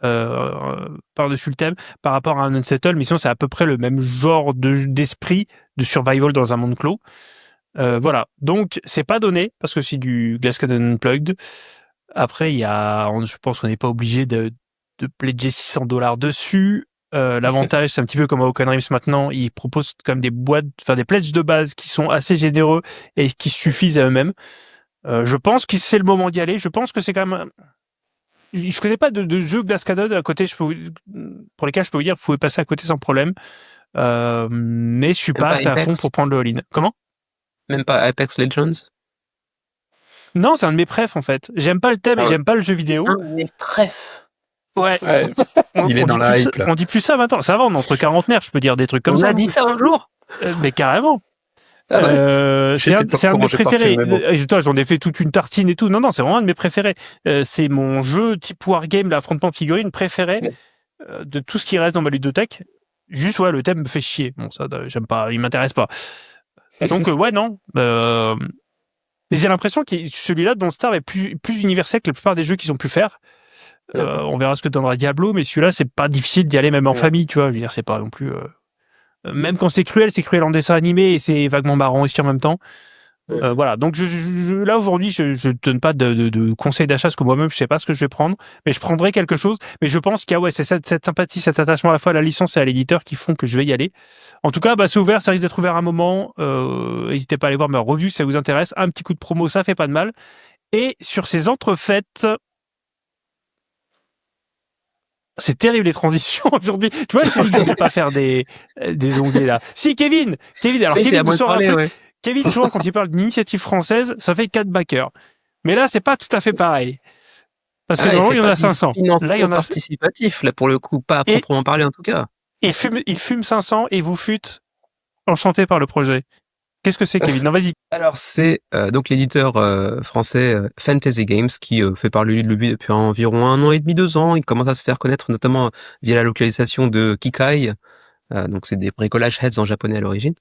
par-dessus le thème, par rapport à un Unsettled, mais sinon c'est à peu près le même genre d'esprit de survival dans un monde clos. Voilà, donc c'est pas donné, parce que c'est du Glass Cannon Unplugged. Après, je pense qu'on n'est pas obligé de pledger $600 dessus. L'avantage, c'est un petit peu comme à Oaken Realms maintenant, ils proposent quand même des boîtes, enfin des pledges de base qui sont assez généreux et qui suffisent à eux-mêmes. Je pense que c'est le moment d'y aller. Je pense que c'est quand même... Je connais pas de jeux Glass Cannon à côté, pour lesquels je peux vous dire que vous pouvez passer à côté sans problème. Mais je suis pas assez à fond pour prendre le all-in. Comment? Même pas Apex Legends? Non, c'est un de mes préfs en fait. J'aime pas le thème et j'aime pas le jeu vidéo. Un de mes préfs. Ouais. Il est dans la hype, là. On dit plus ça maintenant. Ça va, on est entre quarantenaires, je peux dire des trucs comme On ça. a dit ça un jour. Mais carrément. C'est un de mes préférés. Toi, j'en ai fait toute une tartine et tout. Non, c'est vraiment un de mes préférés. C'est mon jeu type Wargame, l'affrontement figurine préféré de tout ce qui reste dans ma ludothèque. Juste, ouais, le thème me fait chier. Bon, ça, j'aime pas, il m'intéresse pas. Donc, ouais, non. J'ai l'impression que celui-là, Don't Starve, est plus universel que la plupart des jeux qu'ils ont pu faire. On verra ce que donnera Diablo, mais celui-là, c'est pas difficile d'y aller même en famille, tu vois. Je veux dire, c'est pas non plus... Même quand c'est cruel en dessin animé et c'est vaguement marrant aussi en même temps. Voilà. Donc là aujourd'hui, je donne pas de conseils d'achat parce que moi-même je sais pas ce que je vais prendre, mais je prendrai quelque chose. Mais je pense qu'il y a c'est cette sympathie, cet attachement à la fois à la licence et à l'éditeur qui font que je vais y aller. En tout cas, c'est ouvert, ça risque d'être ouvert un moment. N'hésitez pas à aller voir ma revue si ça vous intéresse. Un petit coup de promo, ça fait pas de mal. Et sur ces entrefaites. C'est terrible les transitions aujourd'hui. Tu vois, je te dis que je vais pas faire des onglets là. Si Kevin, alors Kevin nous sort un truc. Ouais. Kevin, souvent quand il parle d'initiative française, ça fait 4 backers. Mais là, c'est pas tout à fait pareil. Parce que normalement, il y en a 500. Là, il y en a participatif, là pour le coup, pas à proprement parler en tout cas. Il fume 500 et vous fûtes enchanté par le projet. Qu'est-ce que c'est, Kevin? Non, vas-y. Alors, c'est donc l'éditeur français Fantasy Games qui fait parler de lui depuis environ 1 an et demi, 2 ans. Il commence à se faire connaître notamment via la localisation de Kikai. Donc c'est des bricolages heads en japonais à l'origine,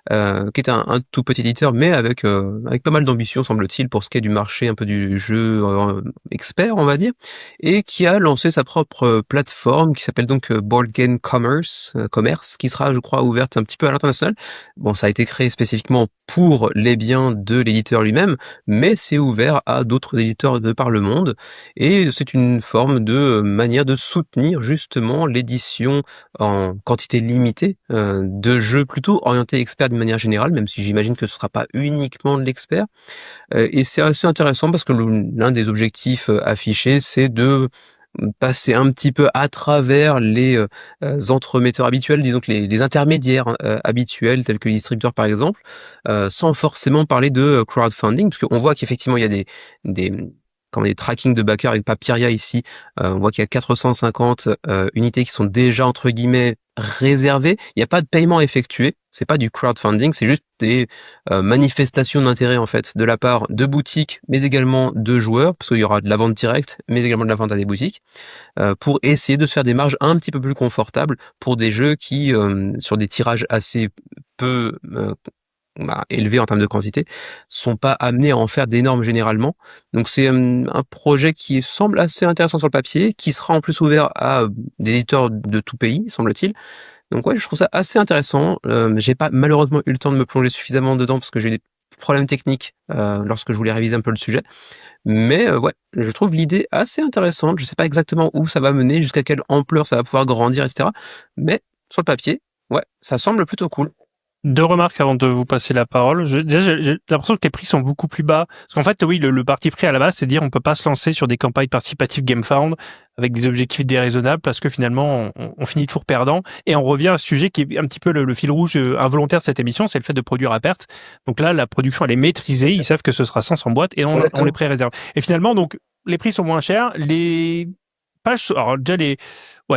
qui est un tout petit éditeur, mais avec pas mal d'ambition semble-t-il pour ce qui est du marché un peu du jeu expert, on va dire, et qui a lancé sa propre plateforme qui s'appelle donc Board Game Commerce, qui sera, je crois, ouverte un petit peu à l'international. Bon, ça a été créé spécifiquement pour les biens de l'éditeur lui-même, mais c'est ouvert à d'autres éditeurs de par le monde, et c'est une forme de manière de soutenir justement l'édition en quantité limitée de jeux plutôt orientés experts d'une manière générale, même si j'imagine que ce sera pas uniquement de l'expert. Et c'est assez intéressant parce que l'un des objectifs affichés, c'est de passer un petit peu à travers les entremetteurs habituels, disons que les intermédiaires habituels, tels que les distributeurs par exemple, sans forcément parler de crowdfunding, parce qu'on voit qu'effectivement il y a des tracking de backers avec Papiria ici, on voit qu'il y a 450 unités qui sont déjà entre guillemets réservées. Il n'y a pas de paiement effectué, c'est pas du crowdfunding, c'est juste des manifestations d'intérêt en fait de la part de boutiques, mais également de joueurs, parce qu'il y aura de la vente directe, mais également de la vente à des boutiques, pour essayer de se faire des marges un petit peu plus confortables pour des jeux qui, sur des tirages assez peu élevés en termes de quantité, sont pas amenés à en faire d'énormes généralement. Donc c'est un projet qui semble assez intéressant sur le papier, qui sera en plus ouvert à des éditeurs de tout pays, semble-t-il. Donc ouais, je trouve ça assez intéressant. J'ai pas malheureusement eu le temps de me plonger suffisamment dedans parce que j'ai des problèmes techniques lorsque je voulais réviser un peu le sujet. Mais ouais, je trouve l'idée assez intéressante. Je sais pas exactement où ça va mener, jusqu'à quelle ampleur ça va pouvoir grandir, etc. Mais sur le papier, ouais, ça semble plutôt cool. 2 remarques avant de vous passer la parole. Déjà, j'ai l'impression que les prix sont beaucoup plus bas. Parce qu'en fait, oui, le parti pris à la base, c'est de dire on peut pas se lancer sur des campagnes participatives GameFound avec des objectifs déraisonnables parce que finalement, on finit toujours perdant. Et on revient à ce sujet qui est un petit peu le fil rouge involontaire de cette émission, c'est le fait de produire à perte. Donc là, la production, elle est maîtrisée. Ils savent que ce sera 500 boîtes et on les pré-réserve. Et finalement, donc, les prix sont moins chers. Les pages, alors déjà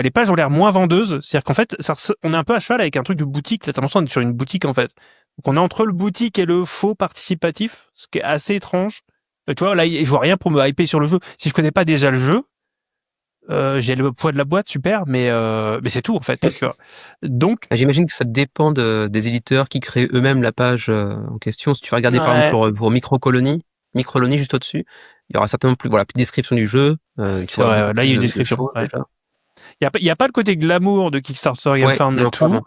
les pages ont l'air moins vendeuses. C'est-à-dire qu'en fait, on est un peu à cheval avec un truc de boutique. Là, t'as l'impression d'être sur une boutique, en fait. Donc, on est entre le boutique et le faux participatif, ce qui est assez étrange. Tu vois, là, je vois rien pour me hyper sur le jeu. Si je connais pas déjà le jeu, j'ai le poids de la boîte, super, mais c'est tout, en fait. Tu vois. Donc, J'imagine que ça dépend des éditeurs qui créent eux-mêmes la page en question. Si tu vas regarder par exemple pour Microcolonie juste au-dessus, il y aura certainement plus plus de description du jeu. C'est vrai, là il y a une description. Il y a pas le côté glamour de Kickstarter, GameFound et tout.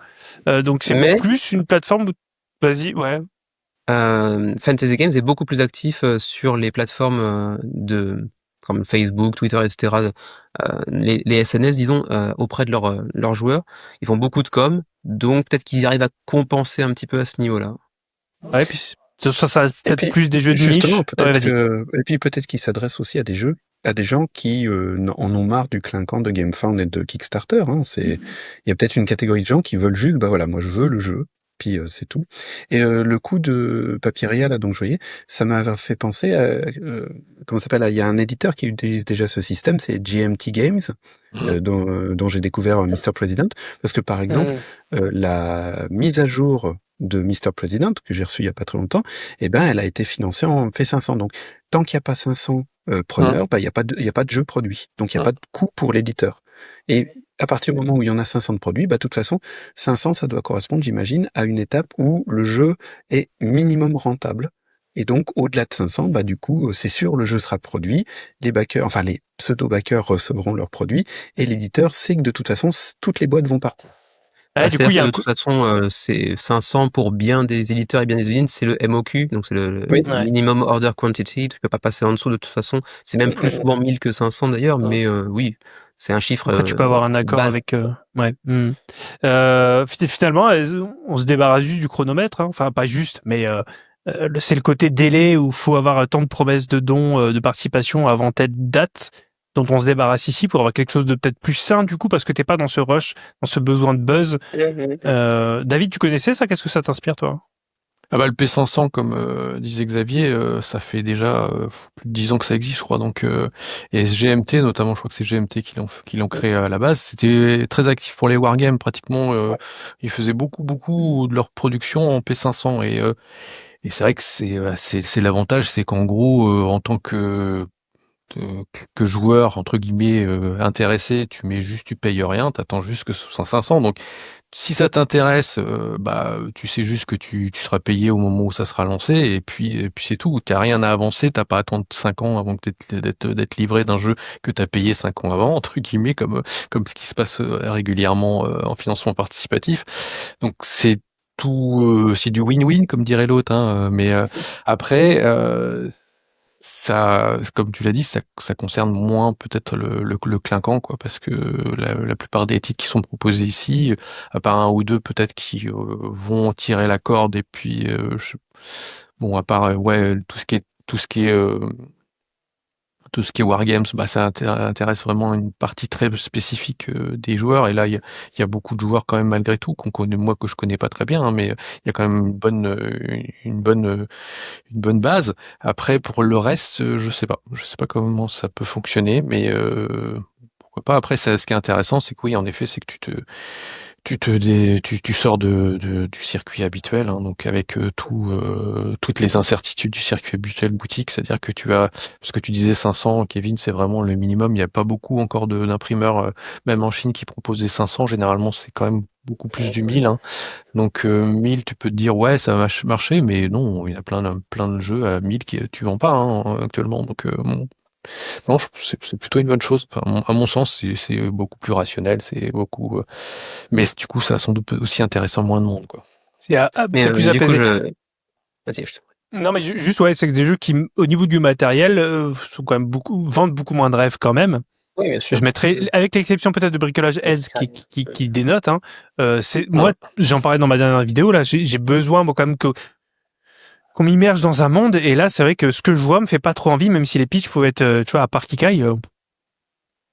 Donc c'est plus une plateforme où... Vas-y, ouais. Fantasy Games est beaucoup plus actif sur les plateformes comme Facebook, Twitter, etc. Les SNS, disons, auprès de leurs joueurs. Ils font beaucoup de com, donc peut-être qu'ils arrivent à compenser un petit peu à ce niveau-là. Ouais, puis ça peut-être plus des jeux de niche. Justement, et puis peut-être qu'ils s'adressent aussi à des gens qui en ont marre du clinquant de GameFound et de Kickstarter. Hein. Il y a peut-être une catégorie de gens qui veulent juste, moi je veux le jeu. Puis c'est tout. Et le coup de Papiria là, donc je voyais, ça m'a fait penser à comment ça s'appelle. Il y a un éditeur qui utilise déjà ce système, c'est GMT Games, dont j'ai découvert Mr. President, parce que par exemple la mise à jour de Mr. President que j'ai reçu il y a pas très longtemps, elle a été financée en P500. Donc tant qu'il n'y a pas 500 preneurs, il y a pas de jeu produit. Donc il y a pas de coût pour l'éditeur. Et à partir du moment où il y en a 500 de produits, de toute façon, 500, ça doit correspondre, j'imagine, à une étape où le jeu est minimum rentable. Et donc, au-delà de 500, du coup, c'est sûr, le jeu sera produit, les backers, enfin, les pseudo-backers recevront leurs produits, et l'éditeur sait que de toute façon, toutes les boîtes vont partir. Du coup, il y a de toute façon, c'est 500 pour bien des éditeurs et bien des usines, c'est le MOQ, donc c'est le minimum order quantity. Tu peux pas passer en dessous de toute façon. C'est même plus souvent 1000 que 500 d'ailleurs, mais oui, c'est un chiffre. Après, tu peux avoir un accord base. avec. Finalement, on se débarrasse juste du chronomètre. Hein. Enfin, pas juste, mais c'est le côté délai où il faut avoir tant de promesses de dons, de participation avant telle date, dont on se débarrasse ici pour avoir quelque chose de peut-être plus sain du coup, parce que t'es pas dans ce rush, dans ce besoin de buzz. David, tu connaissais ça? Qu'est-ce que ça t'inspire, toi? Le P500, comme disait Xavier, ça fait déjà plus de 10 ans que ça existe, je crois. Donc, et GMT, notamment, je crois que c'est GMT qui l'ont créé à la base. C'était très actif pour les wargames, pratiquement. Ils faisaient beaucoup de leur production en P500. Et c'est vrai que c'est l'avantage, c'est qu'en gros, en tant que joueur entre guillemets intéressé, tu payes rien, t'attends juste que ce soit 500. Donc si ça t'intéresse, tu sais juste que tu seras payé au moment où ça sera lancé, et puis c'est tout. T'as rien à avancer, t'as pas à attendre 5 ans avant que d'être livré d'un jeu que t'as payé 5 ans avant, entre guillemets, comme ce qui se passe régulièrement en financement participatif. Donc c'est tout, c'est du win-win comme dirait l'autre, hein, mais après ça, comme tu l'as dit, ça concerne moins peut-être le clinquant, quoi, parce que la plupart des titres qui sont proposés ici, à part un ou deux peut-être qui vont tirer la corde, et puis à part tout ce qui est wargames, ça intéresse vraiment une partie très spécifique des joueurs. Et là, il y a beaucoup de joueurs quand même malgré tout qu'on connaît, moi que je connais pas très bien, hein, mais il y a quand même une bonne base. Après, pour le reste, je sais pas comment ça peut fonctionner, mais pourquoi pas. Après, ce qui est intéressant, c'est que oui, en effet, c'est que tu sors du circuit habituel, hein, donc avec toutes les incertitudes du circuit habituel boutique, c'est-à-dire que parce que tu disais 500, Kevin, c'est vraiment le minimum. Il n'y a pas beaucoup encore d'imprimeurs, même en Chine, qui proposent des 500. Généralement, c'est quand même beaucoup plus du 1000. Hein. Donc 1000, tu peux te dire ouais, ça va marcher, mais non, il y a plein de jeux à 1000 qui tu vends pas actuellement. Donc non, c'est plutôt une bonne chose. Enfin, à mon sens, c'est beaucoup plus rationnel, c'est beaucoup. Mais du coup, ça a sans doute aussi intéressant moins de monde, quoi. C'est plus du coup, apaisé. Vas-y, je te prie. Non, mais juste, c'est que des jeux qui, au niveau du matériel, sont quand même vendent beaucoup moins de rêves quand même. Oui, bien sûr. Je mettrais, avec l'exception peut-être de Bricolage Heads qui dénote, hein, moi, j'en parlais dans ma dernière vidéo, là, j'ai besoin, quand même, qu'on m'immerge dans un monde, et là, c'est vrai que ce que je vois me fait pas trop envie, même si les pitchs pouvaient être, tu vois, à part Kikai,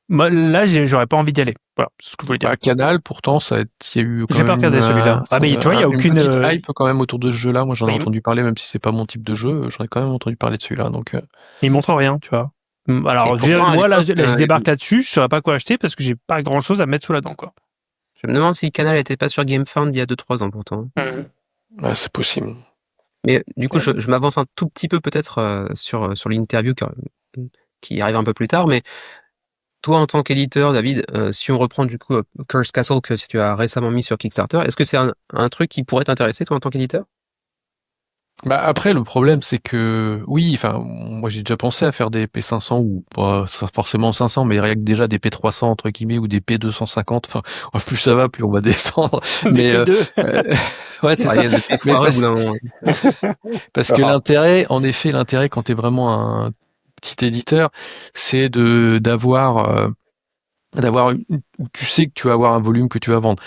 moi, là, j'aurais pas envie d'y aller. Voilà, c'est ce que je voulais dire. Canal, pourtant, il y a eu quand même... J'ai pas regardé celui-là. Mais tu vois, il y a aucune... Une petite hype quand même autour de ce jeu-là. Moi, j'en ai entendu parler, même si c'est pas mon type de jeu, j'en ai quand même entendu parler de celui-là, donc... Il montre rien, tu vois. Alors, Et pourtant, à moi, là, l'époque, je débarque là-dessus, je saurais pas quoi acheter parce que j'ai pas grand-chose à mettre sous la dent, quoi. je me demande si le canal était pas sur GameFound il y a 2-3 ans pourtant. Ouais, c'est possible. Mais du coup, je m'avance un tout petit peu peut-être sur l'interview qui arrive un peu plus tard, mais toi, en tant qu'éditeur, David, si on reprend du coup Curse Castle que tu as récemment mis sur Kickstarter, est-ce que c'est un truc qui pourrait t'intéresser, toi, en tant qu'éditeur? Bah après le problème c'est que oui, enfin moi j'ai déjà pensé à faire des P500 ou pas forcément 500 mais rien que déjà des P300 entre guillemets ou des P250, enfin plus ça va plus on va descendre mais ouais c'est Ouais, ça. il y a des Mais foireux au bout d'un moment. parce que l'intérêt quand t'es vraiment un petit éditeur, c'est d'avoir où tu sais que tu vas avoir un volume que tu vas vendre.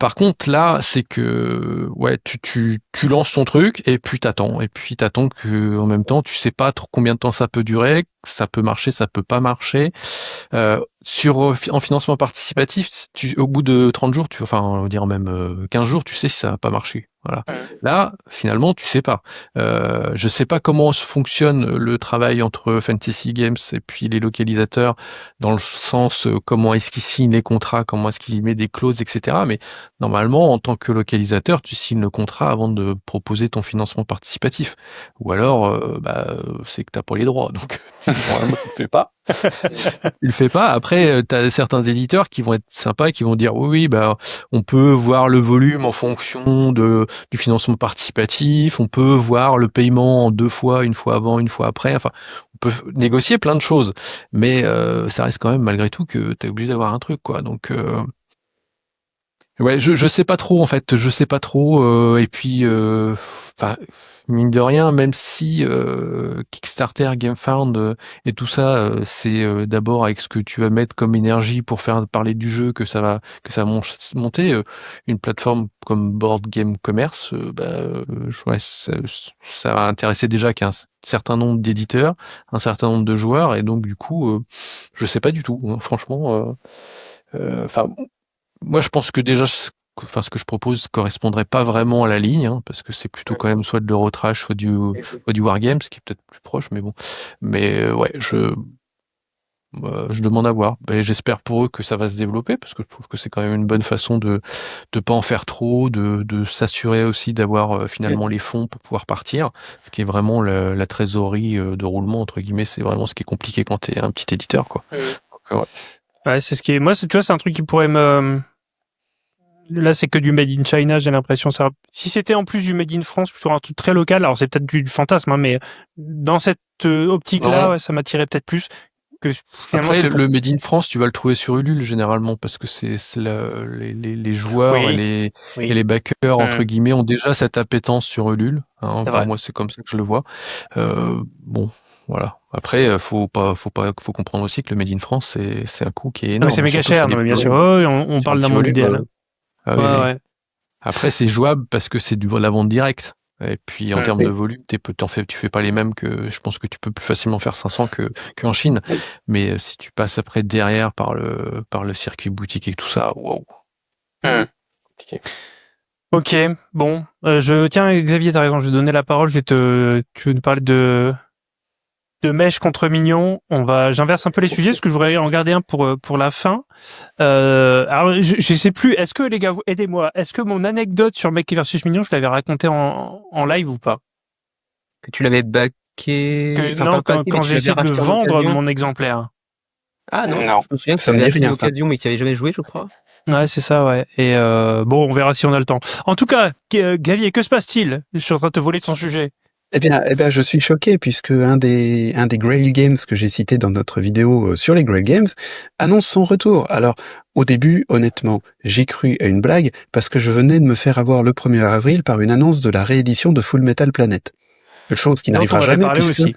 Par contre, là, c'est que ouais, tu lances ton truc et puis t'attends que en même temps, tu sais pas trop combien de temps ça peut durer, ça peut marcher, ça peut pas marcher. En financement participatif, au bout de 30 jours, enfin, on va dire même 15 jours, tu sais si ça va pas marcher. Voilà. Là, finalement, tu sais pas. Je sais pas comment fonctionne le travail entre Fantasy Games et puis les localisateurs, dans le sens comment est-ce qu'ils signent les contrats, comment est-ce qu'ils mettent des clauses, etc. Mais normalement, en tant que localisateur, tu signes le contrat avant de proposer ton financement participatif. Ou alors, c'est que t'as pas les droits, donc normalement, tu le fais pas. Tu le fais pas. Après, t'as certains éditeurs qui vont être sympas, qui vont dire oui, on peut voir le volume en fonction du financement participatif, on peut voir le paiement en 2 fois, une fois avant, une fois après. Enfin, on peut négocier plein de choses, mais ça reste quand même malgré tout que t'es obligé d'avoir un truc, quoi. Donc ouais, je sais pas trop en fait, je sais pas trop. Et puis, enfin, mine de rien, même si Kickstarter, GameFound et tout ça, c'est d'abord avec ce que tu vas mettre comme énergie pour faire parler du jeu que ça va monter. Une plateforme comme Board Game Commerce, ouais, ça va intéresser déjà qu'un certain nombre d'éditeurs, un certain nombre de joueurs, et donc du coup, je sais pas du tout, hein, franchement. Enfin. Moi, je pense que déjà, ce que je propose correspondrait pas vraiment à la ligne, hein, parce que c'est plutôt quand même soit de l'Eurotrash, soit du Wargames, qui est peut-être plus proche, mais bon. Mais ouais, je demande à voir. Ben, j'espère pour eux que ça va se développer, parce que je trouve que c'est quand même une bonne façon de pas en faire trop, de s'assurer aussi d'avoir finalement les fonds pour pouvoir partir, ce qui est vraiment la trésorerie de roulement, entre guillemets, c'est vraiment ce qui est compliqué quand t'es un petit éditeur, quoi. Donc, ouais. Ouais, c'est ce qui est. Moi, tu vois, c'est un truc qui pourrait me. Là, c'est que du made in China, j'ai l'impression. Si c'était en plus du made in France, plutôt un truc très local, alors c'est peut-être du fantasme, hein, mais dans cette optique-là, ouais, ça m'attirait peut-être plus que finalement. Après, le Made in France, tu vas le trouver sur Ulule généralement, parce que les joueurs Oui. et les backers entre guillemets ont déjà cette appétence sur Ulule. Hein, enfin, moi, c'est comme ça que je le vois. Bon. Voilà. Après, faut comprendre aussi que le Made in France, c'est un coût qui est énorme. Mais c'est méga cher, non, mais bien sûr. On parle d'un monde idéal. Ouais. Après, c'est jouable parce que c'est de la vente directe. Et puis, en termes de volume, tu fais pas les mêmes je pense que tu peux plus facilement faire 500 qu'en Chine. Mais si tu passes après derrière par le circuit boutique et tout ça, waouh. Ok, bon. Tiens, Xavier, t'as raison, je vais donner la parole. Tu veux nous parler de Mèche contre Mignon. J'inverse un peu les sujets parce que je voudrais en garder un pour la fin. Alors, je sais plus. Est-ce que les gars, aidez-moi. Est-ce que mon anecdote sur Mec versus Mignon, je l'avais raconté en live ou pas? Que tu l'avais backé. Non, quand j'ai essayé de le vendre mon exemplaire. Ah non, Non, je me souviens que ça ça me avait dit acheté rien, une occasion, mais que tu avais jamais joué, je crois. Ouais, c'est ça, ouais. Et bon, on verra si on a le temps. En tout cas, Xavier, que se passe-t-il? Je suis en train de te voler ton sujet. Eh bien, je suis choqué puisque un des Grail Games que j'ai cité dans notre vidéo sur les Grail Games annonce son retour. Alors, au début, honnêtement, j'ai cru à une blague parce que je venais de me faire avoir le 1er avril par une annonce de la réédition de Full Metal Planet. Chose qui n'arrivera jamais puisque...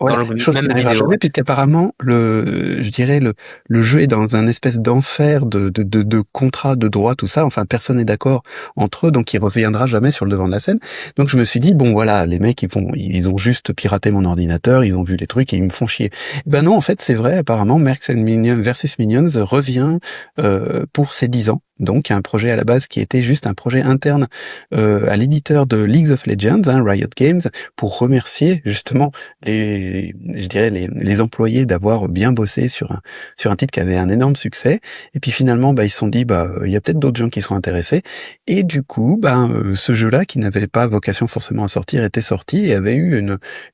Voilà, chose qui n'arrivera jamais puisqu'apparemment le jeu est dans un espèce d'enfer de contrats, de droits, tout ça. Enfin, personne n'est d'accord entre eux, donc il reviendra jamais sur le devant de la scène. Donc je me suis dit bon voilà, les mecs ils ont juste piraté mon ordinateur, ils ont vu les trucs et ils me font chier. Ben non, en fait c'est vrai. Apparemment, Mercs and Minions versus Minions revient pour ses 10 ans. Donc un projet à la base qui était juste un projet interne à l'éditeur de League of Legends, Riot Games, pour remercier justement les je dirais les employés d'avoir bien bossé sur un titre qui avait un énorme succès. Et puis finalement, ils se sont dit, il y a peut-être d'autres gens qui sont intéressés. Et du coup, ce jeu-là, qui n'avait pas vocation forcément à sortir, était sorti et avait eu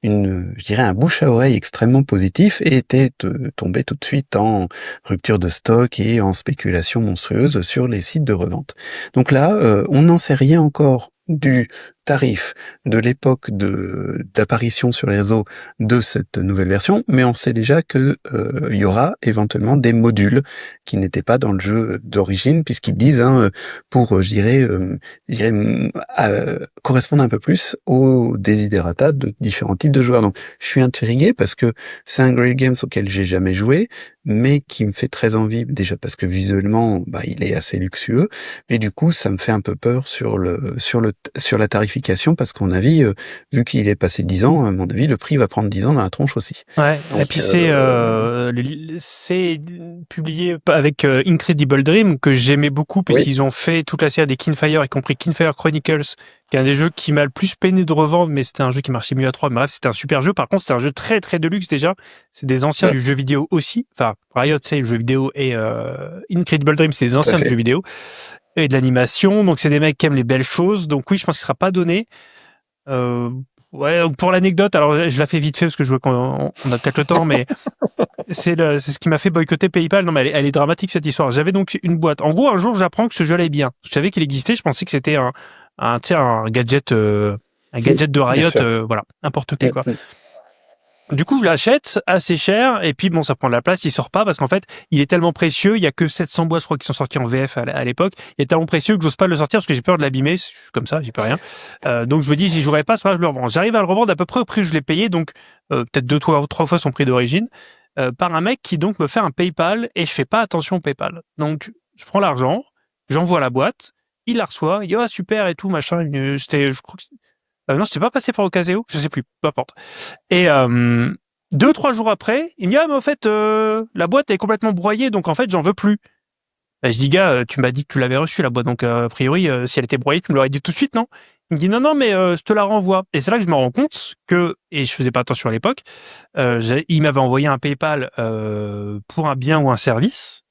je dirais, un bouche à oreille extrêmement positif et était tombé tout de suite en rupture de stock et en spéculation monstrueuse sur les sites de revente. Donc là, on n'en sait rien encore du tarif de l'époque d'apparition sur les réseaux de cette nouvelle version, mais on sait déjà que il y aura éventuellement des modules qui n'étaient pas dans le jeu d'origine, puisqu'ils disent pour correspondre un peu plus aux desiderata de différents types de joueurs. Donc je suis intrigué parce que c'est un Great Games auquel j'ai jamais joué, mais qui me fait très envie, déjà parce que visuellement il est assez luxueux, et du coup ça me fait un peu peur sur la tarification, parce qu'à mon avis, vu qu'il est passé 10 ans, à mon avis, le prix va prendre 10 ans dans la tronche aussi. Ouais. Donc, Et puis c'est publié avec Incredible Dream, que j'aimais beaucoup, puisqu'ils ont fait toute la série des Kinfire, y compris Kinfire Chronicles, qui est un des jeux qui m'a le plus peiné de revendre, mais c'était un jeu qui marchait mieux à 3. Bref, c'était un super jeu. Par contre, c'était un jeu très très de luxe déjà. C'est des anciens du jeu vidéo aussi. Enfin, Riot, c'est le jeu vidéo, et Incredible Dream, c'est des anciens du jeu vidéo et de l'animation. Donc c'est des mecs qui aiment les belles choses. Donc oui, je pense qu'il sera pas donné. Ouais, donc pour l'anecdote, alors je la fais vite fait parce que je vois qu'on a peut-être le temps, mais c'est ce qui m'a fait boycotter PayPal. Non, mais elle est dramatique cette histoire. J'avais donc une boîte. En gros, un jour, j'apprends que ce jeu allait bien. Je savais qu'il existait. Je pensais que c'était un gadget, un gadget de Riot, voilà, n'importe quoi. Du coup, je l'achète assez cher, et puis bon, ça prend de la place, il sort pas, parce qu'en fait, il est tellement précieux, il y a que 700 boîtes, je crois, qui sont sorties en VF à l'époque, il est tellement précieux que j'ose pas le sortir, parce que j'ai peur de l'abîmer, je suis comme ça, j'y peux rien. Donc je me dis, j'y jouerai pas, c'est pas grave, je le revends. J'arrive à le revendre à peu près au prix où je l'ai payé, donc peut-être 2, 3 fois son prix d'origine, par un mec qui donc me fait un PayPal, et je fais pas attention au PayPal. Donc, je prends l'argent, j'envoie la boîte, il la reçoit, il dit, oh, super, et tout, machin, je crois que non, c'était pas passé par Ocaseo, je sais plus, peu importe. Et 2-3 jours après, il me dit, ah, mais en fait, la boîte est complètement broyée, donc en fait, j'en veux plus. Je dis, gars, tu m'as dit que tu l'avais reçue, la boîte, donc a priori, si elle était broyée, tu me l'aurais dit tout de suite, non? Il me dit, non, mais je te la renvoie. Et c'est là que je me rends compte que, et je faisais pas attention à l'époque, il m'avait envoyé un PayPal pour un bien ou un service.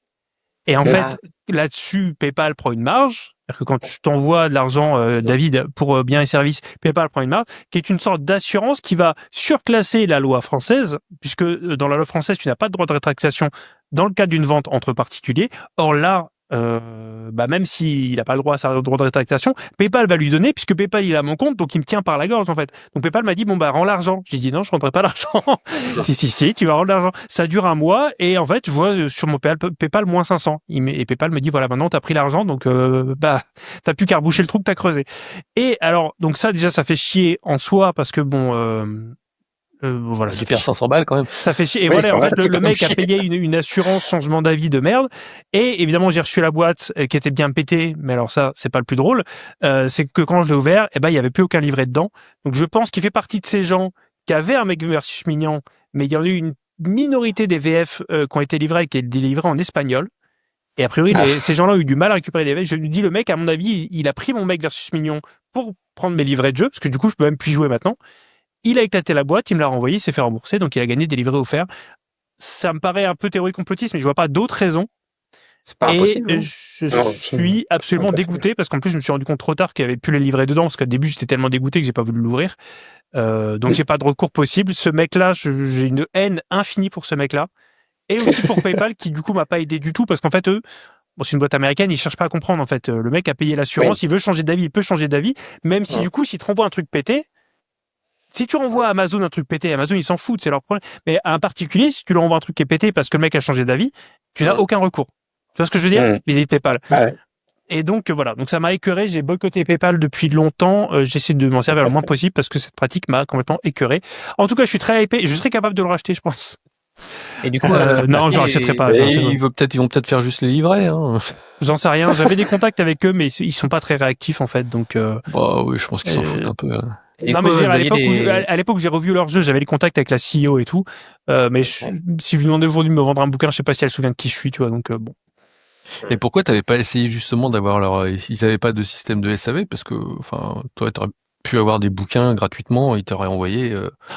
Et en fait, là-dessus, PayPal prend une marge. C'est-à-dire que quand tu t'envoies de l'argent, David, pour biens et services, PayPal prend une marge, qui est une sorte d'assurance qui va surclasser la loi française, puisque dans la loi française, tu n'as pas de droit de rétractation dans le cadre d'une vente entre particuliers. Or là, même s'il n'a pas le droit à sa droit de rétractation, PayPal va lui donner, puisque PayPal il a mon compte, donc il me tient par la gorge en fait. Donc PayPal m'a dit rends l'argent. J'ai dit non, je rendrai pas l'argent. si, tu vas rendre l'argent. Ça dure un mois et en fait je vois sur mon PayPal moins 500. Et PayPal me dit voilà, maintenant t'as pris l'argent, donc t'as plus qu'à reboucher le trou que t'as creusé. Et alors donc ça déjà ça fait chier en soi parce que voilà, tu perds 500 balles quand même. Ça fait chier. Et voilà, en fait, le mec a payé une assurance changement d'avis de merde. Et évidemment, j'ai reçu la boîte qui était bien pétée. Mais alors ça, c'est pas le plus drôle. C'est que quand je l'ai ouvert, il y avait plus aucun livret dedans. Donc je pense qu'il fait partie de ces gens qui avaient un mec versus mignon, mais il y en a eu une minorité des VF qui ont été livrés et qui étaient livrés en espagnol. Et a priori, ces gens-là ont eu du mal à récupérer les VF. Je lui dis, le mec, à mon avis, il a pris mon mec versus mignon pour prendre mes livrets de jeu, parce que du coup, je peux même plus jouer maintenant. Il a éclaté la boîte, il me l'a renvoyé, il s'est fait rembourser, donc il a gagné des livrets offerts. Ça me paraît un peu théorie complotiste, mais je vois pas d'autres raisons. C'est pas impossible. Et je suis absolument dégoûté, parce qu'en plus, je me suis rendu compte trop tard qu'il y avait plus les livrets dedans, parce qu'au début, j'étais tellement dégoûté que j'ai pas voulu l'ouvrir. Donc j'ai pas de recours possible. Ce mec-là, j'ai une haine infinie pour ce mec-là. Et aussi pour PayPal, qui du coup m'a pas aidé du tout, parce qu'en fait, eux, c'est une boîte américaine, ils cherchent pas à comprendre, en fait. Le mec a payé l'assurance, il veut changer d'avis, il peut changer d'avis, même si du coup, s'il te renvoie un truc pété, si tu renvoies à Amazon un truc pété, Amazon ils s'en foutent, c'est leur problème. Mais à un particulier, si tu leur envoies un truc qui est pété parce que le mec a changé d'avis, tu n'as aucun recours. Tu vois ce que je veux dire? Les PayPal. Et donc voilà, donc ça m'a écœuré, j'ai boycotté PayPal depuis longtemps, j'essaie de m'en servir le moins possible parce que cette pratique m'a complètement écœuré. En tout cas, je suis très hypé, je serais capable de le racheter, je pense. Et du coup, non, je le rachèterai pas. Ils vont peut-être faire juste les livrets. Hein. J'en sais rien, j'avais des contacts avec eux, mais ils sont pas très réactifs en fait, donc. Bah oui, je pense qu'ils s'en foutent un peu. Non, mais je veux dire, à l'époque où j'ai revu leur jeu, j'avais les contacts avec la CEO et tout. Mais si je lui demandais aujourd'hui de me vendre un bouquin, je sais pas si elle se souvient de qui je suis, tu vois. Donc bon. Et pourquoi t'avais pas essayé justement d'avoir ils avaient pas de système de SAV parce que, enfin, toi, pu avoir des bouquins gratuitement, ils t'auraient envoyé.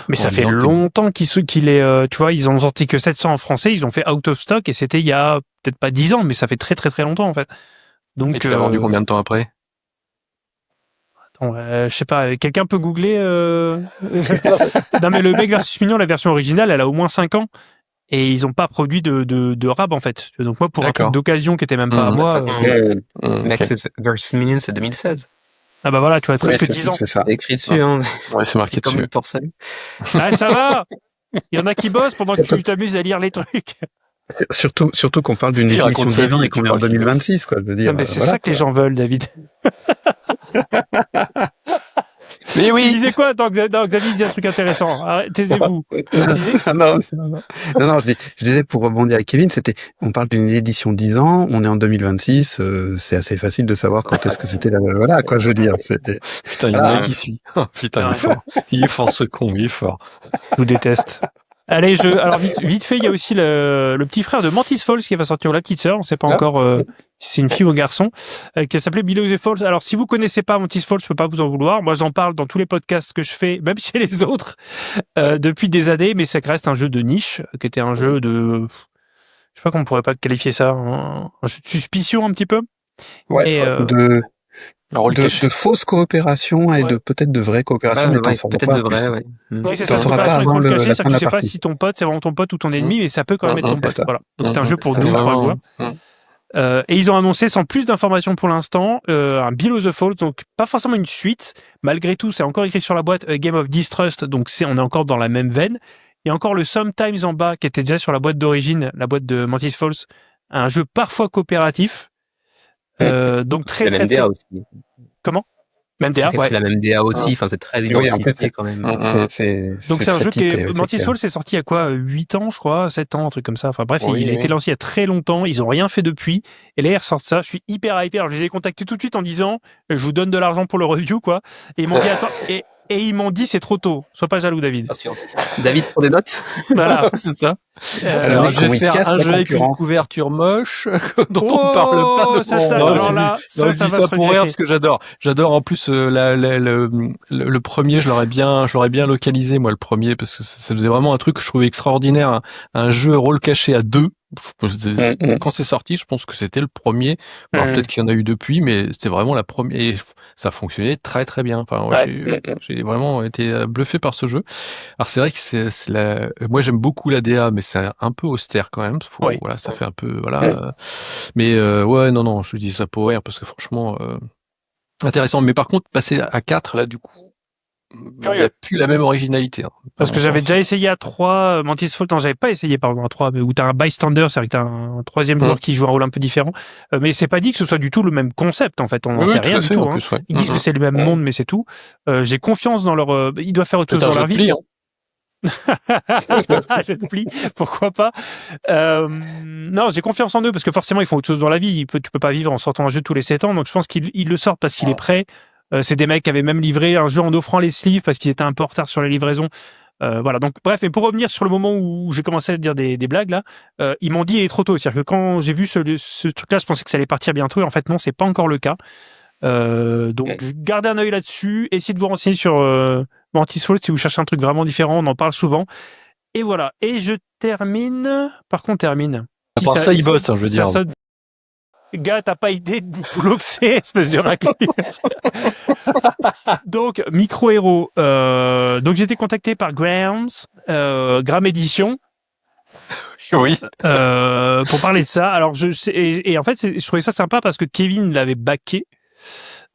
Mais ça en fait disant que- longtemps qu'il est, tu vois, ils ont sorti que 700 en français, ils ont fait out of stock et c'était il y a peut-être pas 10 ans, mais ça fait très très très longtemps en fait. Donc, Et tu l'as vendu combien de temps après? attends, je sais pas, quelqu'un peut googler Non mais le Meg versus Mignon, la version originale, elle a au moins 5 ans et ils ont pas produit de rab en fait. Donc moi, pour un truc D'accord. d'occasion qui était même pas à Mhm. moi, De toute façon, Ok. Max vs Minions, c'est 2016. ah bah voilà, tu vois, presque Ouais, 10 ans. c'est ça. C'est écrit dessus, hein. Ouais, c'est marqué C'est comme dessus. le Porcel. Ah, ça va. Il y en a qui bossent pendant que tu t'amuses à lire les trucs. Surtout qu'on parle d'une Il édition raconte sa 10 ans vie, et qu'on tu est en vois, 2026, quoi. Je veux dire, Non mais c'est voilà, ça que les quoi. gens veulent, David. Mais Tu oui. disais quoi? Non, Xavier disait un truc intéressant. Taisez-vous. non, je disais pour rebondir avec Kevin, on parle d'une édition 10 ans, on est en 2026, c'est assez facile de savoir quand est-ce que c'était voilà, quoi, je veux dire. Putain, il y en a un qui suit. Putain, il est fort. Il est fort, ce con, il est fort. Je vous déteste. Allez, alors vite fait, il y a aussi le petit frère de Mantis Falls qui va sortir, ou la petite sœur, on sait pas encore si c'est une fille ou un garçon, qui s'appelait Below the Falls. Alors, si vous connaissez pas Mantis Falls, je peux pas vous en vouloir. Moi, j'en parle dans tous les podcasts que je fais, même chez les autres, depuis des années, mais ça reste un jeu de niche, qui était un jeu de, je sais pas comment on pourrait pas qualifier ça, un jeu de suspicion un petit peu. Ouais, Et, Un rôle caché. de fausses coopérations et Ouais. de peut-être de vraies coopérations, mais t'en sauras peut-être pas de vrai, plus. ouais. Oui, c'est T'en ça, sauras pas coopération et avant cause la cachée, fin c'est-à-dire que de tu la sais pas partie. si ton pote, c'est vraiment ton pote ou ton ennemi, mais ça peut quand même être ton c'est pote. ça. Voilà. Donc c'est un jeu pour C'est 2 ou 3 vraiment- joueurs. Et ils ont annoncé, sans plus d'informations pour l'instant, un Below the Falls, donc pas forcément une suite. Malgré tout, c'est encore écrit sur la boîte, A Game of Distrust, donc on est encore dans la même veine. Il y a encore le Sometimes en bas, qui était déjà sur la boîte d'origine, la boîte de Mantis Falls, un jeu parfois coopératif. Donc très, C'est la très, même très... DA aussi. Même DA, ouais. C'est la même DA aussi, enfin, c'est très Oui, en identifié fait, quand même. Donc c'est un très jeu qui typé, est... ouais, c'est Mantis clair. Falls est sorti il y a quoi 8 ans, je crois, 7 ans, un truc comme ça. Enfin bref, Oui, il a été lancé il y a très longtemps, ils ont rien fait depuis. Et là, ils ressortent ça, je suis hyper hyper. Alors, je les ai contactés tout de suite en disant, je vous donne de l'argent pour le review, quoi. Et ils m'ont dit, attends, et ils m'ont dit, c'est trop tôt. Sois pas jaloux, David. Attention. David, prend des notes. Voilà. C'est ça. Alors, mec, je vais comment il faire casse un la jeu avec une concurrence. couverture moche dont on ne parle pas de ça tape. Non, Alors je là, dis- non, je ça dis va ça se pour rire regretter. parce que j'adore en plus le premier, je l'aurais bien localisé moi le premier parce que ça faisait vraiment un truc que je trouvais extraordinaire, un jeu rôle caché à deux. Quand c'est sorti, je pense que c'était le premier. Alors peut-être qu'il y en a eu depuis, mais c'était vraiment la première. Et ça fonctionnait très très bien. Enfin, ouais, j'ai vraiment été bluffé par ce jeu. Alors c'est vrai que moi j'aime beaucoup la DA, mais c'est un peu austère quand même. Oui. Voilà, ça fait un peu voilà. Mais ouais, non, je dis ça pour rire parce que franchement intéressant. Mais par contre, passer à 4 là, du coup, il n'y a plus la même originalité. Hein, Parce que j'avais déjà essayé à 3, Mantis Falls, non, j'avais pas essayé, pardon, à 3, mais où t'as un bystander, c'est-à-dire que t'as un troisième joueur qui joue un rôle un peu différent. Mais c'est pas dit que ce soit du tout le même concept, en fait. On n'en sait rien du tout. Hein. Plus, ouais. Ils disent que c'est le même monde, mais c'est tout. J'ai confiance dans leur... ils doivent faire autre chose dans leur vie. Hein. Je te plie, pourquoi pas. Non, j'ai confiance en eux, parce que forcément, ils font autre chose dans la vie. Tu peux pas vivre en sortant un jeu tous les 7 ans, donc je pense qu'ils le sortent parce qu'il est prêt. C'est des mecs qui avaient même livré un jeu en offrant les sleeves parce qu'ils étaient un peu en retard sur les livraisons. Voilà, donc bref, et pour revenir sur le moment où j'ai commencé à dire des blagues là, ils m'ont dit il est trop tôt. C'est-à-dire que quand j'ai vu ce truc-là, je pensais que ça allait partir bientôt, et en fait non, c'est pas encore le cas. Donc gardez un œil là-dessus, essayez de vous renseigner sur Mantis Falls si vous cherchez un truc vraiment différent, on en parle souvent. Et voilà, et je termine. Par contre, termine. À part ça, il bosse, hein, je veux dire. Gars, t'as pas idée de bloquer, espèce de raclure. Donc, micro-héros. Donc, j'ai été contacté par Grams Édition. Oui. Pour parler de ça. Alors, et en fait, je trouvais ça sympa parce que Kevin l'avait backé.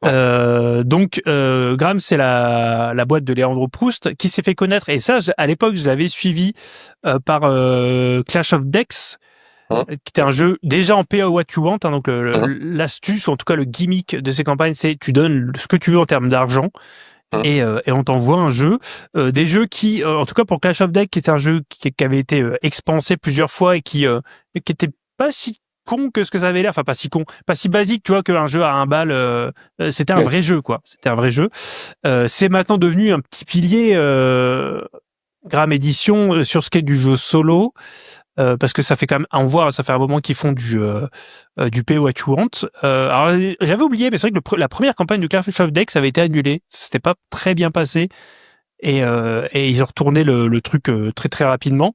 Donc, Grams, c'est la boîte de Leandro Proust qui s'est fait connaître. Et ça, à l'époque, je l'avais suivi par Clash of Decks. Qui était un jeu déjà en Pay What You Want, hein, donc l'astuce, ou en tout cas le gimmick de ces campagnes, c'est tu donnes ce que tu veux en termes d'argent et on t'envoie un jeu. Des jeux qui, en tout cas pour Clash of Deck, qui était un jeu qui avait été expansé plusieurs fois et qui était pas si con que ce que ça avait l'air, enfin pas si con, pas si basique, tu vois, qu'un jeu à 1 balle, c'était un vrai jeu, quoi. C'était un vrai jeu. C'est maintenant devenu un petit pilier Gram Édition sur ce qui est du jeu solo. parce que ça fait quand même, on voit, ça fait un moment qu'ils font du pay what you want. Alors j'avais oublié, mais c'est vrai que la première campagne de Clash of Decks avait été annulée. C'était pas très bien passé et ils ont retourné le truc très très rapidement.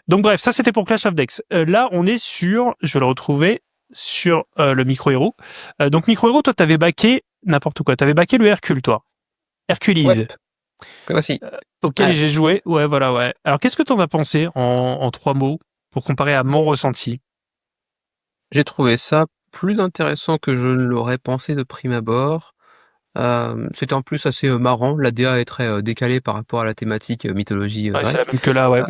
Donc bref, ça c'était pour Clash of Decks. Là, on est sur, je vais le retrouver sur le Micro Hero. Donc Micro Hero, toi t'avais backé n'importe quoi. T'avais backé le Hercule, toi. Hercules. Ouais. Voici. Auquel Ouais. j'ai joué. Ouais, voilà, ouais. Alors, qu'est-ce que t'en as pensé en 3 mots pour comparer à mon ressenti? J'ai trouvé ça plus intéressant que je ne l'aurais pensé de prime abord. C'était en plus assez marrant. La DA est très décalée par rapport à la thématique mythologie Ouais, c'est la grecque. même que là, ouais.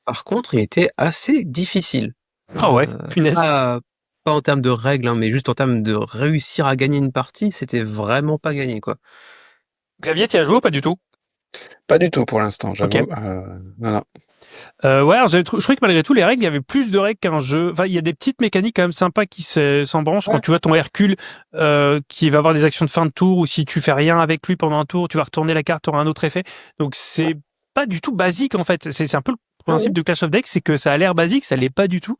Par contre, il était assez difficile. Ah ouais, punaise. Pas en termes de règles, hein, mais juste en termes de réussir à gagner une partie, c'était vraiment pas gagné, quoi. Xavier, t'y as joué ou pas du tout? Pas du tout pour l'instant, j'avoue. Ok. Non. Ouais, alors je trouvais que malgré tout, les règles, il y avait plus de règles qu'un jeu. Enfin, il y a des petites mécaniques quand même sympas qui s'embranchent. Quand tu vois ton Hercule qui va avoir des actions de fin de tour, ou si tu fais rien avec lui pendant un tour, tu vas retourner la carte, tu auras un autre effet. Donc c'est pas du tout basique en fait. C'est un peu le principe de Clash of Decks, c'est que ça a l'air basique, ça l'est pas du tout.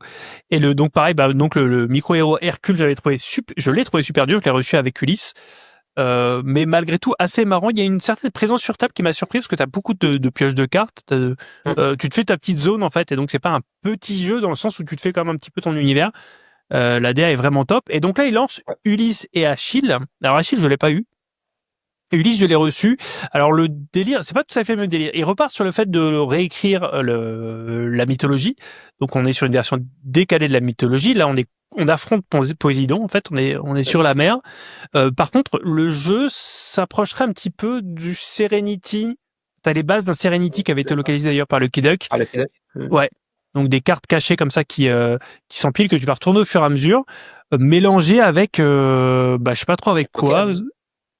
Et donc pareil, donc le micro-héros Hercule, je l'ai trouvé super dur, je l'ai reçu avec Ulysse. Mais malgré tout assez marrant. Il y a une certaine présence sur table qui m'a surpris parce que t'as beaucoup de pioches de cartes. Tu te fais ta petite zone en fait, et donc c'est pas un petit jeu dans le sens où tu te fais quand même un petit peu ton univers. La DA est vraiment top. Et donc là, il lance Ulysse et Achille. Alors Achille, je l'ai pas eu. Ulysse, je l'ai reçu. Alors le délire, c'est pas tout à fait le même délire. Il repart sur le fait de réécrire la mythologie. Donc on est sur une version décalée de la mythologie. Là, on affronte Poséidon. En fait, on est sur la mer. Par contre, le jeu s'approcherait un petit peu du Serenity. T'as les bases d'un Serenity qui avait été localisé d'ailleurs par Lucky Duck. Ah, le Québec. Ouais. Donc des cartes cachées comme ça qui s'empilent, que tu vas retourner au fur et à mesure, mélangées avec, je sais pas trop avec quoi. Poker.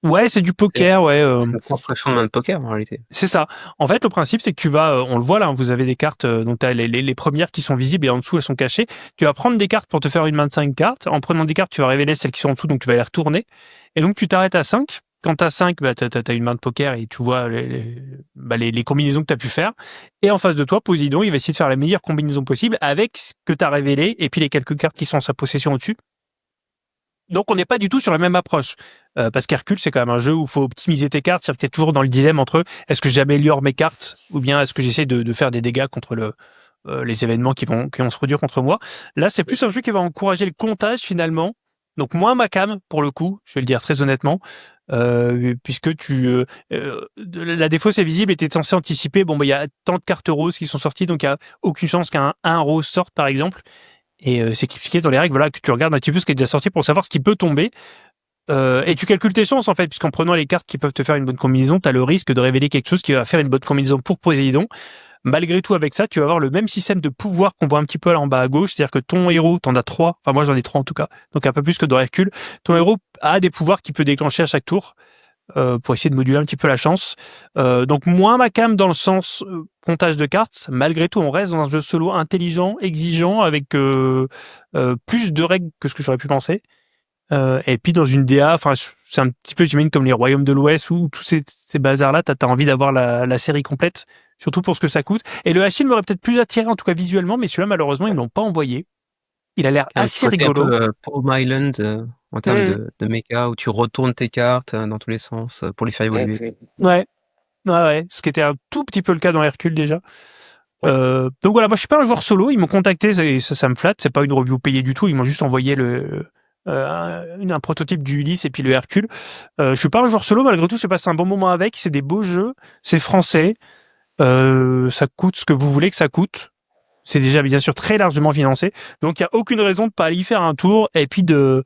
Ouais, c'est du poker, ouais. Une construction de main de poker en réalité. C'est ça. En fait, le principe, c'est que tu vas, on le voit là, vous avez des cartes, donc tu as les premières qui sont visibles et en dessous, elles sont cachées. Tu vas prendre des cartes pour te faire une main de 5 cartes. En prenant des cartes, tu vas révéler celles qui sont en dessous, donc tu vas les retourner. Et donc, tu t'arrêtes à 5. Quand tu as 5, t'as une main de poker et tu vois les combinaisons que tu as pu faire. Et en face de toi, Poséidon, il va essayer de faire la meilleure combinaison possible avec ce que tu as révélé et puis les quelques cartes qui sont en sa possession au-dessus. Donc on n'est pas du tout sur la même approche, parce qu'Hercule c'est quand même un jeu où il faut optimiser tes cartes, c'est-à-dire que tu es toujours dans le dilemme entre est-ce que j'améliore mes cartes ou bien est-ce que j'essaie de faire des dégâts contre les événements qui vont se produire contre moi. Là c'est plus un jeu qui va encourager le comptage finalement, donc moins ma cam pour le coup, je vais le dire très honnêtement, puisque la défausse est visible et tu es censé anticiper, il y a tant de cartes roses qui sont sorties, donc il n'y a aucune chance qu'un rose sorte par exemple. Et c'est expliqué dans les règles, voilà, que tu regardes un petit peu ce qui est déjà sorti pour savoir ce qui peut tomber. Et tu calcules tes chances, en fait, puisqu'en prenant les cartes qui peuvent te faire une bonne combinaison, tu as le risque de révéler quelque chose qui va faire une bonne combinaison pour Poséidon. Malgré tout, avec ça, tu vas avoir le même système de pouvoir qu'on voit un petit peu là en bas à gauche, c'est-à-dire que ton héros, t'en as 3, enfin moi j'en ai 3 en tout cas, donc un peu plus que dans Hercule. Ton héros a des pouvoirs qu'il peut déclencher à chaque tour. Pour essayer de moduler un petit peu la chance. Donc moins ma cam dans le sens comptage de cartes. Malgré tout, on reste dans un jeu solo intelligent, exigeant, avec plus de règles que ce que j'aurais pu penser. Et puis dans une DA, c'est un petit peu, j'imagine, comme les Royaumes de l'Ouest ou tous ces bazars-là, t'as envie d'avoir la série complète, surtout pour ce que ça coûte. Et le Achille m'aurait peut-être plus attiré, en tout cas visuellement, mais celui-là, malheureusement, ils ne l'ont pas envoyé. Il a l'air assez rigolo. Un peu Palm Island en termes de méca où tu retournes tes cartes dans tous les sens pour les faire évoluer. Ouais. Ce qui était un tout petit peu le cas dans Hercule déjà. Donc voilà, moi je suis pas un joueur solo, ils m'ont contacté et ça me flatte, c'est pas une review payée du tout, ils m'ont juste envoyé un prototype du Ulysse et puis le Hercule. Je suis pas un joueur solo, malgré tout j'ai passé un bon moment avec, c'est des beaux jeux, c'est français, ça coûte ce que vous voulez que ça coûte. C'est déjà bien sûr très largement financé, donc il y a aucune raison de pas aller y faire un tour et puis de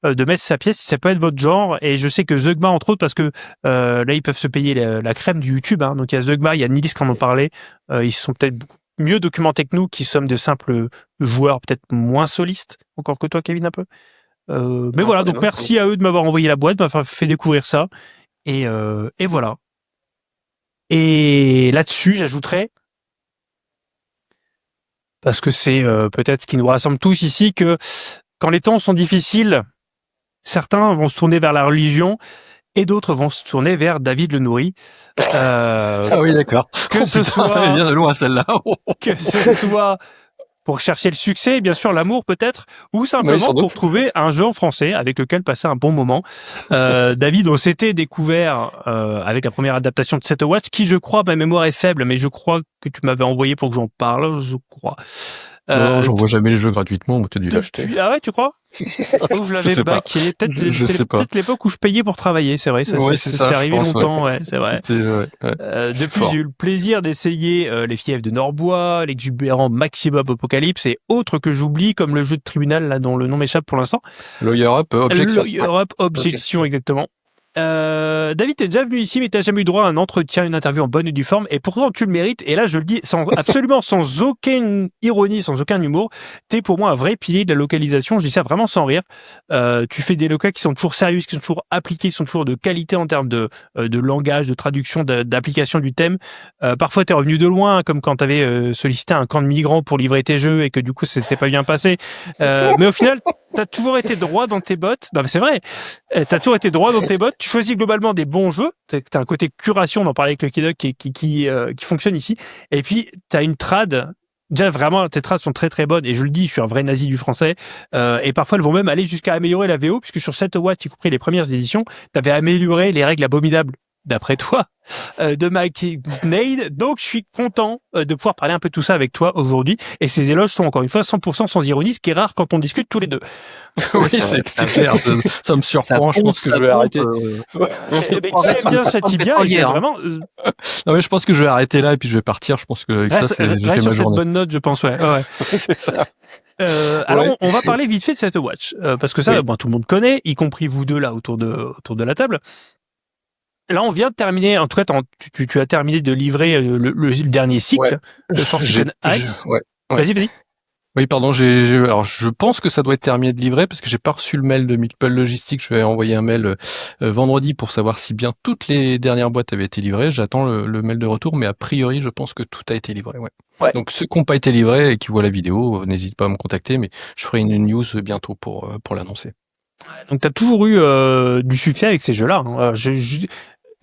mettre sa pièce si ça peut être votre genre. Et je sais que Zeugma entre autres, parce que là ils peuvent se payer la crème du YouTube, hein. Donc il y a Zeugma, il y a Nilis qui en ont parlé, ils sont peut-être beaucoup mieux documentés que nous qui sommes de simples joueurs peut-être moins solistes encore que toi Kevin un peu. Mais voilà, donc merci à eux de m'avoir envoyé la boîte, de m'avoir fait découvrir ça et voilà. Et là-dessus j'ajouterais, parce que c'est peut-être ce qui nous rassemble tous ici, que quand les temps sont difficiles, certains vont se tourner vers la religion et d'autres vont se tourner vers David Le Nourri. Ah oui, d'accord. Que ce soit elle vient de loin celle-là. que ce soit pour chercher le succès, bien sûr l'amour peut-être, ou simplement sans doute. pour trouver un jeu en français avec lequel passer un bon moment. David, on s'était découvert avec la première adaptation de Set Watch, qui je crois, ma mémoire est faible, mais je crois que tu m'avais envoyé pour que j'en parle, je crois. Non, j'envoie jamais les jeux gratuitement, on t'a dû l'acheter. Ah ouais, tu crois? Ou je l'avais sais pas. backé. Peut-être, Je sais c'est pas. peut-être l'époque où je payais pour travailler, c'est vrai, Ouais, c'est ça, c'est je arrivé pense, longtemps, ouais, c'est vrai. Ouais. Depuis, Fort. j'ai eu le plaisir d'essayer les fiefs de Norbois, l'exubérant Maximum Apocalypse et autres que j'oublie, comme le jeu de tribunal là dont le nom m'échappe pour l'instant. Lawyer Up, objection. Europe Objection, exactement. David, t'es déjà venu ici, mais t'as jamais eu droit à un entretien, une interview en bonne et due forme, et pourtant tu le mérites. Et là, je le dis absolument sans aucune ironie, sans aucun humour. T'es pour moi un vrai pilier de la localisation. Je dis ça vraiment sans rire. Tu fais des locales qui sont toujours sérieuses, qui sont toujours appliquées, qui sont toujours de qualité en termes de langage, de traduction, d'application du thème. Parfois, t'es revenu de loin, comme quand t'avais sollicité un camp de migrants pour livrer tes jeux et que du coup, c'était pas bien passé. Mais au final, t'as toujours été droit dans tes bottes. Non, mais c'est vrai. T'as toujours été droit dans tes bottes. Tu choisis globalement des bons jeux. T'as un côté curation, on en parlait avec Lucky Duck, qui fonctionne ici. Et puis, t'as une trad. Déjà, vraiment, tes trades sont très très bonnes. Et je le dis, je suis un vrai nazi du français. Et parfois, elles vont même aller jusqu'à améliorer la VO, puisque sur 7 watts, y compris les premières éditions, t'avais amélioré les règles abominables, d'après toi, de Mike Nade. Donc, je suis content de pouvoir parler un peu de tout ça avec toi aujourd'hui. Et ces éloges sont encore une fois 100% sans ironie, ce qui est rare quand on discute tous les deux. Oui, c'est clair. Ça me surprend. Je pense que je vais arrêter. Mais qui aime bien châtie bien, et j'aime vraiment. Non, mais je pense que je vais arrêter là et puis je vais partir. Je pense que avec ça, j'ai fait ma sur cette journée. bonne note, je pense, ouais. C'est ça. Alors, on va parler vite fait de cette watch, parce que ça, Oui. bon, tout le monde connaît, y compris vous deux là autour de la table. Là, on vient de terminer, en tout cas, tu as terminé de livrer le dernier cycle de Forsaken Heights. Ouais. Vas-y. Oui, pardon, alors, je pense que ça doit être terminé de livrer parce que j'ai pas reçu le mail de Meeple Logistique. Je vais envoyer un mail vendredi pour savoir si bien toutes les dernières boîtes avaient été livrées. J'attends le mail de retour, mais a priori, je pense que tout a été livré. Ouais. Donc, ceux qui n'ont pas été livrés et qui voient la vidéo, n'hésite pas à me contacter, mais je ferai une news bientôt pour l'annoncer. Donc, tu as toujours eu du succès avec ces jeux-là. Hein.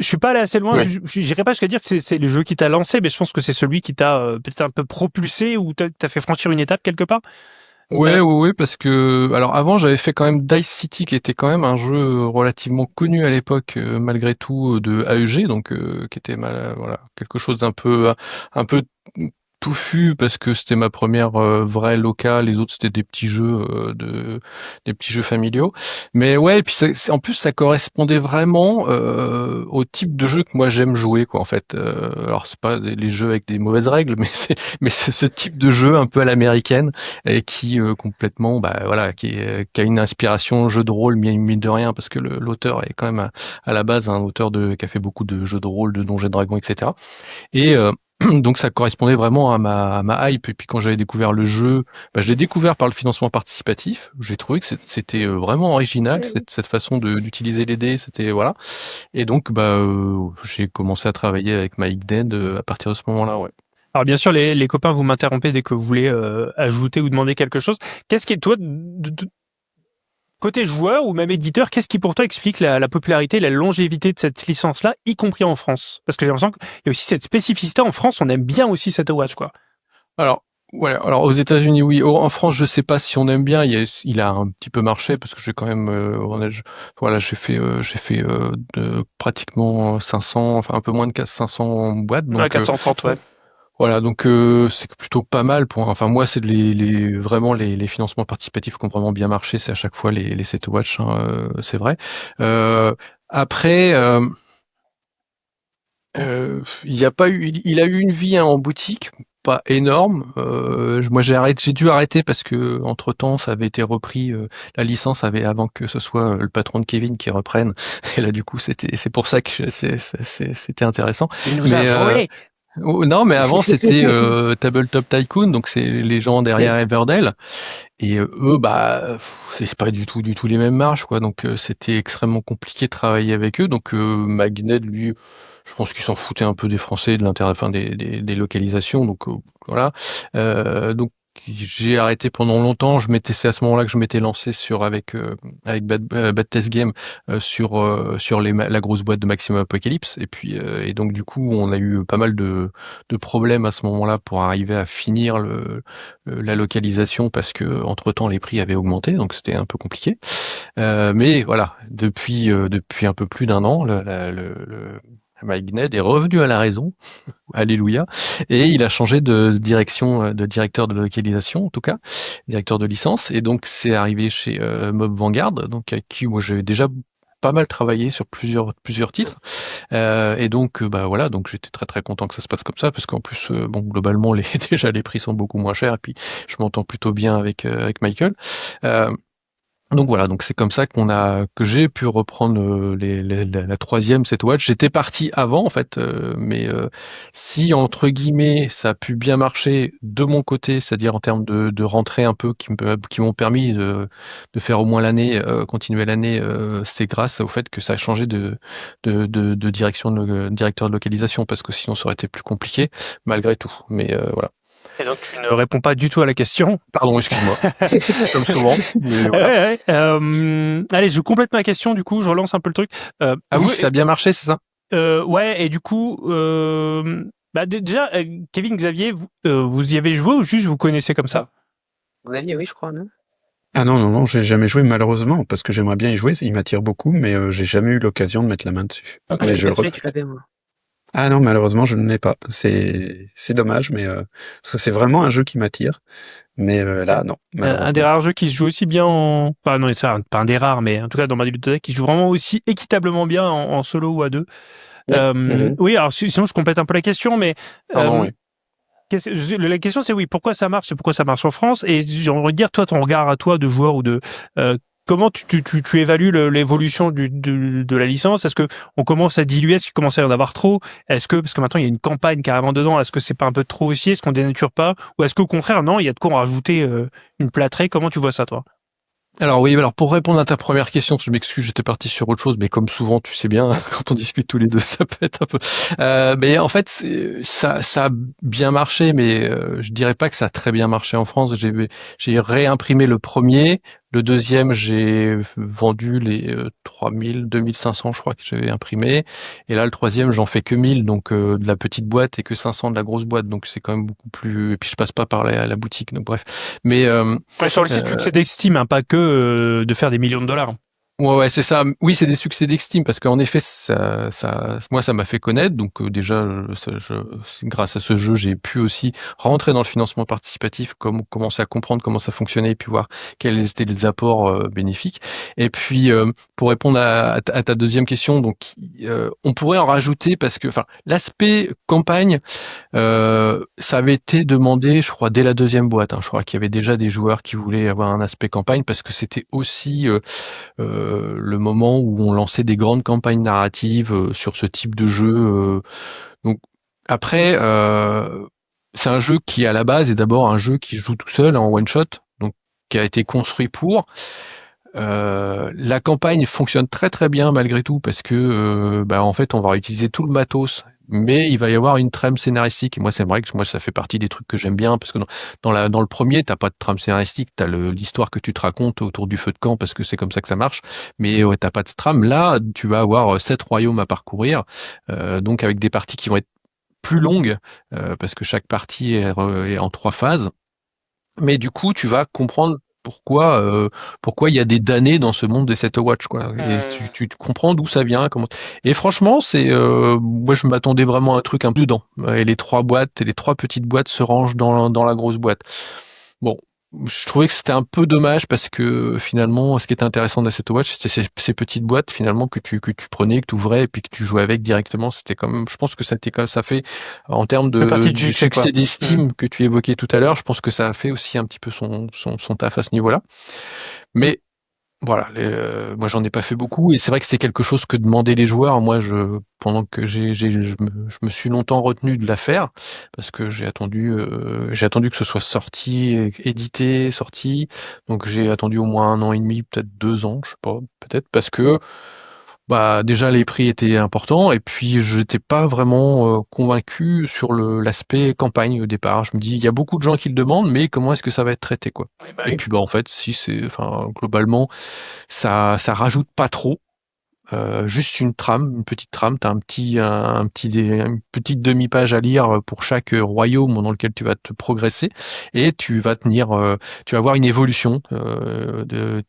Je suis pas allé assez loin. Ouais. J'irais pas jusqu'à dire que c'est le jeu qui t'a lancé, mais je pense que c'est celui qui t'a peut-être un peu propulsé ou t'as fait franchir une étape quelque part. Ouais, parce que alors avant j'avais fait quand même Dice City qui était quand même un jeu relativement connu à l'époque malgré tout de AEG donc qui était voilà quelque chose un peu touffu parce que c'était ma première vraie locale, les autres c'était des petits jeux des petits jeux familiaux. Mais ouais, et puis en plus ça correspondait vraiment au type de jeu que moi j'aime jouer quoi en fait. Alors c'est pas les jeux avec des mauvaises règles mais c'est ce type de jeu un peu à l'américaine et qui complètement qui a une inspiration jeu de rôle mine de rien parce que l'auteur est quand même à la base un auteur qui a fait beaucoup de jeux de rôle, de Donjons et Dragons, etc. Et donc ça correspondait vraiment à ma hype. Et puis quand j'avais découvert le jeu, je l'ai découvert par le financement participatif. J'ai trouvé que c'était vraiment original cette façon d'utiliser les dés. C'était voilà. Et donc j'ai commencé à travailler avec Mike Dead à partir de ce moment-là. Ouais. Alors bien sûr, les copains, vous m'interrompez dès que vous voulez ajouter ou demander quelque chose. Qu'est-ce qui est toi, côté joueur ou même éditeur, qu'est-ce qui pour toi explique la popularité, la longévité de cette licence-là, y compris en France? Parce que j'ai l'impression qu'il y a aussi cette spécificité en France, on aime bien aussi cette Watch, quoi. Alors aux États-Unis oui, en France je sais pas si on aime bien, il a un petit peu marché parce que j'ai quand même j'ai fait pratiquement 500, enfin un peu moins de 500 boîtes donc 430, ouais. Voilà, donc c'est plutôt pas mal enfin moi c'est vraiment les financements participatifs qui ont vraiment bien marché, c'est à chaque fois les Set Watch c'est vrai. Après il a eu une vie en boutique pas énorme. Moi j'ai dû arrêter parce que entre-temps ça avait été repris, la licence avait avant que ce soit le patron de Kevin qui reprenne et là du coup c'est pour ça que c'était intéressant. Il nous a volé. Non, mais avant c'était Tabletop Tycoon, donc c'est les gens derrière Everdell, et eux, c'est pas du tout les mêmes marges, quoi. Donc c'était extrêmement compliqué de travailler avec eux. Donc Magnet, lui, je pense qu'il s'en foutait un peu des Français, de l'intérêt, enfin des localisations. Donc voilà. Donc j'ai arrêté pendant longtemps. C'est à ce moment-là que je m'étais lancé avec Bad Test Game sur la grosse boîte de Maximum Apocalypse. Et puis et donc du coup, on a eu pas mal de problèmes à ce moment-là pour arriver à finir la localisation parce que entre-temps les prix avaient augmenté, donc c'était un peu compliqué. Mais voilà, depuis un peu plus d'un an, Mike Ned est revenu à la raison. Alléluia. Et il a changé de direction, de directeur de localisation, en tout cas, directeur de licence. Et donc, c'est arrivé chez Mob Vanguard, donc avec qui moi j'ai déjà pas mal travaillé sur plusieurs titres. Et donc, bah voilà, donc j'étais très très content que ça se passe comme ça, parce qu'en plus, bon, globalement, déjà les prix sont beaucoup moins chers, et puis je m'entends plutôt bien avec Michael. Donc voilà, donc c'est comme ça que j'ai pu reprendre la troisième set watch. J'étais parti avant en fait, mais si entre guillemets ça a pu bien marcher de mon côté, c'est-à-dire en termes de rentrée un peu qui m'ont permis de faire au moins l'année, continuer l'année, c'est grâce au fait que ça a changé de direction de directeur de localisation, parce que sinon ça aurait été plus compliqué malgré tout. Mais voilà. Et donc tu ne réponds pas du tout à la question. Pardon, excuse-moi. Comme souvent. Mais voilà. Ouais. Allez, je complète ma question du coup, je relance un peu le truc. Oui, ça a bien marché, c'est ça? Ouais, et du coup, déjà, Kevin, Xavier, vous y avez joué ou juste vous connaissez comme ça? Xavier, oui, je crois, non? Ah non, j'ai jamais joué malheureusement, parce que j'aimerais bien y jouer, il m'attire beaucoup, mais j'ai jamais eu l'occasion de mettre la main dessus. Ah, Mais tu l'avais, moi. Ah non, malheureusement, je ne l'ai pas. C'est dommage, mais parce que c'est vraiment un jeu qui m'attire. Mais là, non. Un des rares jeux qui se joue aussi bien enfin non, c'est pas un des rares, mais en tout cas dans ma bibliothèque, qui joue vraiment aussi équitablement bien en solo ou à deux. Oui, alors sinon je complète un peu la question, mais Pardon, oui. La question c'est oui, pourquoi ça marche en France? Et j'ai envie de dire, toi, ton regard à toi de joueur ou de comment tu évalues l'évolution de la licence? Est-ce que on commence à diluer? Est-ce qu'il commence à y en avoir trop? Est-ce que, parce que maintenant il y a une campagne carrément dedans, est-ce que c'est pas un peu trop aussi? Est-ce qu'on dénature pas? Ou est-ce qu'au contraire, non, il y a de quoi en rajouter une plâtrée? Comment tu vois ça, toi? Alors oui, alors pour répondre à ta première question, je m'excuse, j'étais parti sur autre chose, mais comme souvent, tu sais bien, quand on discute tous les deux, ça peut être un peu. Mais en fait, ça a bien marché, mais je dirais pas que ça a très bien marché en France. J'ai réimprimé le premier, le deuxième, j'ai vendu les 3000, 2500, je crois que j'avais imprimé, et là le troisième, j'en fais que 1000, donc de la petite boîte, et que 500 de la grosse boîte, donc c'est quand même beaucoup plus. Et puis je passe pas par la boutique, donc bref. Mais Sur le site, c'est d'Exteam, hein, pas que de faire des millions de dollars. Ouais, c'est ça. Oui, c'est des succès d'Exteam, parce qu'en effet, moi, ça m'a fait connaître. Donc déjà, grâce à ce jeu, j'ai pu aussi rentrer dans le financement participatif, commencer à comprendre comment ça fonctionnait, et puis voir quels étaient les apports bénéfiques. Et puis, pour répondre à ta deuxième question, donc on pourrait en rajouter, parce que, enfin, l'aspect campagne, ça avait été demandé, je crois, dès la deuxième boîte. Je crois qu'il y avait déjà des joueurs qui voulaient avoir un aspect campagne, parce que c'était aussi le moment où on lançait des grandes campagnes narratives sur ce type de jeu. Donc après, c'est un jeu qui à la base est d'abord un jeu qui se joue tout seul en one shot, donc qui a été construit pour. La campagne fonctionne très très bien malgré tout, parce que en fait on va utiliser tout le matos, mais il va y avoir une trame scénaristique. Et moi c'est vrai que ça fait partie des trucs que j'aime bien, parce que dans le premier t'as pas de trame scénaristique, t'as l'histoire que tu te racontes autour du feu de camp, parce que c'est comme ça que ça marche, mais ouais, t'as pas de trame. Là tu vas avoir 7 royaumes à parcourir, donc avec des parties qui vont être plus longues, parce que chaque partie est en 3 phases. Mais du coup, tu vas comprendre pourquoi il y a des damnés dans ce monde des Set Watch, quoi. Et tu comprends d'où ça vient, comment. Et franchement, moi je m'attendais vraiment à un truc un peu dedans. Et les 3 petites boîtes se rangent dans la grosse boîte. Bon. Je trouvais que c'était un peu dommage, parce que finalement, ce qui était intéressant dans Set Watch, c'était ces petites boîtes finalement que tu prenais, que tu ouvrais, et puis que tu jouais avec directement. C'était quand même, je pense que ça fait en termes du succès d'Esteam que tu évoquais tout à l'heure. Je pense que ça a fait aussi un petit peu son taf à ce niveau-là. Mais voilà, moi j'en ai pas fait beaucoup, et c'est vrai que c'était quelque chose que demandaient les joueurs. Moi, pendant que je me suis longtemps retenu de la faire, parce que j'ai attendu que ce soit sorti, donc j'ai attendu au moins 1 an et demi, peut-être 2 ans, je sais pas, peut-être, parce que bah déjà les prix étaient importants et puis j'étais pas vraiment convaincu sur l'aspect campagne au départ. Je me dis il y a beaucoup de gens qui le demandent, mais comment est-ce que ça va être traité quoi. Et puis bah en fait si c'est, enfin globalement ça rajoute pas trop. Juste une petite trame, t'as une petite demi-page à lire pour chaque royaume dans lequel tu vas te progresser et tu vas avoir une évolution.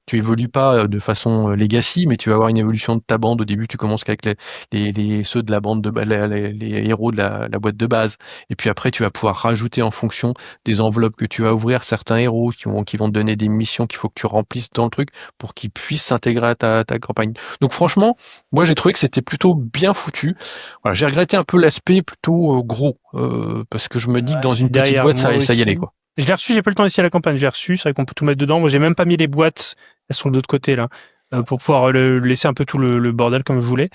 Tu évolues pas de façon legacy, mais tu vas avoir une évolution de ta bande. Au début, tu commences qu'avec ceux de la bande les héros de la boîte de base, et puis après, tu vas pouvoir rajouter en fonction des enveloppes que tu vas ouvrir certains héros qui vont te donner des missions qu'il faut que tu remplisses dans le truc pour qu'ils puissent s'intégrer à ta campagne. Donc franchement, moi j'ai trouvé que c'était plutôt bien foutu. Voilà, j'ai regretté un peu l'aspect plutôt gros, parce que je me dis que dans une petite derrière, boîte moi ça y aussi. allait quoi. Je l'ai reçu, j'ai pas eu le temps d'essayer la campagne. Je l'ai reçu, c'est vrai qu'on peut tout mettre dedans. Moi, j'ai même pas mis les boîtes, elles sont de l'autre côté là, pour pouvoir laisser un peu tout le bordel comme je voulais.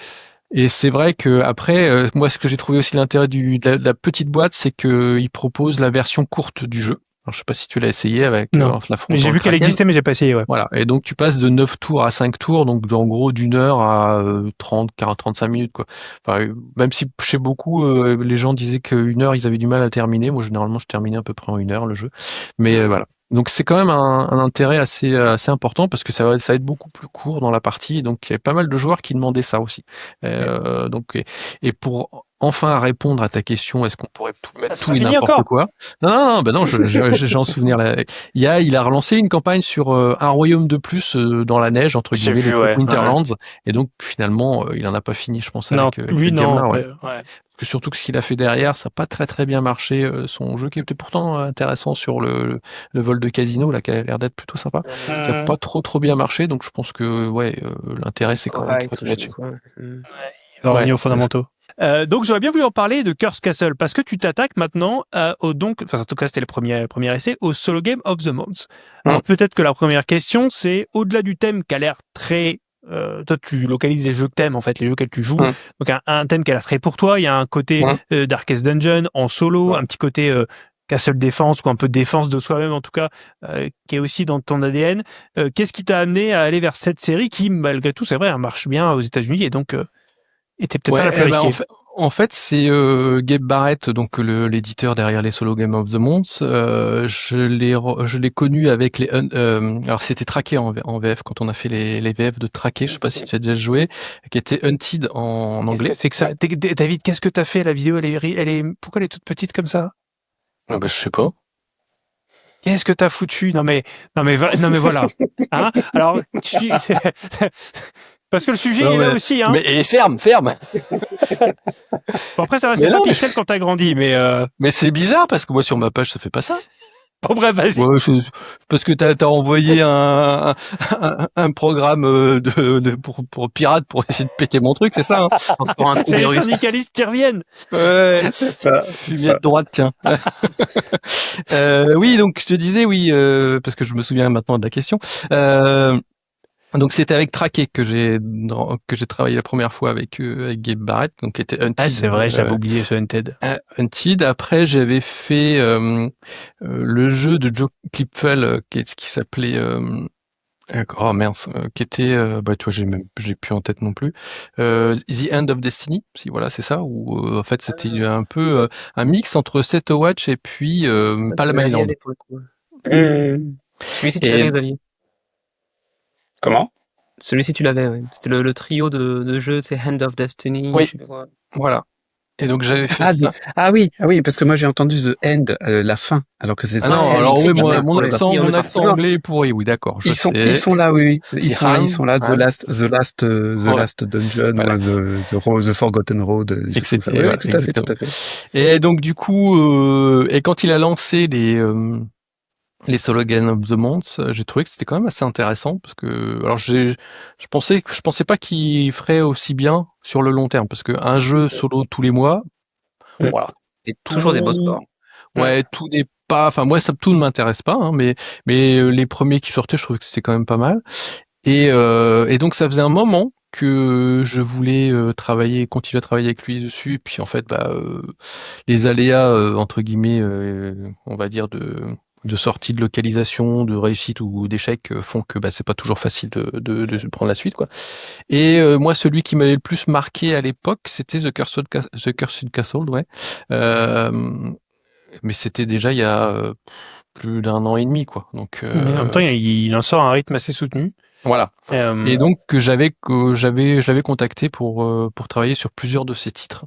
Et c'est vrai que après, moi ce que j'ai trouvé aussi l'intérêt de la petite boîte, c'est que il propose la version courte du jeu. Alors, je sais pas si tu l'as essayé avec Non. l'affrontement. J'ai vu qu'elle existait, mais j'ai pas essayé, ouais. Voilà. Et donc, tu passes de 9 tours à 5 tours, donc en gros d'une heure à 30, 40, 35 minutes, quoi. Enfin, même si chez beaucoup, les gens disaient qu'une heure, ils avaient du mal à terminer. Moi, généralement, je terminais à peu près en une heure le jeu. Mais voilà. Donc, c'est quand même un intérêt assez important parce que ça va être beaucoup plus court dans la partie. Donc, il y a pas mal de joueurs qui demandaient ça aussi. Donc, et pour enfin répondre à ta question, est-ce qu'on pourrait tout mettre tout et n'importe quoi? Non, bah non, j'ai en souvenir là. Il a relancé une campagne sur un royaume de plus dans la neige entre guillemets, les Winterlands, et donc finalement il en a pas fini, je pense. Non, avec lui ce non. game-là, Ouais. Surtout que ce qu'il a fait derrière, ça n'a pas très bien marché. Son jeu qui était pourtant intéressant sur le vol de casino, là, qui a l'air d'être plutôt sympa, qui a pas trop bien marché. Donc je pense que l'intérêt c'est quand même là-dessus. Il va revenir aux fondamentaux. Donc j'aurais bien voulu en parler de Curse Castle parce que tu t'attaques maintenant en tout cas c'était le premier essai, au Solo Game of the Month. Alors peut-être que la première question c'est au-delà du thème qui a l'air très toi tu localises les jeux que t'aimes en fait, les jeux auxquels tu joues. Donc un thème qui a l'air très pour toi, il y a un côté Darkest Dungeon en solo, un petit côté Castle Défense ou un peu défense de soi-même en tout cas, qui est aussi dans ton ADN. Qu'est-ce qui t'a amené à aller vers cette série qui malgré tout c'est vrai marche bien aux États-Unis et donc était peut-être pas la plus risquée. En fait, c'est Gabe Barrett, donc l'éditeur derrière les Solo Game of the Month. Je l'ai connu avec les alors c'était Traqué en VF quand on a fait les VF de Traqué, je sais pas si tu as déjà joué, qui était Hunted en anglais. Fait que ça, David, qu'est-ce que t'as fait? La vidéo, pourquoi elle est toute petite comme ça? Ah bah je sais pas. Qu'est-ce que t'as foutu? Non mais voilà. Hein? Alors, parce que le sujet est là aussi, hein. Mais ferme. Bon, après, ça va, c'est pas pixel quand t'as grandi, mais c'est bizarre parce que moi sur ma page ça fait pas ça. Bon, bref, vas-y. Ouais, parce que t'as envoyé un programme pour pirate pour essayer de péter mon truc, c'est ça, hein? Encore un c'est les syndicalistes qui reviennent. Ouais, fumier de droite, tiens. Oui, donc je te disais, parce que je me souviens maintenant de la question. Donc c'était avec Traqué que j'ai travaillé la première fois avec Gabe Barrett, donc qui était Hunted. Ah c'est vrai, j'avais oublié ce Hunted. Hunted. Après j'avais fait le jeu de Joe Clipfell qui s'appelait oh mince, qui était tu vois j'ai plus en tête non plus. The End of Destiny, si voilà c'est ça, où en fait c'était un peu un mix entre Set Watch et puis Palm Island. Celui-ci tu l'avais, Xavier. Comment? Celui-ci tu l'avais, ouais. C'était le trio de jeux, c'est Hand of Destiny. Oui, voilà. Et donc j'avais fait ça. Ah oui, parce que moi j'ai entendu The End, la fin, alors que c'est ça. Ah non, alors oui, mon accent anglais est pourri, oui, d'accord. Ils sont là, oui. Ils sont là, The Last Dungeon, The Forgotten Road, etc. Oui, tout à fait. Et donc du coup, et quand il a lancé les Solo Game of the Month, j'ai trouvé que c'était quand même assez intéressant parce que alors je pensais pas qu'il ferait aussi bien sur le long terme parce que un jeu solo tous les mois, voilà, et toujours des beaux scores. Ouais, tout n'est pas, enfin moi tout ne m'intéresse pas, hein, mais les premiers qui sortaient, je trouvais que c'était quand même pas mal. Et donc ça faisait un moment que je voulais continuer à travailler avec lui dessus. Et puis en fait, les aléas entre guillemets, on va dire de sortie de localisation, de réussite ou d'échec font que c'est pas toujours facile de prendre la suite, quoi. Et moi, celui qui m'avait le plus marqué à l'époque, c'était The Cursed Castle, ouais. Mais c'était déjà il y a plus d'1 an et demi, quoi. Donc Mais en même temps, il en sort à un rythme assez soutenu. voilà. Et donc je l'avais contacté pour travailler sur plusieurs de ces titres.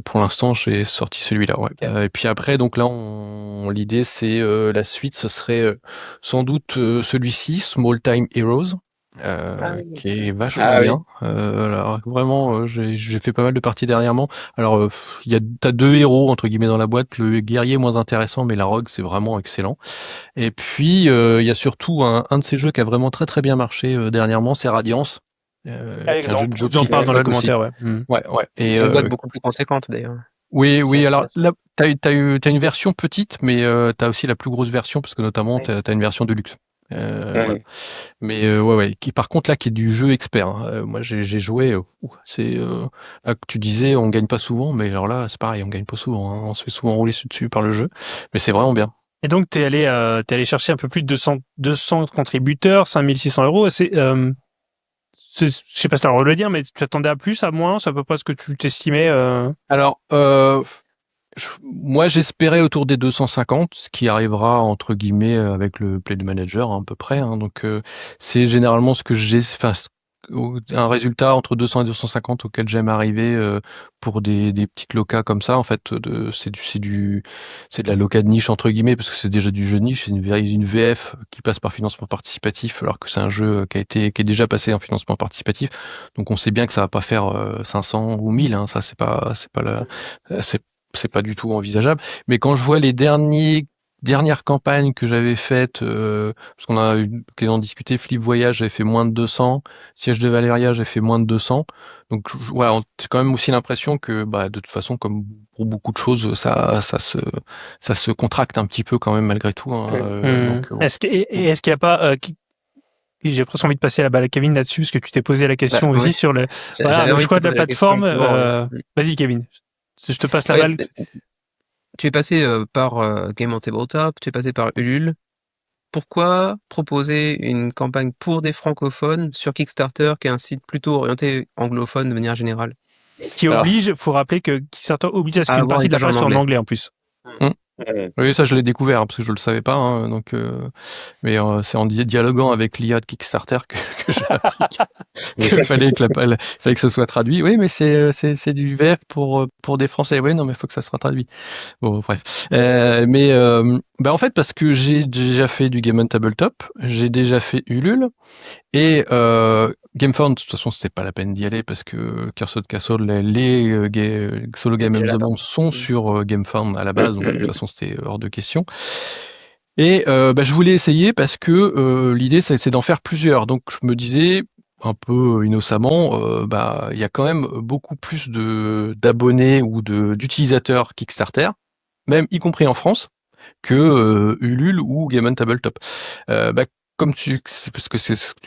Pour l'instant, j'ai sorti celui-là. Ouais. Ok. Et puis après, donc là, l'idée c'est la suite, ce serait sans doute celui-ci, Small Time Heroes. Qui est vachement bien. Alors vraiment, j'ai fait pas mal de parties dernièrement. Alors, t'as 2 héros entre guillemets dans la boîte. Le guerrier est moins intéressant, mais la rogue c'est vraiment excellent. Et puis il y a surtout un de ces jeux qui a vraiment très très bien marché dernièrement, c'est Radiance. Qui est un jeu de J'en parle dans les Jockey aussi. commentaires, ouais. Ouais. Et C'est une boîte beaucoup plus conséquente d'ailleurs. oui. Ça, Alors là, t'as une version petite, mais t'as aussi la plus grosse version parce que notamment Ouais. t'as une version de luxe. Voilà. Mais ouais, qui par contre là qui est du jeu expert. Hein. Moi j'ai joué. C'est là, que tu disais on gagne pas souvent, mais alors là c'est pareil, on gagne pas souvent. Hein. On se fait souvent rouler dessus par le jeu, mais c'est vraiment bien. Et donc, t'es allé chercher un peu plus de 200 contributeurs, 5600 euros. Je sais pas si t'as le droit de le dire, mais tu t'attendais à plus, à moins? C'est à peu près ce que tu t'estimais Alors moi j'espérais autour des 250, ce qui arrivera entre guillemets avec le Play Manager hein, à peu près. Hein. Donc c'est généralement ce que un résultat entre 200 et 250 auquel j'aime arriver pour des petites locas comme ça. En fait, c'est de la loca de niche entre guillemets parce que c'est déjà du jeu de niche. C'est une VF qui passe par financement participatif alors que c'est un jeu qui est déjà passé en financement participatif. Donc on sait bien que ça va pas faire 500 ou 1000. Hein. Ça c'est pas c'est pas du tout envisageable. Mais quand je vois les dernières campagnes que j'avais faites, parce qu'on a eu l'occasion de discuter, Flip Voyage, j'avais fait moins de 200, Siège de Valéria, j'ai fait moins de 200. Donc voilà, j'ai quand même aussi l'impression que de toute façon, comme pour beaucoup de choses, ça se contracte un petit peu quand même malgré tout. Hein, donc, Est-ce qu'il y a pas j'ai presque envie de passer la balle à Kevin là-dessus, parce que tu t'es posé la question aussi Ouais. sur le J'avais envie choix te de la poser la question, plateforme. justement, Vas-y, Kevin. Je te passe la Ouais, balle. tu es passé par Game on Tabletop, tu es passé par Ulule. Pourquoi proposer une campagne pour des francophones sur Kickstarter, qui est un site plutôt orienté anglophone de manière générale? Qui Alors- oblige, faut rappeler que Kickstarter oblige à ce À qu'une avoir partie une de la page en page soit en anglais. anglais en plus. Oui, ça je l'ai découvert hein, parce que je le savais pas. Hein, donc, mais c'est en dialoguant avec l'IA de Kickstarter que j'ai appris qu'il fallait que ce soit traduit. Oui, mais c'est du VF pour des Français. Oui, non, mais il faut que ça soit traduit. Bon, bref. Mais en fait, parce que j'ai déjà fait du Game on Tabletop, j'ai déjà fait Ulule et GameFound. De toute façon, c'était pas la peine d'y aller parce que Cursed Castle, Solo Game of the Month sont sur GameFound à la base, donc de toute façon, c'était hors de question. Et je voulais essayer parce que l'idée, c'est d'en faire plusieurs. Donc, je me disais un peu innocemment, il y a quand même beaucoup plus d'abonnés ou d'utilisateurs Kickstarter, même y compris en France, que Ulule ou Game on Tabletop. Comme parce que c'est ce que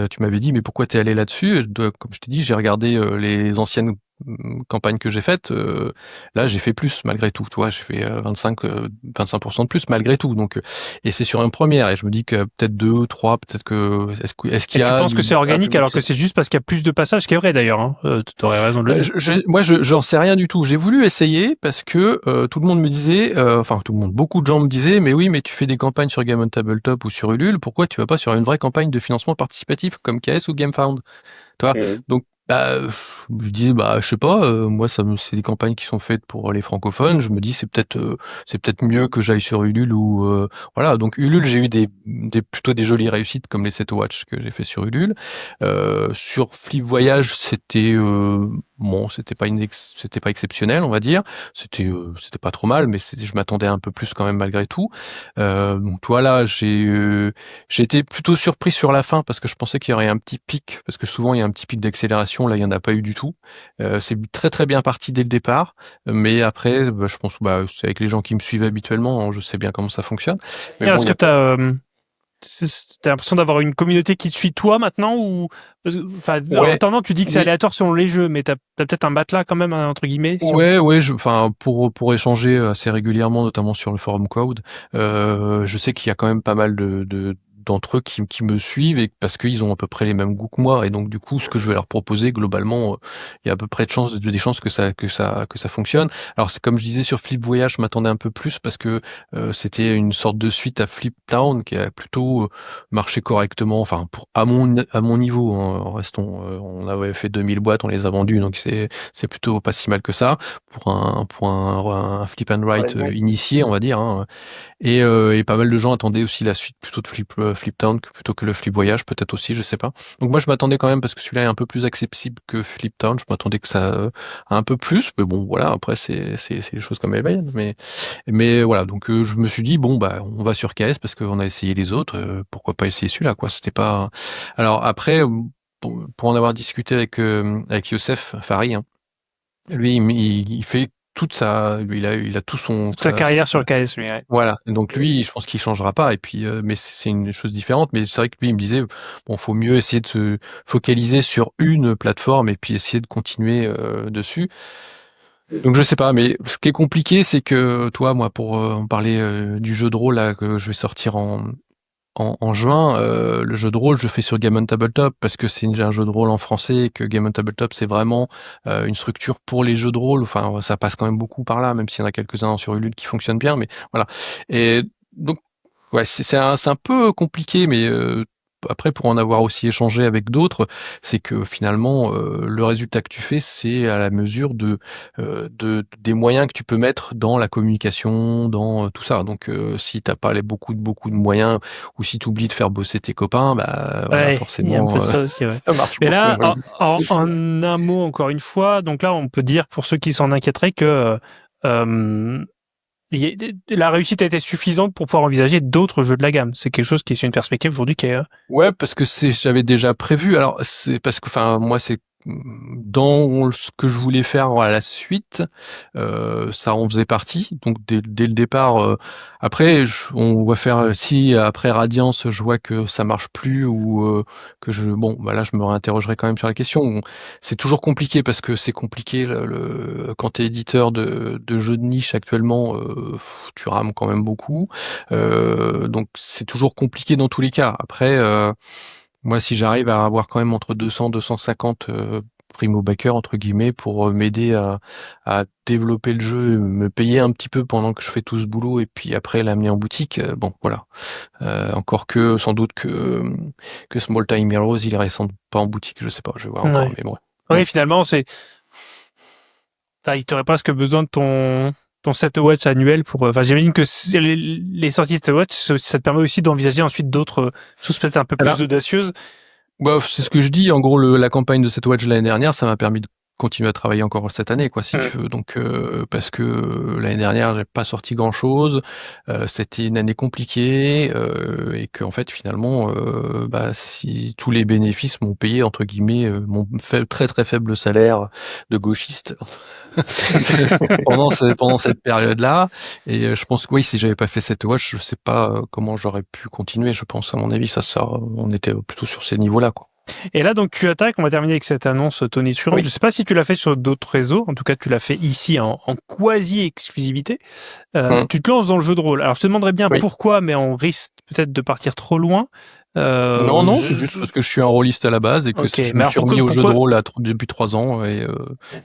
tu m'avais dit, mais pourquoi t'es allé là-dessus? Comme je t'ai dit, j'ai regardé les anciennes campagnes que j'ai faites. Là, j'ai fait plus malgré tout. Tu vois, j'ai fait 25% de plus malgré tout. Donc, et c'est sur une première. Et je me dis que peut-être 2, 3, peut-être que est-ce qu'il Et y tu a penses que c'est organique alors que c'est juste parce qu'il y a plus de passages, ce qui est vrai d'ailleurs. Hein. Tu aurais raison de le dire. Moi, j'en sais rien du tout. J'ai voulu essayer parce que tout le monde me disait, beaucoup de gens me disaient, mais oui, mais tu fais des campagnes sur Game on Tabletop ou sur Ulule, pourquoi tu vas pas sur une vraie campagne de financement participatif comme KS ou GameFound? Tu vois? Donc, je dis, je sais pas, moi, c'est des campagnes qui sont faites pour les francophones. Je me dis, c'est peut-être mieux que j'aille sur Ulule ou, voilà. Donc, Ulule, j'ai eu plutôt des jolies réussites comme les Set Watch que j'ai fait sur Ulule. Sur Flip Voyage, c'était c'était pas exceptionnel, on va dire. C'était pas trop mal, mais je m'attendais un peu plus quand même malgré tout. Donc, voilà, j'ai été plutôt surpris sur la fin parce que je pensais qu'il y aurait un petit pic, parce que souvent il y a un petit pic d'accélération, là il y en a pas eu du tout. C'est très très bien parti dès le départ, mais après, je pense, c'est avec les gens qui me suivent habituellement, hein, je sais bien comment ça fonctionne. Mais Est-ce que t'as l'impression d'avoir une communauté qui te suit toi maintenant ou enfin en Ouais. attendant tu dis que c'est Mais- aléatoire selon les jeux, mais t'as peut-être un matelas quand même entre guillemets. Ouais, enfin pour échanger assez régulièrement, notamment sur le forum Cloud, je sais qu'il y a quand même pas mal d'entre eux qui me suivent et parce qu'ils ont à peu près les mêmes goûts que moi et donc du coup ce que je vais leur proposer globalement, il y a à peu près des chances que ça fonctionne. Alors c'est comme je disais sur Flip Voyage, je m'attendais un peu plus parce que c'était une sorte de suite à Flip Town qui a plutôt marché correctement, enfin à mon niveau. Hein, restons, on avait fait 2000 boîtes, on les a vendues, donc c'est plutôt pas si mal que ça pour un flip and write initié, on va dire. Hein. Et pas mal de gens attendaient aussi la suite plutôt de Flip Town plutôt que le Flip Voyage, peut-être aussi, je sais pas. Donc moi je m'attendais quand même parce que celui-là est un peu plus accessible que Flip Town. Je m'attendais que ça un peu plus, mais bon voilà. Après c'est les choses comme elles viennent. Mais voilà. Donc je me suis dit bon bah on va sur KS parce qu'on a essayé les autres. Pourquoi pas essayer celui-là quoi. C'était pas. Alors après pour en avoir discuté avec Youssef Fari, hein, lui il fait toute il a tout Sa carrière sur le KS lui. Ouais. voilà. Donc lui, je pense qu'il changera pas. Et puis, mais c'est une chose différente. Mais c'est vrai que lui, il me disait, bon, faut mieux essayer de se focaliser sur une plateforme et puis essayer de continuer dessus. Donc je sais pas. Mais ce qui est compliqué, c'est que toi, moi, pour en parler du jeu de rôle là que je vais sortir en juin, le jeu de rôle, je fais sur Game on Tabletop parce que c'est un jeu de rôle en français et que Game on Tabletop, c'est vraiment une structure pour les jeux de rôle. Enfin, ça passe quand même beaucoup par là, même s'il y en a quelques-uns sur Ulule qui fonctionnent bien, mais voilà. Et donc, ouais, c'est un peu compliqué, mais après, pour en avoir aussi échangé avec d'autres, c'est que finalement, le résultat que tu fais, c'est à la mesure des moyens que tu peux mettre dans la communication, dans tout ça. Donc, si t'as pas beaucoup de moyens, ou si tu oublies de faire bosser tes copains, bah voilà, Ouais, il y a un forcément, peu de ça aussi. Ouais. ça marche Mais là, beaucoup. en un mot encore une fois, donc là on peut dire pour ceux qui s'en inquiéteraient que la réussite a été suffisante pour pouvoir envisager d'autres jeux de la gamme. C'est quelque chose qui est sur une perspective aujourd'hui qui est... Ouais, parce que j'avais déjà prévu. Alors, c'est parce que, enfin, moi, c'est dans ce que je voulais faire à la suite, ça en faisait partie. Donc, dès le départ, après, on va faire, si après Radiance, je vois que ça marche plus ou bon, bah là, je me réinterrogerai quand même sur la question. C'est toujours compliqué parce que c'est compliqué quand t'es éditeur de jeux de niche actuellement, tu rames quand même beaucoup. Donc c'est toujours compliqué dans tous les cas. Après, moi, si j'arrive à avoir quand même entre 200 250 primo backers entre guillemets pour m'aider à développer le jeu, me payer un petit peu pendant que je fais tout ce boulot et puis après l'amener en boutique, bon voilà. Encore que sans doute que Small Time Heroes, il reste sans doute pas en boutique, je sais pas, je vais voir encore, Ouais. mais bon. Oui, finalement, c'est... Enfin, il t'aurait presque besoin de ton set watch annuel pour... Enfin, j'imagine que les sorties de set watch, ça te permet aussi d'envisager ensuite d'autres choses peut-être un peu plus audacieuses. Bah, c'est ce que je dis. En gros, la campagne de cette watch l'année dernière, ça m'a permis de continuer à travailler encore cette année, quoi, si tu veux. Donc, parce que l'année dernière, j'ai pas sorti grand chose. C'était une année compliquée et que en fait, finalement, bah, si tous les bénéfices m'ont payé entre guillemets mon très très faible salaire de gauchiste pendant cette période-là. Et je pense que oui, si j'avais pas fait cette watch, je sais pas comment j'aurais pu continuer. Je pense, à mon avis, on était plutôt sur ces niveaux-là, quoi. Et là, donc, tu attaques. On va terminer avec cette annonce tonitruante. Oui. Je sais pas si tu l'as fait sur d'autres réseaux. En tout cas, tu l'as fait ici en quasi-exclusivité. Tu te lances dans le jeu de rôle. Alors, je te demanderais bien pourquoi, mais on risque peut-être de partir trop loin. Non, c'est juste parce que je suis un rôliste à la base et que je me suis remis au jeu de rôle depuis 3 ans et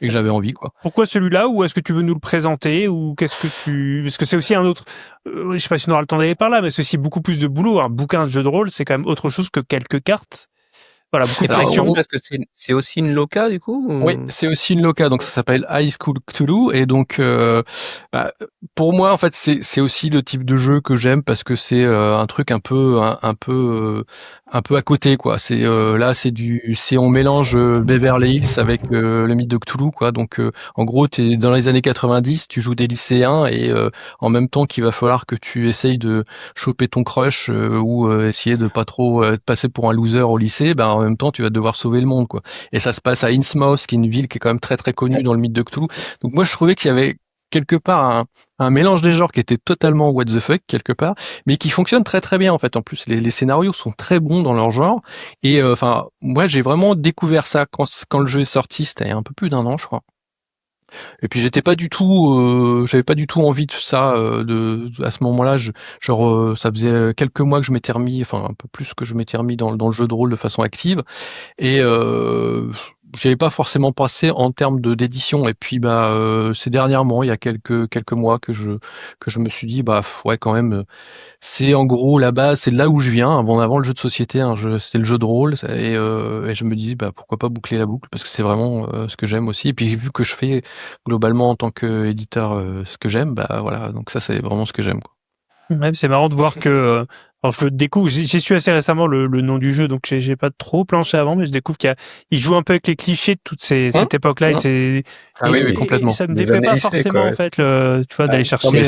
que j'avais envie, quoi. Pourquoi celui-là, ou est-ce que tu veux nous le présenter, ou parce que c'est aussi un autre, je sais pas si on aura le temps d'aller par là, mais c'est aussi beaucoup plus de boulot. Un bouquin de jeu de rôle, c'est quand même autre chose que quelques cartes. Voilà, beaucoup de pression. Parce que c'est aussi une loca, du coup? Oui, c'est aussi une loca, donc ça s'appelle High School Cthulhu, et donc pour moi en fait c'est aussi le type de jeu que j'aime parce que c'est un truc un peu à côté, quoi. C'est là on mélange Beverly Hills avec le mythe de Cthulhu, quoi. Donc en gros t'es dans les années 90, tu joues des lycéens et en même temps qu'il va falloir que tu essayes de choper ton crush ou essayer de pas trop passer pour un loser au lycée, ben en même temps tu vas devoir sauver le monde, quoi. Et ça se passe à Innsmouth, qui est une ville qui est quand même très très connue dans le mythe de Cthulhu. Donc moi je trouvais qu'il y avait quelque part un mélange des genres qui était totalement what the fuck quelque part, mais qui fonctionne très très bien en fait. En plus, les scénarios sont très bons dans leur genre. Et enfin, moi, j'ai vraiment découvert ça quand le jeu est sorti. C'était un peu plus d'1 an, je crois. Et puis j'avais pas du tout envie de ça à ce moment-là. Ça faisait quelques mois que je m'étais remis, enfin un peu plus que je m'étais remis dans le jeu de rôle de façon active. Et j'avais pas forcément passé en termes d'édition. Et puis ces dernièrement, il y a quelques mois que je me suis dit ouais quand même. C'est en gros la base, c'est de là où je viens. Avant le jeu de société, c'était le jeu de rôle, et je me dis pourquoi pas boucler la boucle parce que c'est vraiment ce que j'aime aussi. Et puis vu que je fais globalement en tant qu'éditeur ce que j'aime, voilà, donc ça c'est vraiment ce que j'aime, quoi. Ouais, c'est marrant de voir que alors je découvre, j'ai su assez récemment le nom du jeu, donc j'ai pas trop planché avant, mais je découvre il joue un peu avec les clichés de cette époque-là. Oui, complètement. Et ça me Des déplaît années pas lycée, forcément quoi. en fait, tu vois, d'aller chercher mais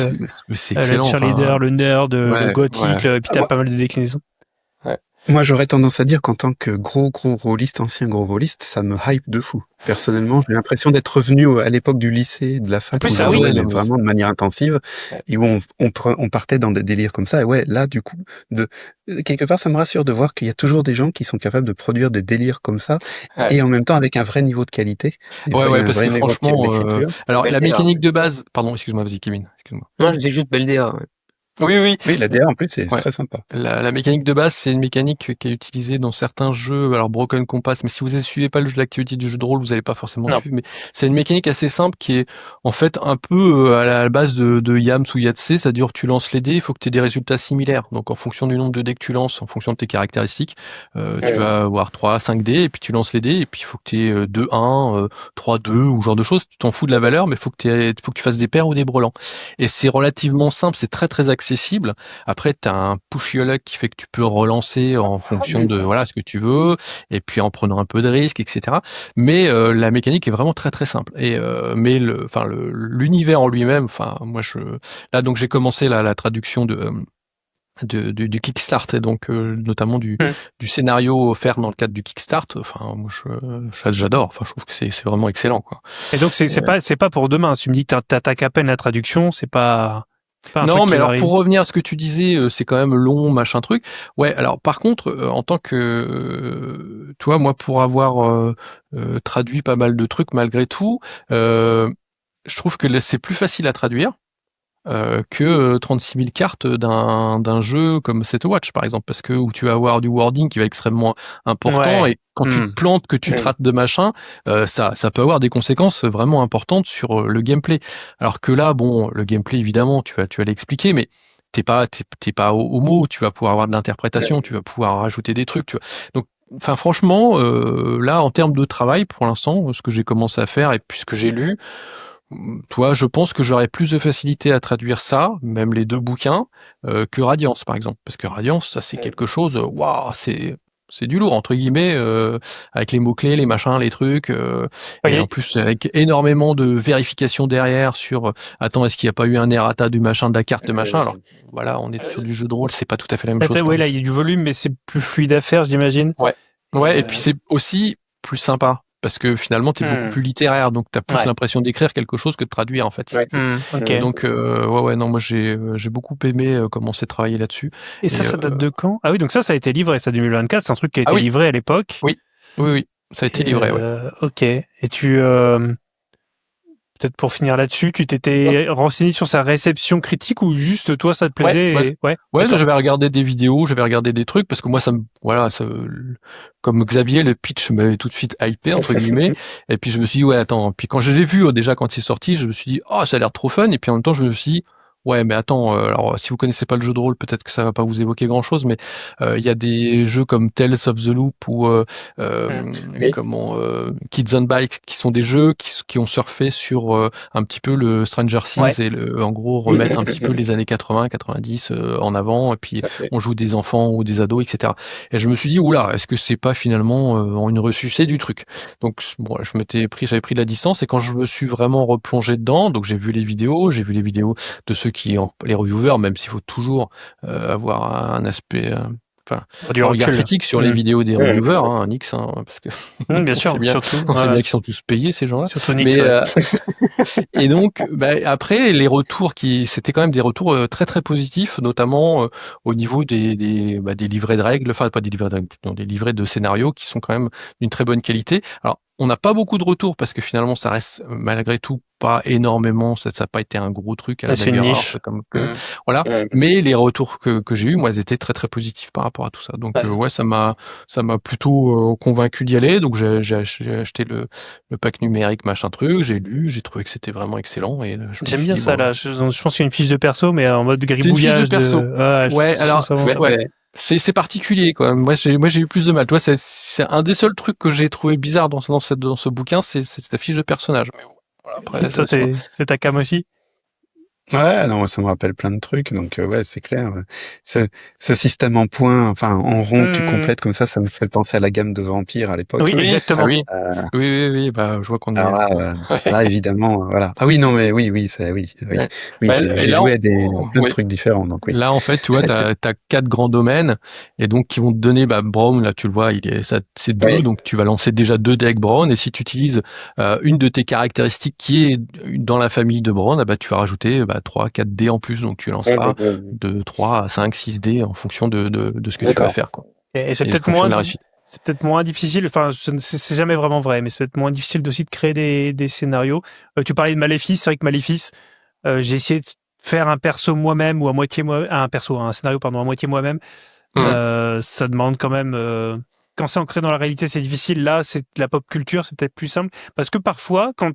c'est excellent. le cheerleader, le nerd, le gothique, ouais. puis t'as pas mal de déclinaisons. Moi, j'aurais tendance à dire qu'en tant que ancien gros rôliste, ça me hype de fou. Personnellement, j'ai l'impression d'être revenu à l'époque du lycée, de la fac, En plus, où ça, je oui. jouais, mais vraiment de manière intensive, et où on partait dans des délires comme ça. Et ouais, là, du coup, quelque part, ça me rassure de voir qu'il y a toujours des gens qui sont capables de produire des délires comme ça, et en même temps avec un vrai niveau de qualité. Ouais, parce que niveau franchement, d'écriture. alors la BLDA. mécanique de base, pardon, excuse-moi, vas-y, Kevin, excuse-moi. Non, je disais juste BLDA. Ouais. Oui. Oui, la DA, en plus, c'est Ouais. très sympa. La mécanique de base, c'est une mécanique qui est utilisée dans certains jeux, alors Broken Compass, mais si vous ne suivez pas l'activité du jeu de rôle, vous n'allez pas forcément Non. suivre, mais c'est une mécanique assez simple qui est en fait un peu à la base de Yams ou Yahtzee, c'est-à-dire tu lances les dés, il faut que tu aies des résultats similaires. Donc en fonction du nombre de dés que tu lances, en fonction de tes caractéristiques, tu vas avoir 3 à 5 dés, et puis tu lances les dés, et puis il faut que tu aies 2-1, 3-2, ou ce genre de choses, tu t'en fous de la valeur, mais il faut que tu fasses des paires ou des brelans. Et c'est relativement simple, c'est très très accessible. Après, t'as un push your luck qui fait que tu peux relancer en fonction de ce que tu veux, et puis en prenant un peu de risque, etc. Mais la mécanique est vraiment très très simple. Et mais l'univers en lui-même, moi là donc j'ai commencé la traduction du Kickstart, et donc notamment du scénario offert dans le cadre du Kickstart. Enfin, moi j'adore. Enfin, je trouve que c'est vraiment excellent, quoi. Et donc c'est pas pour demain. Si tu me dis que t'attaques à peine la traduction, c'est pas un Non, truc mais qui alors arrive. pour revenir à ce que tu disais, c'est quand même long, machin truc. Ouais, alors par contre, en tant que, tu vois, moi pour avoir traduit pas mal de trucs malgré tout, je trouve que c'est plus facile à traduire que 36 000 cartes d'un jeu comme Set Watch par exemple, parce que où tu vas avoir du wording qui va être extrêmement important, Ouais. et quand tu te plantes, que tu te rates de machin, ça peut avoir des conséquences vraiment importantes sur le gameplay. Alors que là, bon, le gameplay évidemment, tu vas l'expliquer, mais t'es pas au mot, tu vas pouvoir avoir de l'interprétation, tu vas pouvoir rajouter des trucs, tu vois. Donc, enfin franchement, là en termes de travail, pour l'instant, ce que j'ai commencé à faire et puis ce que j'ai lu, toi, je pense que j'aurais plus de facilité à traduire ça, même les 2 bouquins, que Radiance, par exemple. Parce que Radiance, ça c'est quelque chose, waouh, c'est du lourd entre guillemets, avec les mots-clés, les machins, les trucs, et en plus avec énormément de vérification derrière sur attends, est-ce qu'il n'y a pas eu un errata du machin, de la carte, de machin. Alors voilà, on est sur du jeu de rôle, c'est pas tout à fait la même chose. Ouais, là il y a du volume, mais c'est plus fluide à faire, j'imagine. Ouais, et puis c'est aussi plus sympa. Parce que finalement, t'es beaucoup plus littéraire, donc t'as plus l'impression d'écrire quelque chose que de traduire, en fait. Ok. Donc, non, moi j'ai beaucoup aimé commencer à travailler là-dessus. Et ça date de quand? Ah oui, donc ça a été livré, ça 2024, c'est un truc qui a été livré à l'époque. Oui, ça a été livré, ouais. Ok. Et tu, peut-être pour finir là-dessus, tu t'étais renseigné sur sa réception critique ou juste toi ça te plaisait? Ouais, j'avais regardé des vidéos, j'avais regardé des trucs parce que moi comme Xavier, le pitch m'avait tout de suite hypé entre guillemets. Et puis je me suis dit ouais attends, puis quand je l'ai vu déjà quand il est sorti, je me suis dit oh ça a l'air trop fun, et puis en même temps je me suis dit ouais, mais attends, alors si vous connaissez pas le jeu de rôle, peut-être que ça va pas vous évoquer grand-chose, mais il y a des jeux comme Tales of the Loop ou Kids on Bike, qui sont des jeux qui ont surfé sur un petit peu le Stranger Things, et en gros remettre un petit peu les années 80, 90 en avant, et puis on joue des enfants ou des ados, etc. Et je me suis dit oula, est-ce que c'est pas finalement une ressucée du truc? Donc bon, j'avais pris de la distance, et quand je me suis vraiment replongé dedans, donc j'ai vu les vidéos de ceux les reviewers, même s'il faut toujours avoir un aspect Du regard recul. critique sur les vidéos des reviewers, hein, Nix, hein, parce que Bien sûr, c'est bien, surtout. on sait Ouais. bien qu'ils sont tous payés ces gens-là. Surtout Nix, Mais ouais. et donc, après les retours c'était quand même des retours très très positifs, notamment au niveau des livrets de règles, enfin pas des livrets de règles, non, des livrets de scénarios qui sont quand même d'une très bonne qualité. Alors, on n'a pas beaucoup de retours parce que finalement, ça reste malgré tout pas énormément, ça n'a pas été un gros truc à la C'est une Dagger niche. Heart, voilà. Mais les retours que j'ai eu, moi, ils étaient très très positifs par rapport à tout ça. Donc ouais, ça m'a plutôt convaincu d'y aller. Donc j'ai acheté le pack numérique machin truc, j'ai lu, j'ai trouvé que c'était vraiment excellent et je me J'aime suis bien dit, ça, bon, là. Je pense qu'il y a une fiche de perso, mais en mode c'est une fiche gribouillage de perso. Ouais, je Ouais, trouve alors ça vraiment top. ouais. C'est particulier quand même. Moi j'ai eu plus de mal. Toi, c'est un des seuls trucs que j'ai trouvé bizarre dans ce bouquin, c'est ta fiche de personnage. Mais bon, voilà, après, Toi, c'est ta cam aussi? Ouais, non, ça me rappelle plein de trucs, donc ouais, c'est clair. Ce système en points, enfin en rond que tu complètes comme ça me fait penser à la gamme de Vampire à l'époque. Oui, exactement. oui. Oui, bah je vois qu'on est. Alors là, évidemment, voilà. Ah oui, non, mais oui, Ouais. j'ai Là, joué à plein de ouais. trucs différents, donc oui. Là, en fait, tu vois, t'as 4 grands domaines, et donc qui vont te donner, Braum, là, tu le vois, c'est 2, Ouais. donc tu vas lancer déjà 2 decks Braun, et si tu utilises une de tes caractéristiques qui est dans la famille de Braun, tu vas rajouter 3, 4 dés en plus, donc tu lanceras de 3 à 5, 6 dés en fonction de ce que tu vas faire, quoi. Et c'est Et peut-être fonction moins, de la réussite. c'est peut-être moins difficile, enfin, c'est jamais vraiment vrai, mais c'est peut-être moins difficile aussi de créer des scénarios. Tu parlais de Maléfice, c'est vrai que Maléfice, j'ai essayé de faire un perso moi-même ou à moitié un scénario, pardon, à moitié moi-même. Ça demande quand même, quand c'est ancré dans la réalité, c'est difficile. Là, c'est de la pop culture, c'est peut-être plus simple. Parce que parfois, quand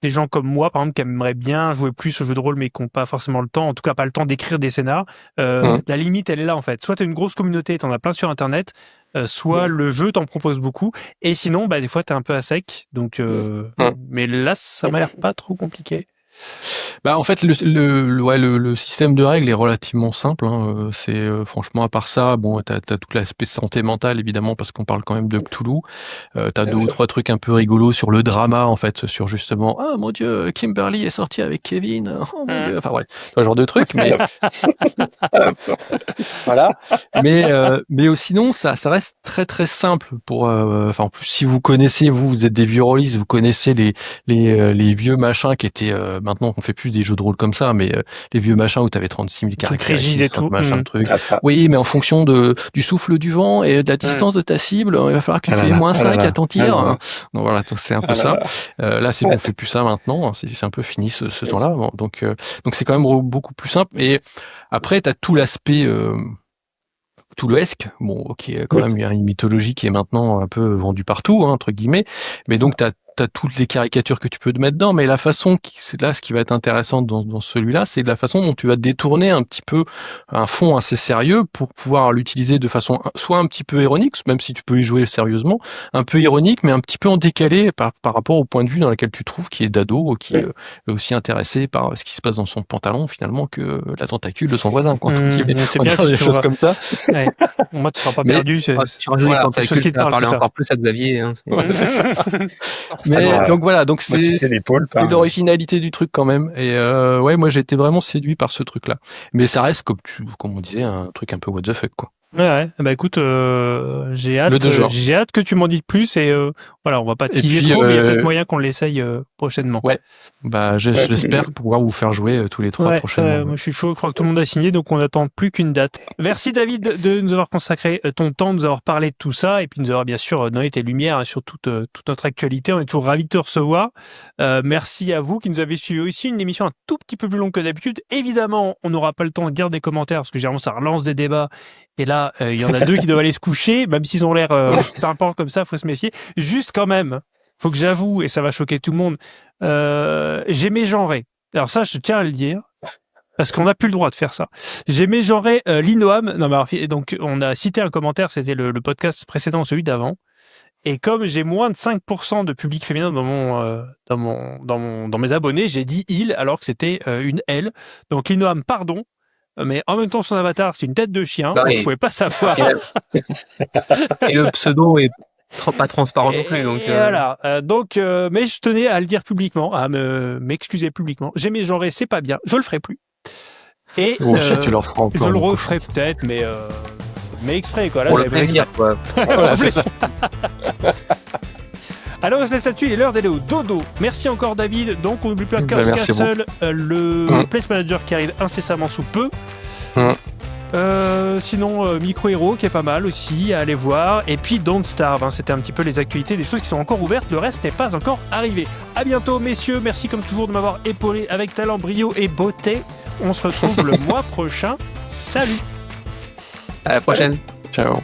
des gens comme moi, par exemple, qui aimeraient bien jouer plus au jeu de rôle, mais qui n'ont pas forcément le temps, en tout cas pas le temps d'écrire des scénars, la limite, elle est là, en fait. Soit tu as une grosse communauté, tu en as plein sur Internet, soit le jeu t'en propose beaucoup, et sinon, des fois, tu es un peu à sec. Donc, mais là, ça m'a l'air pas trop compliqué. En fait, le système de règles est relativement simple. Hein. C'est franchement, à part ça, bon, t'as tout l'aspect santé mentale évidemment parce qu'on parle quand même de Cthulhu. T'as 2 ou 3 trucs un peu rigolos sur le drama en fait, sur justement ah mon Dieu, Kimberly est sortie avec Kevin. Oh mon Dieu, enfin ouais, ce genre de trucs. Mais voilà. Mais sinon, ça reste très très simple pour. Enfin, en plus, si vous connaissez, vous êtes des vieux rôlistes, vous connaissez les vieux machins qui étaient. Maintenant, on fait plus des jeux de rôle comme ça, mais les vieux machins où t'avais 36 000 rigide et caractéristiques, tout. machin de trucs. Oui, mais en fonction du souffle du vent et de la distance de ta cible, il va falloir que tu aies -5 à ton tir. Donc voilà, c'est un peu ça. Là, c'est bon, on fait plus ça maintenant. C'est un peu fini ce temps-là. Bon, donc c'est quand même beaucoup plus simple. Et après, t'as tout l'aspect Cthulhuesque, bon, qui est quand même une mythologie qui est maintenant un peu vendue partout, hein, entre guillemets. Mais donc, t'as toutes les caricatures que tu peux te mettre dedans, mais la façon c'est là ce qui va être intéressant dans celui-là, c'est de la façon dont tu vas détourner un petit peu un fond assez sérieux pour pouvoir l'utiliser de façon soit un petit peu ironique, même si tu peux y jouer sérieusement, un peu ironique, mais un petit peu en décalé par rapport au point de vue dans lequel tu trouves, qui est d'ado, qui est aussi intéressé par ce qui se passe dans son pantalon finalement que la tentacule de son voisin, quand on dit des choses comme ça. Ouais. Moi, tu seras pas perdu. Tu rajoutes les tentacules, ça va parler encore plus à Xavier. Hein, c'est ça. Mais donc voilà, donc c'est l'originalité du truc quand même. Et ouais, moi j'ai été vraiment séduit par ce truc-là. Mais ça reste comme on disait, un truc un peu what the fuck quoi. Ouais. Écoute, j'ai hâte que tu m'en dises plus et voilà, on va pas teaser trop, mais il y a peut-être moyen qu'on l'essaye prochainement. Ouais. J'espère pouvoir vous faire jouer tous les 3 prochainement. Moi je suis chaud, je crois que tout le monde a signé, donc on n'attend plus qu'une date. Merci David de nous avoir consacré ton temps, de nous avoir parlé de tout ça, et puis de nous avoir bien sûr donné tes lumières sur toute notre actualité. On est toujours ravis de te recevoir. Merci à vous qui nous avez suivis aussi, une émission un tout petit peu plus longue que d'habitude. Évidemment, on n'aura pas le temps de lire des commentaires, parce que généralement ça relance des débats. Et là, il y en a 2 qui doivent aller se coucher, même s'ils ont l'air pimpants comme ça, faut se méfier. Juste quand même, faut que j'avoue, et ça va choquer tout le monde, j'ai mégenré. Alors ça, je tiens à le dire, parce qu'on n'a plus le droit de faire ça. J'ai mégenré l'Inoam. Non, mais donc on a cité un commentaire, c'était le podcast précédent, celui d'avant. Et comme j'ai moins de 5% de public féminin dans mes abonnés, j'ai dit il alors que c'était une elle. Donc l'Inoam, pardon. Mais en même temps, son avatar, c'est une tête de chien. Donc, je pouvais pas savoir. Et le pseudo est pas transparent non plus. Donc, voilà. Mais je tenais à le dire publiquement, à m'excuser publiquement. J'ai mégenré, c'est pas bien. Je le ferai plus. Et tu le referas encore. je le referai peut-être, mais Mais exprès, quoi. Là, Pour vous le avez plaisir, quoi. Voilà, c'est ça. Alors, on se laisse là-dessus, il est l'heure d'aller au dodo. Merci encore, David. Donc, on n'oublie plus Ben, Curse merci à vous. Castle, le Place Manager qui arrive incessamment sous peu. Sinon, Micro Hero qui est pas mal aussi à aller voir. Et puis Don't Starve, hein, c'était un petit peu les actualités des choses qui sont encore ouvertes. Le reste n'est pas encore arrivé. À bientôt, messieurs. Merci comme toujours de m'avoir épaulé avec talent, brio et beauté. On se retrouve le mois prochain. Salut! À la prochaine. Ciao.